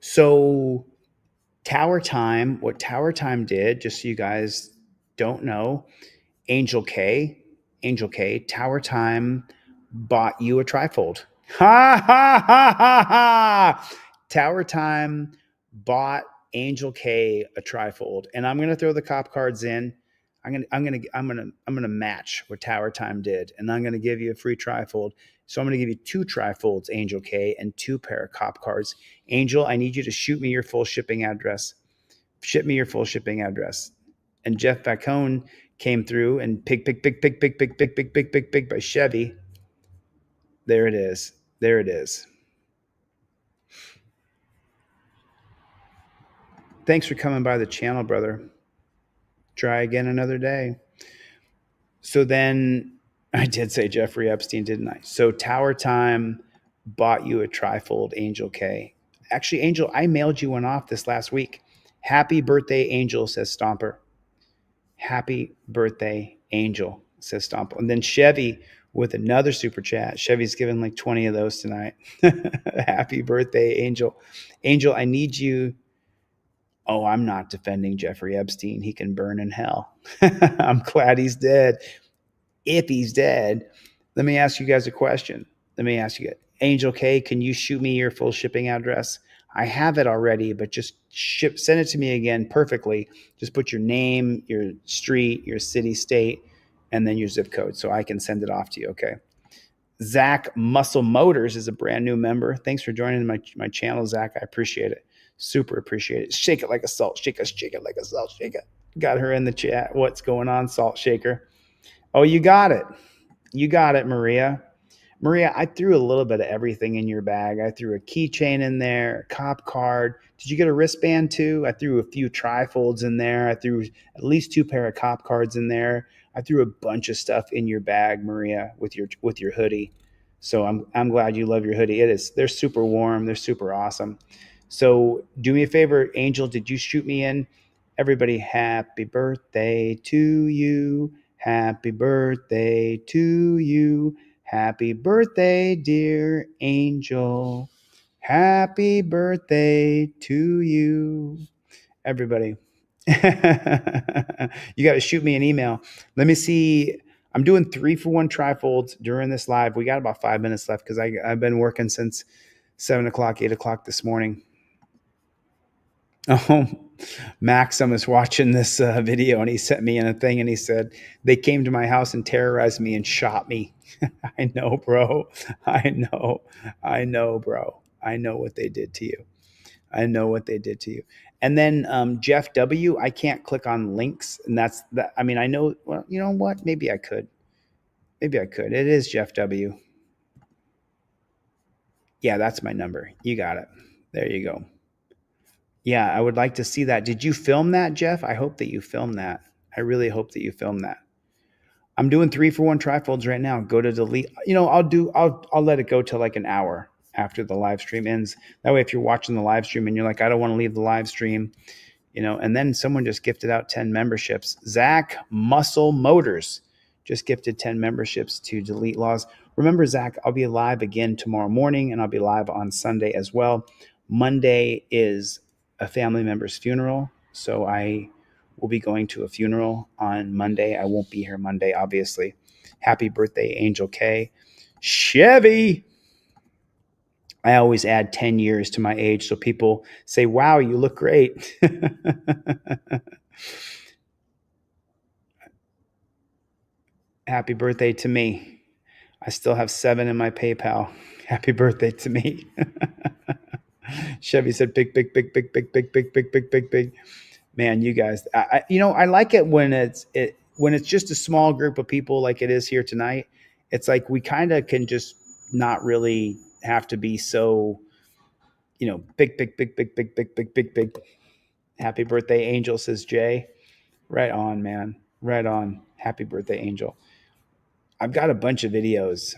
So Tower Time, what Tower Time did, just so you guys don't know, Angel K, Tower Time bought you a trifold. Ha ha ha ha ha! Tower Time bought Angel K a trifold, and I'm gonna throw the cop cards in. I'm gonna match what Tower Time did, and I'm gonna give you a free trifold. So I'm gonna give you 2 trifolds, Angel K, and 2 pair of cop cards. Angel, I need you to shoot me your full shipping address. Ship me your full shipping address. And Jeff Vacone came through and pig by Chevy. There it is. There it is. Thanks for coming by the channel, brother. Try again another day. So then I did say Jeffrey Epstein, didn't I? So Tower Time bought you a trifold Angel K. Actually, Angel, I mailed you one off this last week. Happy birthday, Angel, says Stomper. Happy birthday, Angel, says Stomper. And then Chevy with another super chat. Chevy's given like 20 of those tonight. Happy birthday, Angel. Angel, I need you. Oh, I'm not defending Jeffrey Epstein. He can burn in hell. I'm glad he's dead. If he's dead, let me ask you guys a question. Let me ask you, Angel K, can you shoot me your full shipping address? I have it already, but just send it to me again perfectly. Just put your name, your street, your city, state, and then your zip code so I can send it off to you, okay? Zach Muscle Motors is a brand new member. Thanks for joining my channel, Zach. I appreciate it. Super appreciate it. Shake it like a salt shaker. Shake it like a salt shaker. Got her in the chat. What's going on, Salt Shaker? Oh, you got it. You got it, Maria. Maria, I threw a little bit of everything in your bag. I threw a keychain in there, a cop card. Did you get a wristband too? I threw a few trifolds in there. I threw at least 2 pair of cop cards in there. I threw a bunch of stuff in your bag, Maria, with your hoodie. So I'm glad you love your hoodie. They're super warm. They're super awesome. So do me a favor, Angel, did you shoot me in? Everybody, happy birthday to you. Happy birthday to you. Happy birthday, dear Angel. Happy birthday to you. Everybody. You got to shoot me an email. Let me see. I'm doing 3-for-1 trifolds during this live. We got about 5 minutes left because I've been working since 7 o'clock, 8 o'clock this morning. Oh, Maxim is watching this video and he sent me in a thing and he said, they came to my house and terrorized me and shot me. I know, bro. I know, bro. I know what they did to you. I know what they did to you. And then Jeff W., I can't click on links. And that's that. I mean, I know, well, you know what? Maybe I could. It is Jeff W. Yeah, that's my number. You got it. There you go. Yeah, I would like to see that. Did you film that, Jeff? I hope that you filmed that. I really hope that you filmed that. I'm doing 3-for-1 trifolds right now. Go to delete. You know, I'll let it go till like an hour after the live stream ends. That way, if you're watching the live stream and you're like, I don't want to leave the live stream, you know, and then someone just gifted out 10 memberships. Zach Muscle Motors just gifted 10 memberships to Delete Laws. Remember, Zach, I'll be live again tomorrow morning and I'll be live on Sunday as well. Monday is a family member's funeral, so I will be going to a funeral on Monday. I won't be here Monday, obviously. Happy birthday, Angel K. Chevy! I always add 10 years to my age so people say, wow, you look great. Happy birthday to me. I still have 7 in my PayPal. Happy birthday to me. Chevy said, big. Man, you guys, I like it when it's just a small group of people like it is here tonight. It's like we kind of can just not really have to be so, big. Happy birthday, Angel, says Jay. Right on, man. Right on. Happy birthday, Angel. I've got a bunch of videos.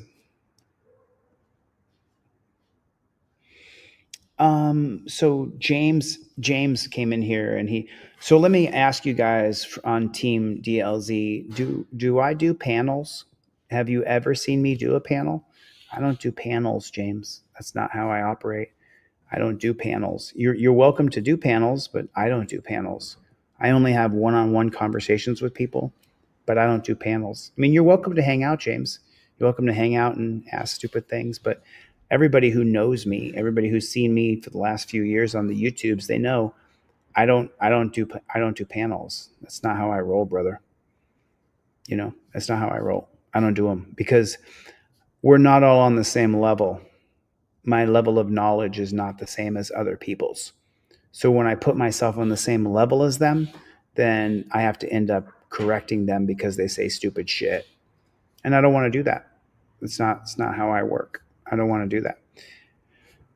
So James came in here and so let me ask you guys on Team DLZ, do I do panels? Have you ever seen me do a panel? I don't do panels, James. That's not how I operate. I don't do panels. You're welcome to do panels, but I don't do panels. I only have one-on-one conversations with people, but I don't do panels. I mean, you're welcome to hang out, James. You're welcome to hang out and ask stupid things, but everybody who knows me, everybody who's seen me for the last few years on the YouTubes, they know I don't do panels. That's not how I roll, brother. That's not how I roll. I don't do them because we're not all on the same level. My level of knowledge is not the same as other people's. So when I put myself on the same level as them, then I have to end up correcting them because they say stupid shit. And I don't want to do that. It's not how I work. I don't want to do that.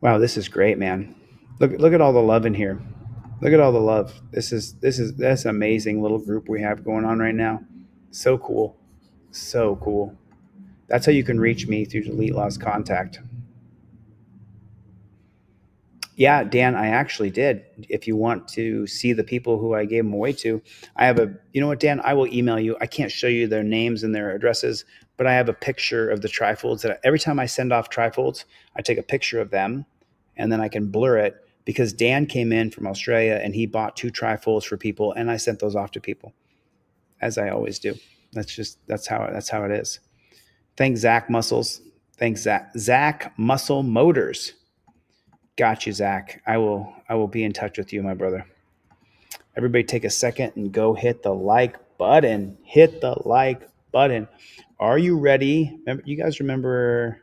Wow, this is great, man. Look at all the love in here. Look at all the love. That's an amazing little group we have going on right now. So cool. So cool. That's how you can reach me, through Delete Lost Contact. Yeah, Dan, I actually did. If you want to see the people who I gave them away to, I have you know what, Dan, I will email you. I can't show you their names and their addresses, but I have a picture of the trifolds that every time I send off trifolds, I take a picture of them and then I can blur it, because Dan came in from Australia and he bought 2 trifolds for people, and I sent those off to people, as I always do. That's how it is. Thanks, Zach Muscles. Thanks, Zach Muscle Motors. Got you, Zach. I will be in touch with you, my brother. Everybody take a second and go hit the like button. Hit the like button. Are you ready? You guys remember,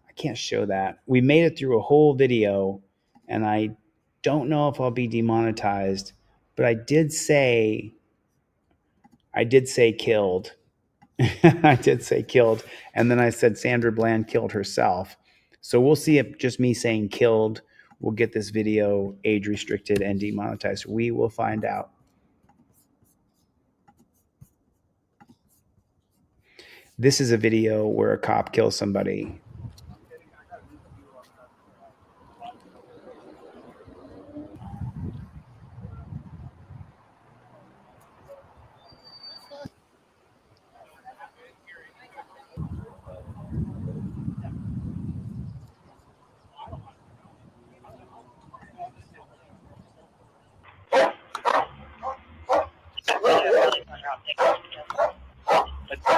I can't show that. We made it through a whole video, and I don't know if I'll be demonetized, but I did say killed. I did say killed. And then I said Sandra Bland killed herself. So we'll see if just me saying killed will get this video age restricted and demonetized. We will find out. This is a video where a cop kills somebody.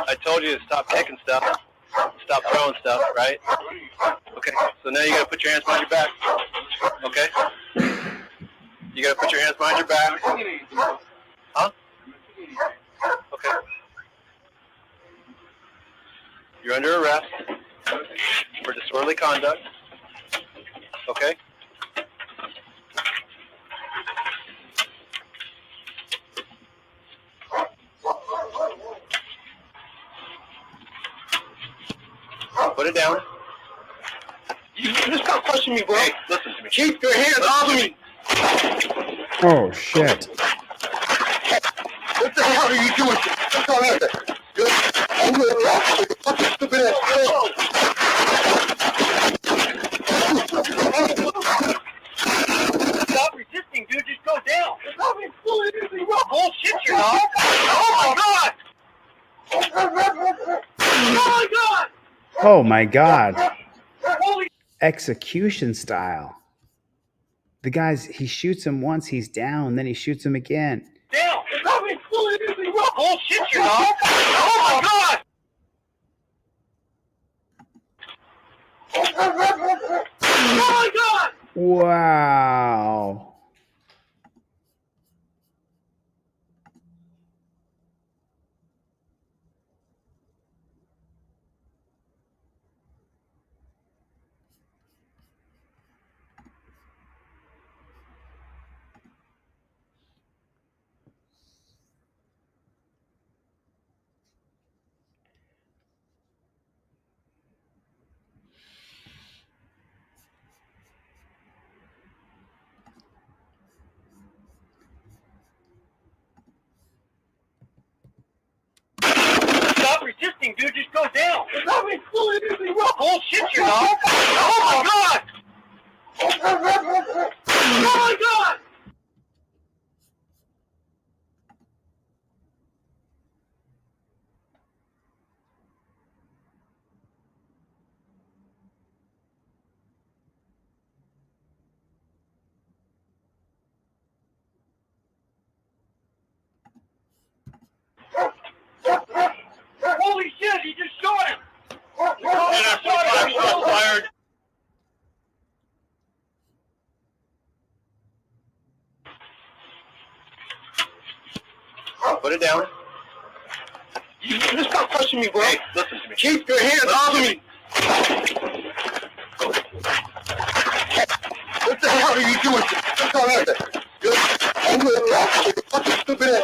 I told you to stop kicking stuff, stop throwing stuff, right? Okay, so now you gotta put your hands behind your back, okay? You gotta put your hands behind your back. Huh? Okay. You're under arrest for disorderly conduct, okay? Put it down. You just stop pushing me, bro. Hey, listen to me. Keep your hands off of me. Oh, shit. What the hell are you doing? What's going on there? Good. I'm going to talk to you. Fucking stupid ass. Stop resisting, dude. Just go down. It's not even doing anything wrong. Bullshit, you're not. Oh, my God. Oh, my God. Oh my God. Execution style. The guys, he shoots him once, he's down, then he shoots him again. Down! It's not even doing anything wrong! Bullshit, you're not! Oh my God! Oh my God! Wow. Stop resisting, dude. Just go down. It's not even doing anything wrong. Bullshit, you're not. Oh my God! Oh my God! Holy shit, he just shot him! Fired. Put it down. You just stop pushing me, bro. Hey, listen to me. Keep your hands off of me. What the hell are you doing? What's going on there? Good. I'm going to talk to you. Fucking stupid ass.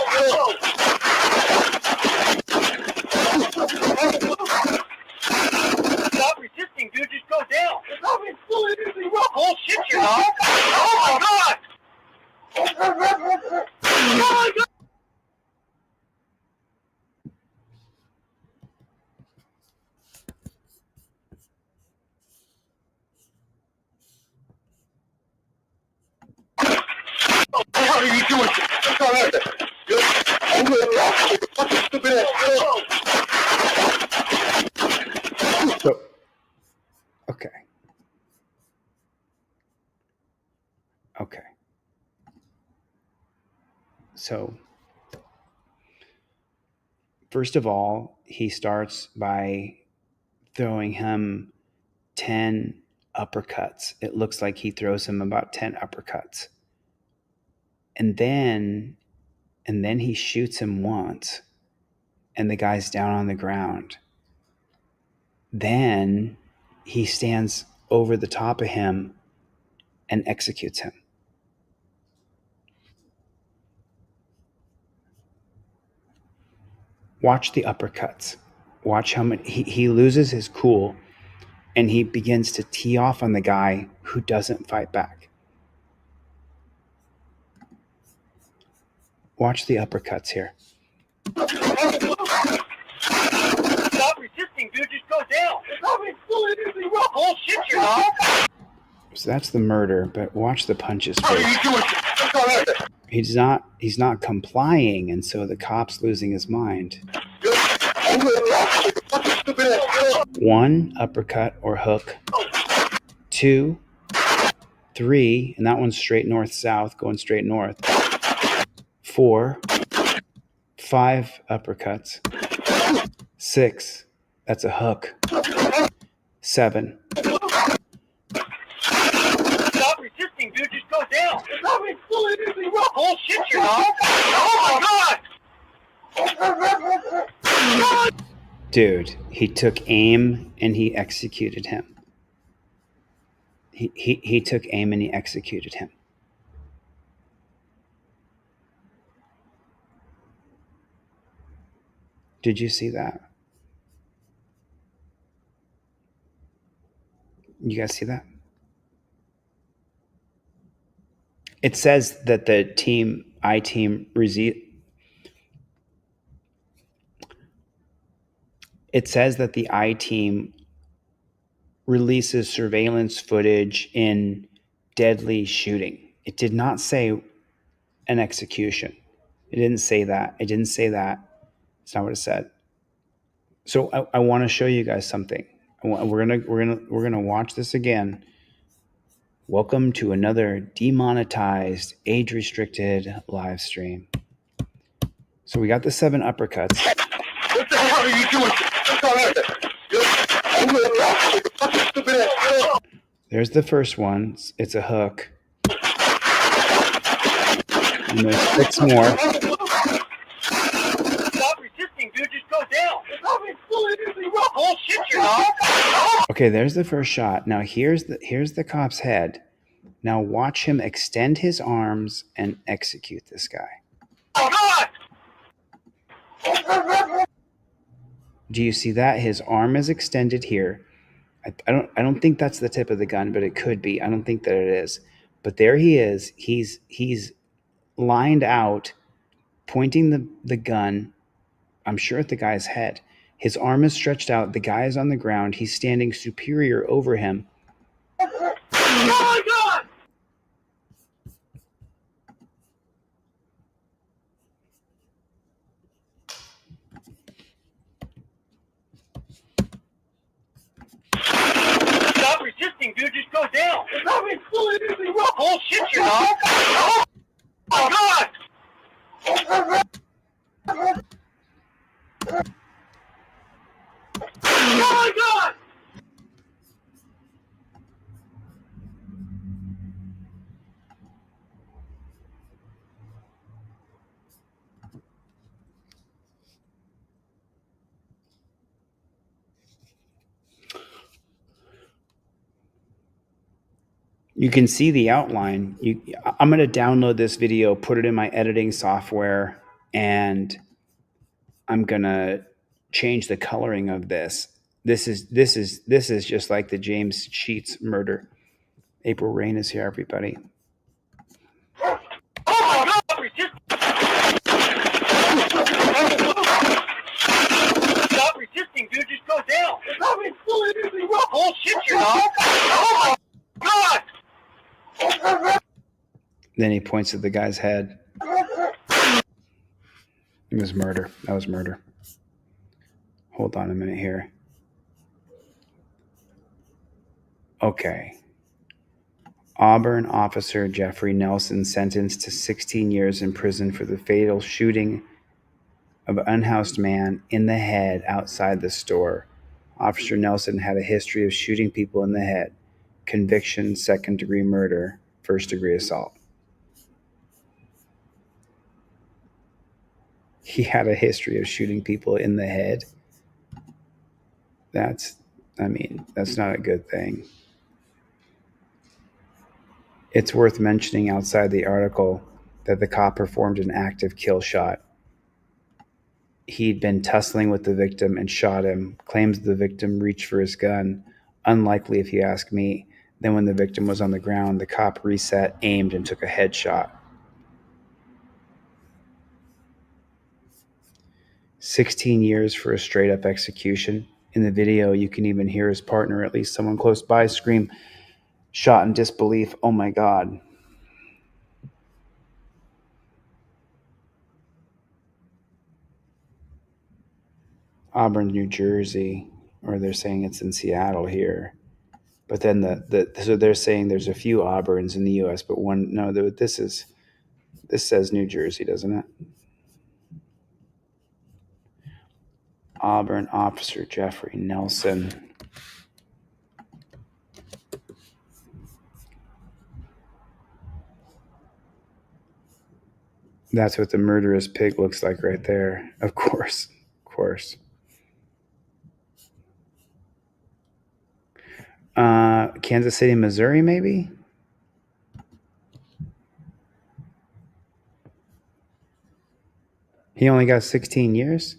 So, okay. Okay. So, first of all, he starts by throwing him 10 uppercuts. It looks like he throws him about 10 uppercuts. And then he shoots him once, and the guy's down on the ground. Then he stands over the top of him and executes him. Watch the uppercuts. Watch how many he loses his cool, and he begins to tee off on the guy who doesn't fight back. Watch the uppercuts here. Stop resisting, dude. Just go down. Bullshit, you're not. So that's the murder, but watch the punches first. He's not complying, and so the cop's losing his mind. 1 uppercut or hook. 2, 3, and that one's straight north-south, going straight north. 4, 5 uppercuts. 6, that's a hook. 7. Stop resisting, dude. Just go down. Bullshit, you're not. Oh my God! Dude, he took aim and he executed him. He took aim and he executed him. Did you see that? You guys see that? It says that the I-team it says that the I-team releases surveillance footage in deadly shooting. It did not say an execution. It didn't say that. It didn't say that. It's not what it said. So I want to show you guys something. We're gonna watch this again. Welcome to another demonetized, age-restricted live stream. So we got the 7 uppercuts. What the hell are you doing? There's the first one. It's a hook. And there's 6 more. Stop resisting, dude. Just go down. Bullshit, you're not. Okay, there's the first shot. Now here's the cop's head. Now watch him extend his arms and execute this guy. Oh God! Do you see that? His arm is extended here. I don't think that's the tip of the gun, but it could be. I don't think that it is. But there he is. He's lined out, pointing the gun, I'm sure at the guy's head. His arm is stretched out. The guy is on the ground. He's standing superior over him. Oh my God! Stop resisting, dude. Just go down. Bullshit, you're not. Oh God! Oh my God! You can see the outline. I'm going to download this video, put it in my editing software, and I'm going to change the coloring of this. This is just like the James Sheets murder. April Rain is here, everybody. Oh my God! Stop resisting, dude. Just go down. Bullshit, you're not. Oh my God! Then he points at the guy's head. Oh It was murder. That was murder. Hold on a minute here. Okay. Auburn officer Jeffrey Nelson sentenced to 16 years in prison for the fatal shooting of an unhoused man in the head outside the store. Officer Nelson had a history of shooting people in the head. Conviction, second-degree murder, first-degree assault. He had a history of shooting people in the head. That's not a good thing. It's worth mentioning outside the article that the cop performed an active kill shot. He'd been tussling with the victim and shot him, claims the victim reached for his gun. Unlikely if you ask me. Then when the victim was on the ground, the cop reset, aimed, and took a headshot. 16 years for a straight-up execution. In the video, you can even hear his partner, at least someone close by, scream, shot in disbelief, "Oh my God." Auburn, New Jersey, or they're saying it's in Seattle here. But then so they're saying there's a few Auburns in the U.S., but one, no, this says New Jersey, doesn't it? Auburn officer Jeffrey Nelson. That's what the murderous pig looks like right there. Of course. Kansas City, Missouri, maybe? He only got 16 years?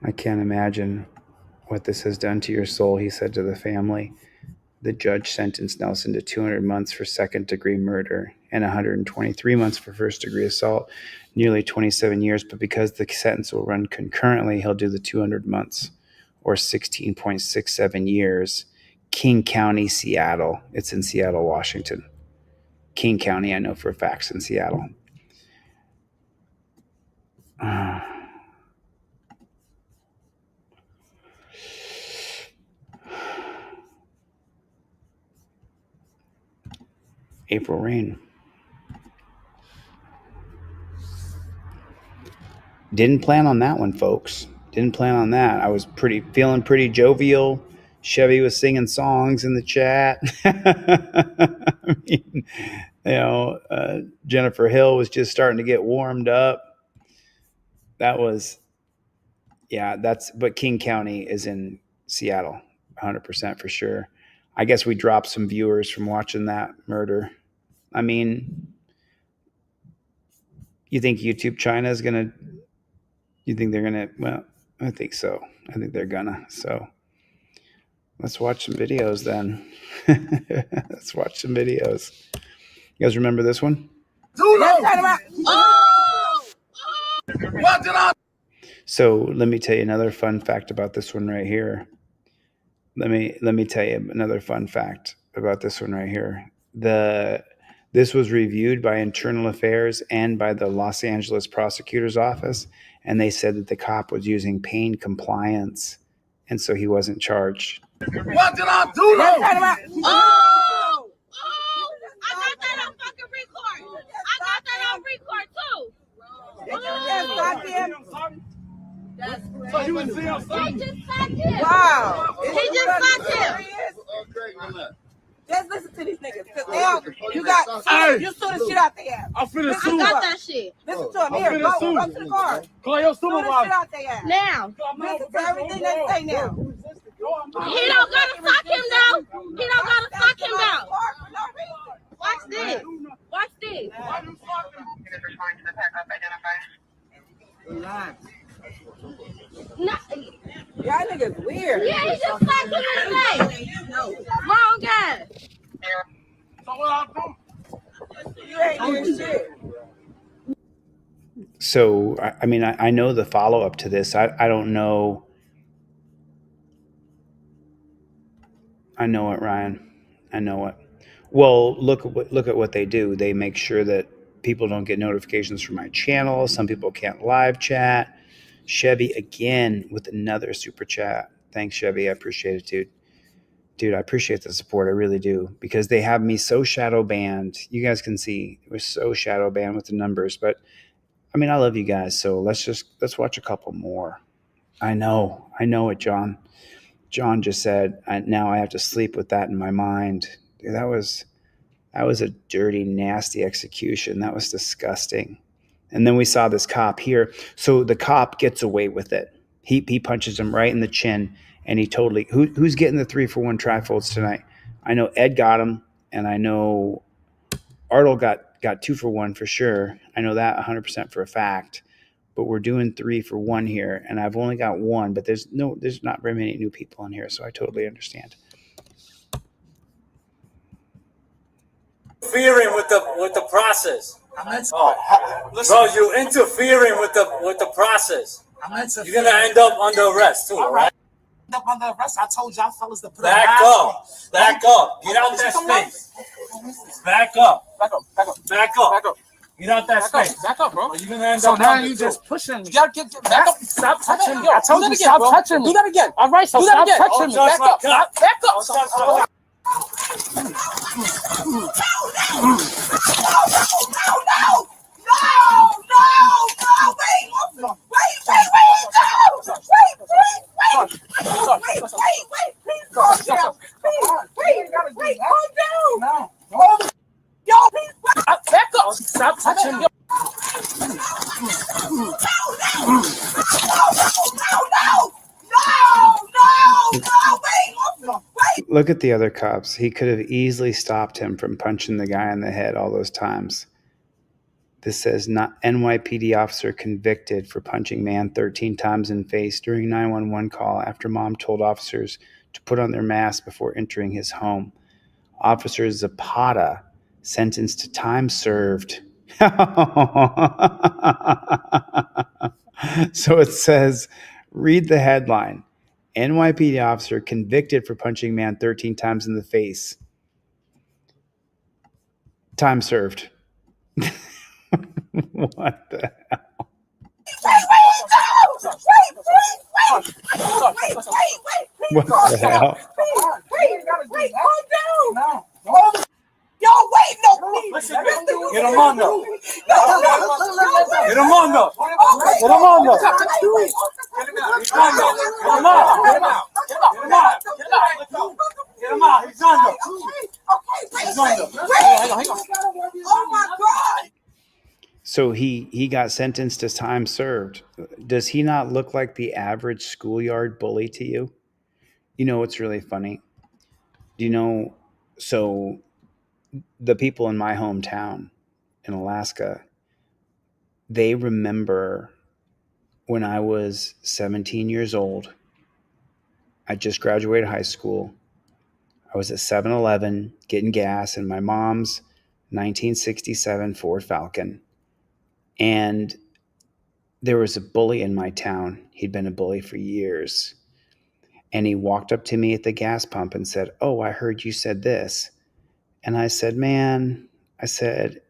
I can't imagine what this has done to your soul, he said to the family. The judge sentenced Nelson to 200 months for second-degree murder and 123 months for first-degree assault, nearly 27 years. But because the sentence will run concurrently, he'll do the 200 months, or 16.67 years. King County, Seattle. It's in Seattle, Washington. King County, I know for a fact, is in Seattle. April rain. Didn't plan on that one, folks. Didn't plan on that. I was feeling pretty jovial. Chevy was singing songs in the chat. I mean, Jennifer Hill was just starting to get warmed up. But King County is in Seattle, 100% for sure. I guess we dropped some viewers from watching that murder. I mean, you think YouTube China is going to, well, I think so. I think they're gonna. So let's watch some videos then. Let's watch some videos. You guys remember this one? So let me tell you another fun fact about this one right here. Let me tell you another fun fact about this one right here. This was reviewed by Internal Affairs and by the Los Angeles Prosecutor's Office, and they said that the cop was using pain compliance, and so he wasn't charged. What did I do? I got that on fucking record. I got that on record too. So you was there something? He just fucked him. Wow. He just fucked him. Just listen to these niggas, cause you sue the shit out their ass. I'm finna sue. I got that shit. Listen to him. Here, go to the car. Call your supervisor. Sue the shit out their ass. Now. Listen to everything they say now. He don't gotta fuck him though. He don't gotta fuck him though. Watch this. Watch this. Nah. Y'all niggas weird. Yeah, he just fucked him in the face. Wrong guy. So what I do? You ain't doing shit. So, I mean, I know the follow-up to this. I don't know. I know it, Ryan. I know it. Well, look at what they do. They make sure that people don't get notifications from my channel. Some people can't live chat. Chevy again with another super chat. Thanks, Chevy. I appreciate it, dude. Dude, I appreciate the support. I really do, because they have me so shadow banned. You guys can see we're so shadow banned with the numbers, but I mean, I love you guys. So let's watch a couple more. I know it, John. John just said, now I have to sleep with that in my mind. Dude, that was a dirty, nasty execution. That was disgusting. And then we saw this cop here. So the cop gets away with it. He punches him right in the chin, and he totally. Who's getting the 3-for-1 trifolds tonight? I know Ed got him, and I know Arnold got 2-for-1 for sure. I know that 100% for a fact. But we're doing 3-for-1 here, and I've only got one. But there's not very many new people in here, so I totally understand. Interfering with the process. Bro, you interfering with the process. You're gonna end up under arrest too, right? Up under arrest. I told y'all fellas to put Back up. Back up. Get out that space. Back up. Back up. Back up. Back up. Back up. Get out that space. Back up, bro. Or you're gonna end So up now under you too. just pushing me. You gotta get back up. Stop touching me. I told you again, stop bro. touching me. Do that again. All right, so Do that stop again. touching me. Don't Back up. touch my Stop. Back up. Don't touch my cup. Back up. Stop touching me. Look at the other cops. He could have easily stopped him from punching the guy in the head all those times. This says not NYPD officer convicted for punching man 13 times in face during 911 call after mom told officers to put on their masks before entering his home. Officer Zapata sentenced to time served. So it says, read the headline. NYPD officer convicted for punching man 13 times in the face. Time served. What the hell? What the hell? Wait, calm down. Y'all wait, no, Get him on though. Get him on though. Get him on though. Get him out. Get him out. Get him out. Get him out. He's on though. He's on though. Hang on. Oh my God. So he got sentenced to time served. Does he not look like the average schoolyard bully to you? You know what's really funny? Do you know, so the people in my hometown in Alaska, they remember when I was 17 years old. I just graduated high school. I was at 7-Eleven getting gas in my mom's 1967 Ford Falcon. And there was a bully in my town. He'd been a bully for years. And he walked up to me at the gas pump and said, "Oh, I heard you said this." And I said, "Man," I said,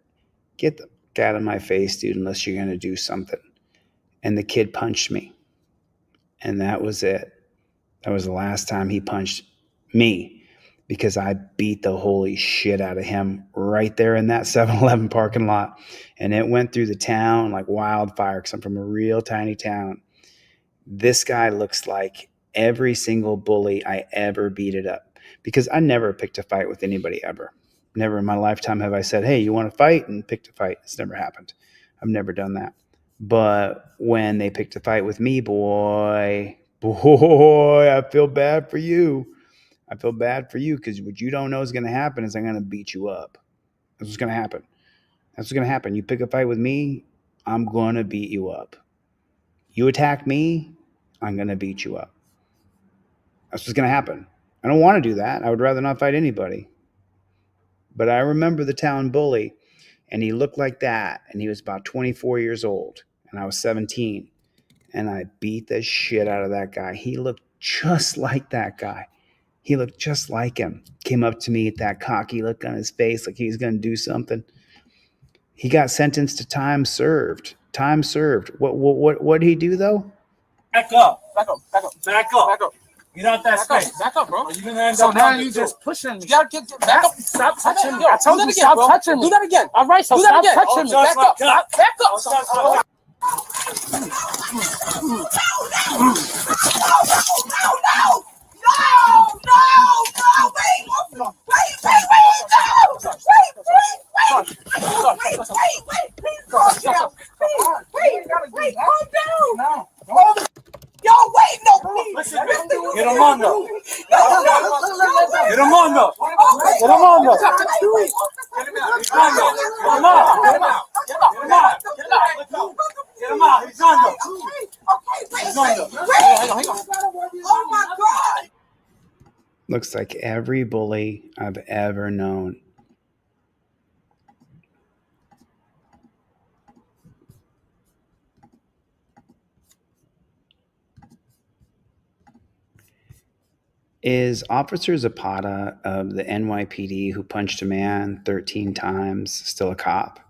"get the fuck out of my face, dude, unless you're going to do something." And the kid punched me. And that was it. That was the last time he punched me, because I beat the holy shit out of him right there in that 7-Eleven parking lot. And it went through the town like wildfire, because I'm from a real tiny town. This guy looks like every single bully I ever beat it up, because I never picked a fight with anybody ever. Never in my lifetime have I said, "Hey, you want to fight?" and picked a fight. It's never happened. I've never done that. But when they picked a fight with me, boy, I feel bad for you. I feel bad for you, because what you don't know is going to happen is I'm going to beat you up. That's what's going to happen. That's what's going to happen. You pick a fight with me, I'm going to beat you up. You attack me, I'm going to beat you up. That's what's going to happen. I don't want to do that. I would rather not fight anybody. But I remember the town bully, and he looked like that, and he was about 24 years old, and I was 17, and I beat the shit out of that guy. He looked just like that guy. He looked just like him. Came up to me with that cocky look on his face like he's going to do something. He got sentenced to time served. Time served. What did he do, though? Back up. Back up. Back up. Back up. Back up. Get out that space. Back up, bro. You're gonna end up now you just pushing me. You gotta get back up. Stop touching me. I told you stop touching me. Do that again. All right, so stop touching me. Back up. Back up. Yo, wait, no, please. Get him on though. Get him on though. Get him on though. Get him out. He's on though. Get him out. Get him out. Get him out. Get him out. He's on though. He's on though. Hang on. Oh my God. Looks like every bully I've ever known. Is Officer Zapata of the NYPD who punched a man 13 times still a cop?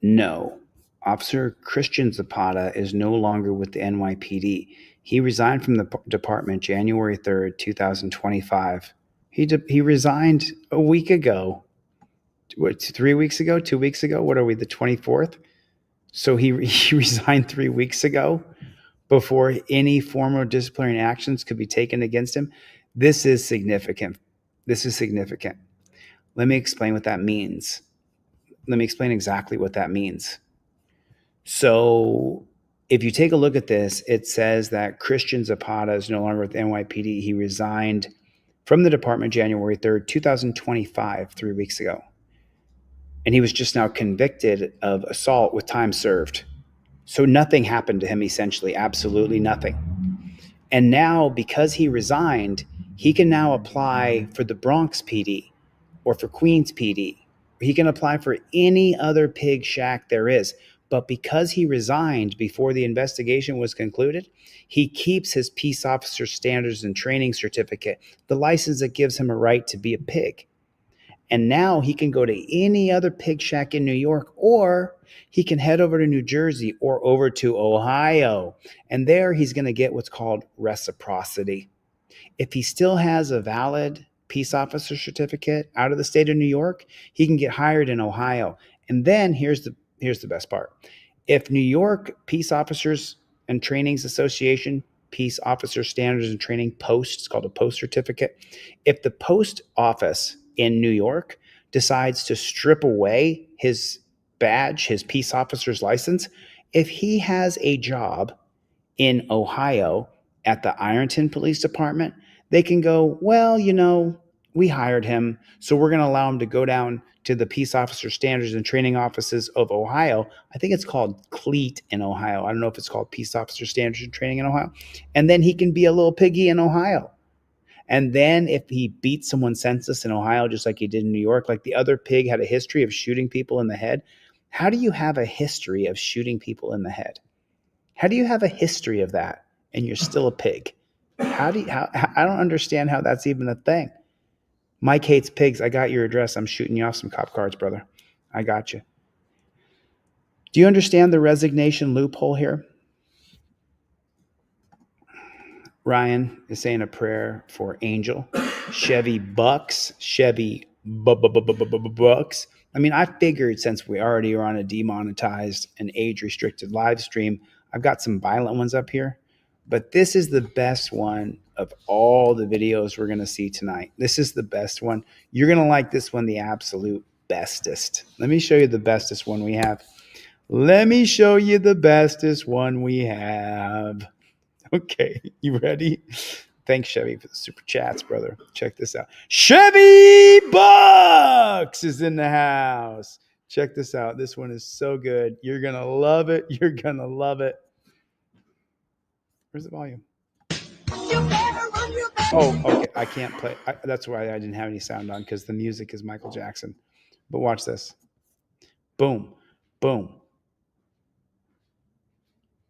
No. Officer Christian Zapata is no longer with the NYPD. He resigned from the department January 3rd, 2025. He resigned a week ago. What, 3 weeks ago? 2 weeks ago? What are we, the 24th? So he resigned 3 weeks ago before any formal disciplinary actions could be taken against him. This is significant. This is significant. Let me explain what that means. Let me explain exactly what that means. So if you take a look at this, it says that Christian Zapata is no longer with the NYPD. He resigned from the department January 3rd, 2025, 3 weeks ago. And he was just now convicted of assault with time served. So nothing happened to him, essentially, absolutely nothing. And now, because he resigned, he can now apply for the Bronx PD or for Queens PD. He can apply for any other pig shack there is. But because he resigned before the investigation was concluded, he keeps his peace officer standards and training certificate, the license that gives him a right to be a pig. And now he can go to any other pig shack in New York, or he can head over to New Jersey or over to Ohio. And there he's going to get what's called reciprocity. If he still has a valid peace officer certificate out of the state of New York, he can get hired in Ohio. And then here's the best part. If New York Peace Officers and Trainings Association, Peace Officer Standards and Training Post, it's called a post certificate. If the post office in New York decides to strip away his badge, his peace officer's license, if he has a job in Ohio at the Ironton Police Department, they can go, well, you know, we hired him, so we're going to allow him to go down to the Peace Officer Standards and Training Offices of Ohio. I think it's called CLEAT in Ohio. I don't know if it's called Peace Officer Standards and Training in Ohio. And then he can be a little piggy in Ohio. And then if he beats someone's census in Ohio, just like he did in New York, like the other pig had a history of shooting people in the head. How do you have a history of shooting people in the head? How do you have a history of that and you're still a pig? I don't understand how that's even a thing. Mike hates pigs. I got your address. I'm shooting you off some cop cards, brother. I got you. Do you understand the resignation loophole here? Ryan is saying a prayer for Angel. Chevy Bucks. Chevy Bucks. I mean, I figured since we already are on a demonetized and age-restricted live stream, I've got some violent ones up here. But this is the best one of all the videos we're going to see tonight. This is the best one. You're going to like this one the absolute bestest. Let me show you the bestest one we have. Let me show you the bestest one we have. Okay, you ready? Thanks, Chevy, for the super chats, brother. Check this out. Chevy Bucks is in the house. Check this out. This one is so good. You're going to love it. You're going to love it. Where's the volume? Oh, okay. I can't play. That's why I didn't have any sound on, because the music is Michael Jackson. But watch this. Boom. Boom.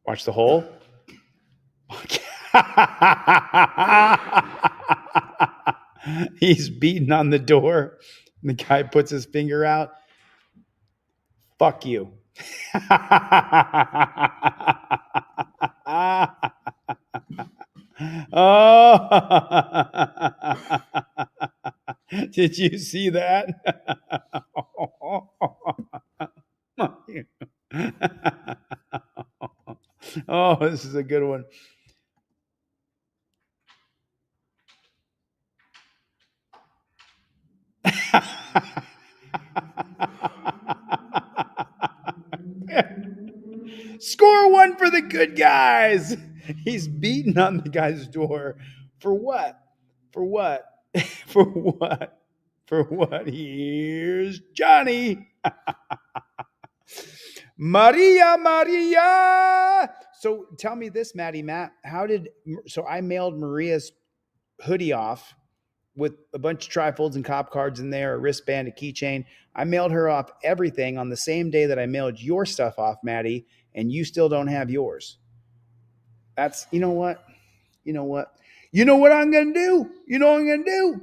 Watch the hole. He's beating on the door. The guy puts his finger out. Fuck you. Oh, did you see that? Oh, this is a good one. Score one for the good guys. He's beating on the guy's door. For what? For what? For what? For what? Here's Johnny. Maria, Maria. So tell me this, Matt, so I mailed Maria's hoodie off with a bunch of trifolds and cop cards in there, a wristband, a keychain. I mailed her off everything on the same day that I mailed your stuff off, Maddie, and you still don't have yours. That's, you know what? You know what I'm going to do? You know what I'm going to do?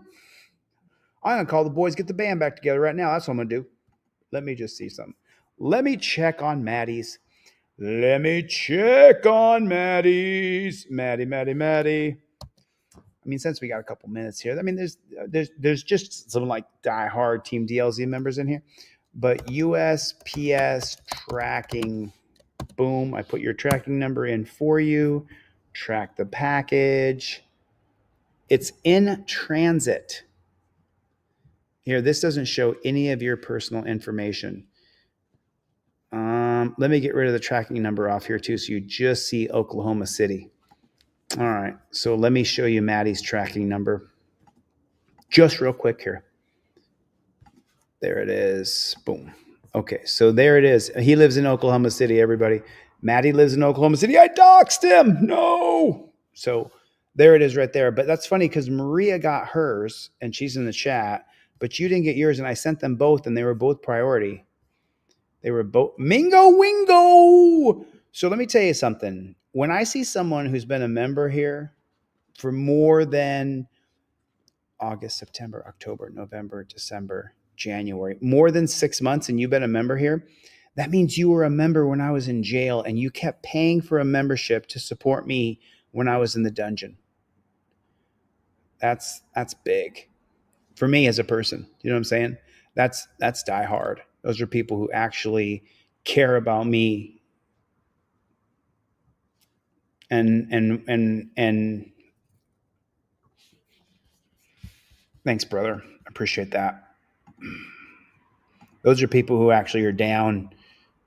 I'm going to call the boys, get the band back together right now. That's what I'm going to do. Let me just see something. Let me check on Maddie's. Maddie. I mean, since we got a couple minutes here, I mean, there's just some like diehard Team DLZ members in here, but USPS tracking, boom. I put your tracking number in for you. Track the package. It's in transit. Here, this doesn't show any of your personal information. Let me get rid of the tracking number off here too, so you just see Oklahoma City. All right, so let me show you Maddie's tracking number just real quick here. There it is. Boom. Okay, so there it is. He lives in Oklahoma City, everybody. Maddie lives in Oklahoma City. I doxed him. No. So there it is right there. But that's funny because Maria got hers, and she's in the chat, but you didn't get yours, and I sent them both, and they were both priority. They were both Mingo Wingo. So let me tell you something. When I see someone who's been a member here for more than August, September, October, November, December, January, more than 6 months, and you've been a member here, that means you were a member when I was in jail and you kept paying for a membership to support me when I was in the dungeon. That's big for me as a person. You know what I'm saying? That's die hard. Those are people who actually care about me. And thanks, brother. I appreciate that. Those are people who actually are down,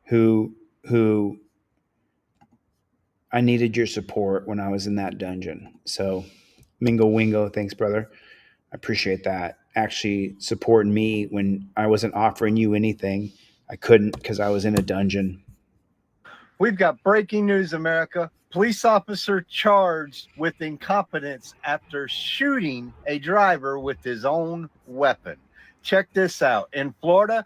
who I needed your support when I was in that dungeon. So Mingo Wingo, thanks, brother. I appreciate that. Actually supporting me when I wasn't offering you anything. I couldn't because I was in a dungeon. We've got breaking news, America. Police officer charged with incompetence after shooting a driver with his own weapon. Check this out. In Florida,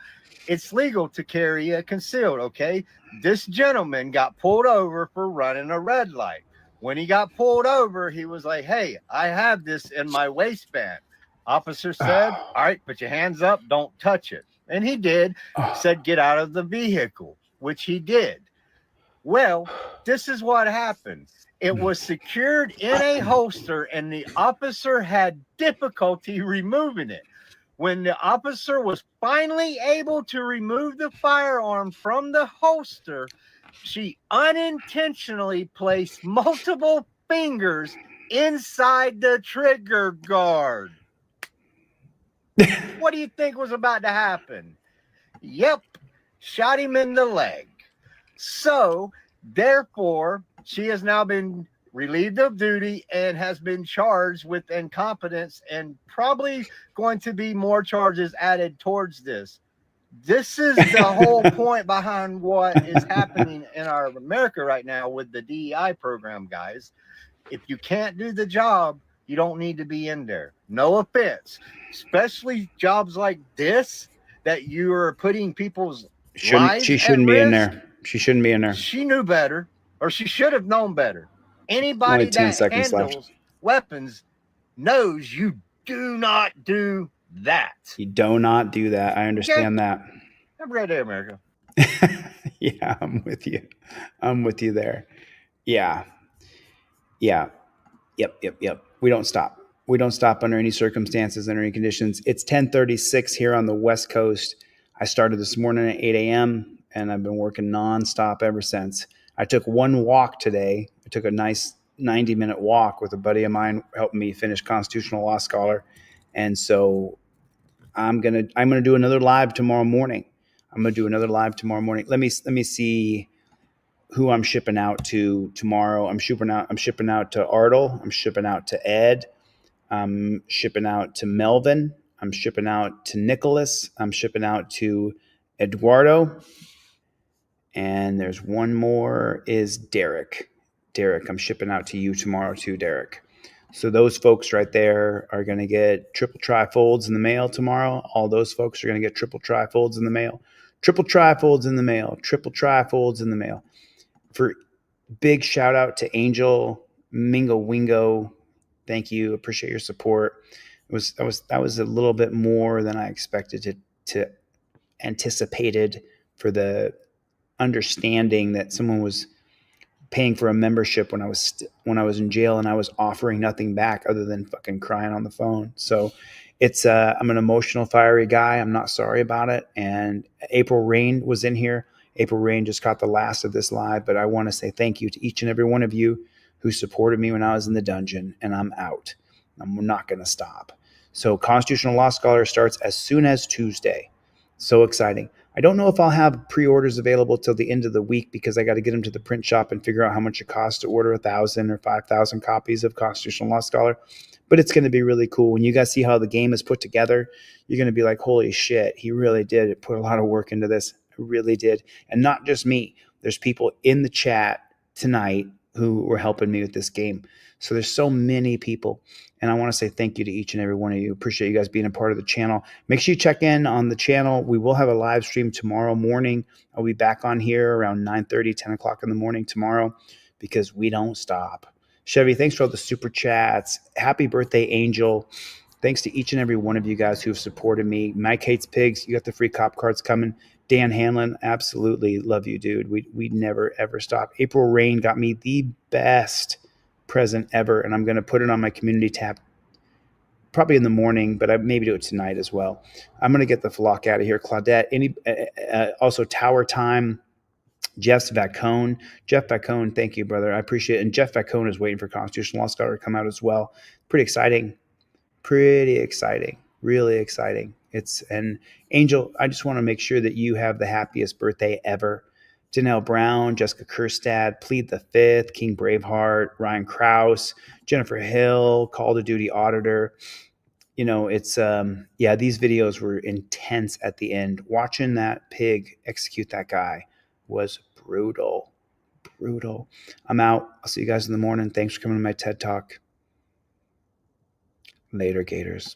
it's legal to carry a concealed, okay? This gentleman got pulled over for running a red light. When he got pulled over, he was like, hey, I have this in my waistband. Officer said, all right, put your hands up, don't touch it. And he did. Said, get out of the vehicle, which he did. Well, this is what happened. It was secured in a holster, and the officer had difficulty removing it. When the officer was finally able to remove the firearm from the holster, she unintentionally placed multiple fingers inside the trigger guard. What do you think was about to happen? Yep, shot him in the leg. So, therefore, she has now been relieved of duty and has been charged with incompetence and probably going to be more charges added towards this. This is the whole point behind what is happening in our America right now with the DEI program, guys. If you can't do the job, you don't need to be in there. No offense. Especially jobs like this that you are putting people's lives She shouldn't at be in risk. there. She shouldn't be in there. She knew better, or she should have known better. Anybody 10 that seconds left. handles weapons knows you do not do that. You do not do that. I understand that. Have a great day, America. Yeah, I'm with you. I'm with you there. Yeah. Yeah. Yep. We don't stop. We don't stop under any circumstances, under any conditions. It's 10:36 here on the West Coast. I started this morning at 8 a.m. and I've been working nonstop ever since. I took one walk today. I took a nice 90-minute walk with a buddy of mine helping me finish Constitutional Law Scholar. And so I'm gonna do another live tomorrow morning. Let me see who I'm shipping out to tomorrow. I'm shipping out to Ardle. I'm shipping out to Ed. I'm shipping out to Melvin. I'm shipping out to Nicholas. I'm shipping out to Eduardo. And there's one more is Derek. Derek, I'm shipping out to you tomorrow too, Derek. So those folks right there are going to get triple trifolds in the mail tomorrow. All those folks are going to get triple trifolds in the mail. Triple trifolds in the mail. Triple trifolds in the mail. For big shout out to Angel Mingo Wingo. Thank you. Appreciate your support. That was a little bit more than I expected to anticipated, for the understanding that someone was paying for a membership when I was in jail and I was offering nothing back other than fucking crying on the phone. So it's I'm an emotional, fiery guy. I'm not sorry about it. And April Rain was in here. April Rain just caught the last of this live, but I want to say thank you to each and every one of you who supported me when I was in the dungeon, and I'm out. I'm not going to stop. So Constitutional Law Scholar starts as soon as Tuesday. So exciting. I don't know if I'll have pre-orders available till the end of the week because I got to get them to the print shop and figure out how much it costs to order 1,000 or 5,000 copies of Constitutional Law Scholar. But it's going to be really cool. When you guys see how the game is put together, you're going to be like, holy shit, he really did put a lot of work into this. I really did. And not just me. There's people in the chat tonight who were helping me with this game. So there's so many people. And I want to say thank you to each and every one of you. Appreciate you guys being a part of the channel. Make sure you check in on the channel. We will have a live stream tomorrow morning. I'll be back on here around 9:30, 10 o'clock in the morning tomorrow because we don't stop. Chevy, thanks for all the super chats. Happy birthday, Angel. Thanks to each and every one of you guys who have supported me. Mike Hates Pigs, you got the free cop cards coming. Dan Hanlon, absolutely love you, dude. We never, ever stop. April Rain got me the best present ever, and I'm going to put it on my community tab probably in the morning, but I maybe do it tonight as well. I'm going to get the flock out of here. Claudette, also Tower Time, Jeff Vacone. Jeff Vacone, thank you, brother. I appreciate it. And Jeff Vacone is waiting for Constitutional Law Scholar to come out as well. Pretty exciting. Really exciting. And Angel, I just want to make sure that you have the happiest birthday ever. Danelle Brown, Jessica Kerstad, Plead the Fifth, King Braveheart, Ryan Krause, Jennifer Hill, Call of Duty Auditor. You know, it's, these videos were intense at the end. Watching that pig execute that guy was brutal. I'm out. I'll see you guys in the morning. Thanks for coming to my TED Talk. Later, Gators.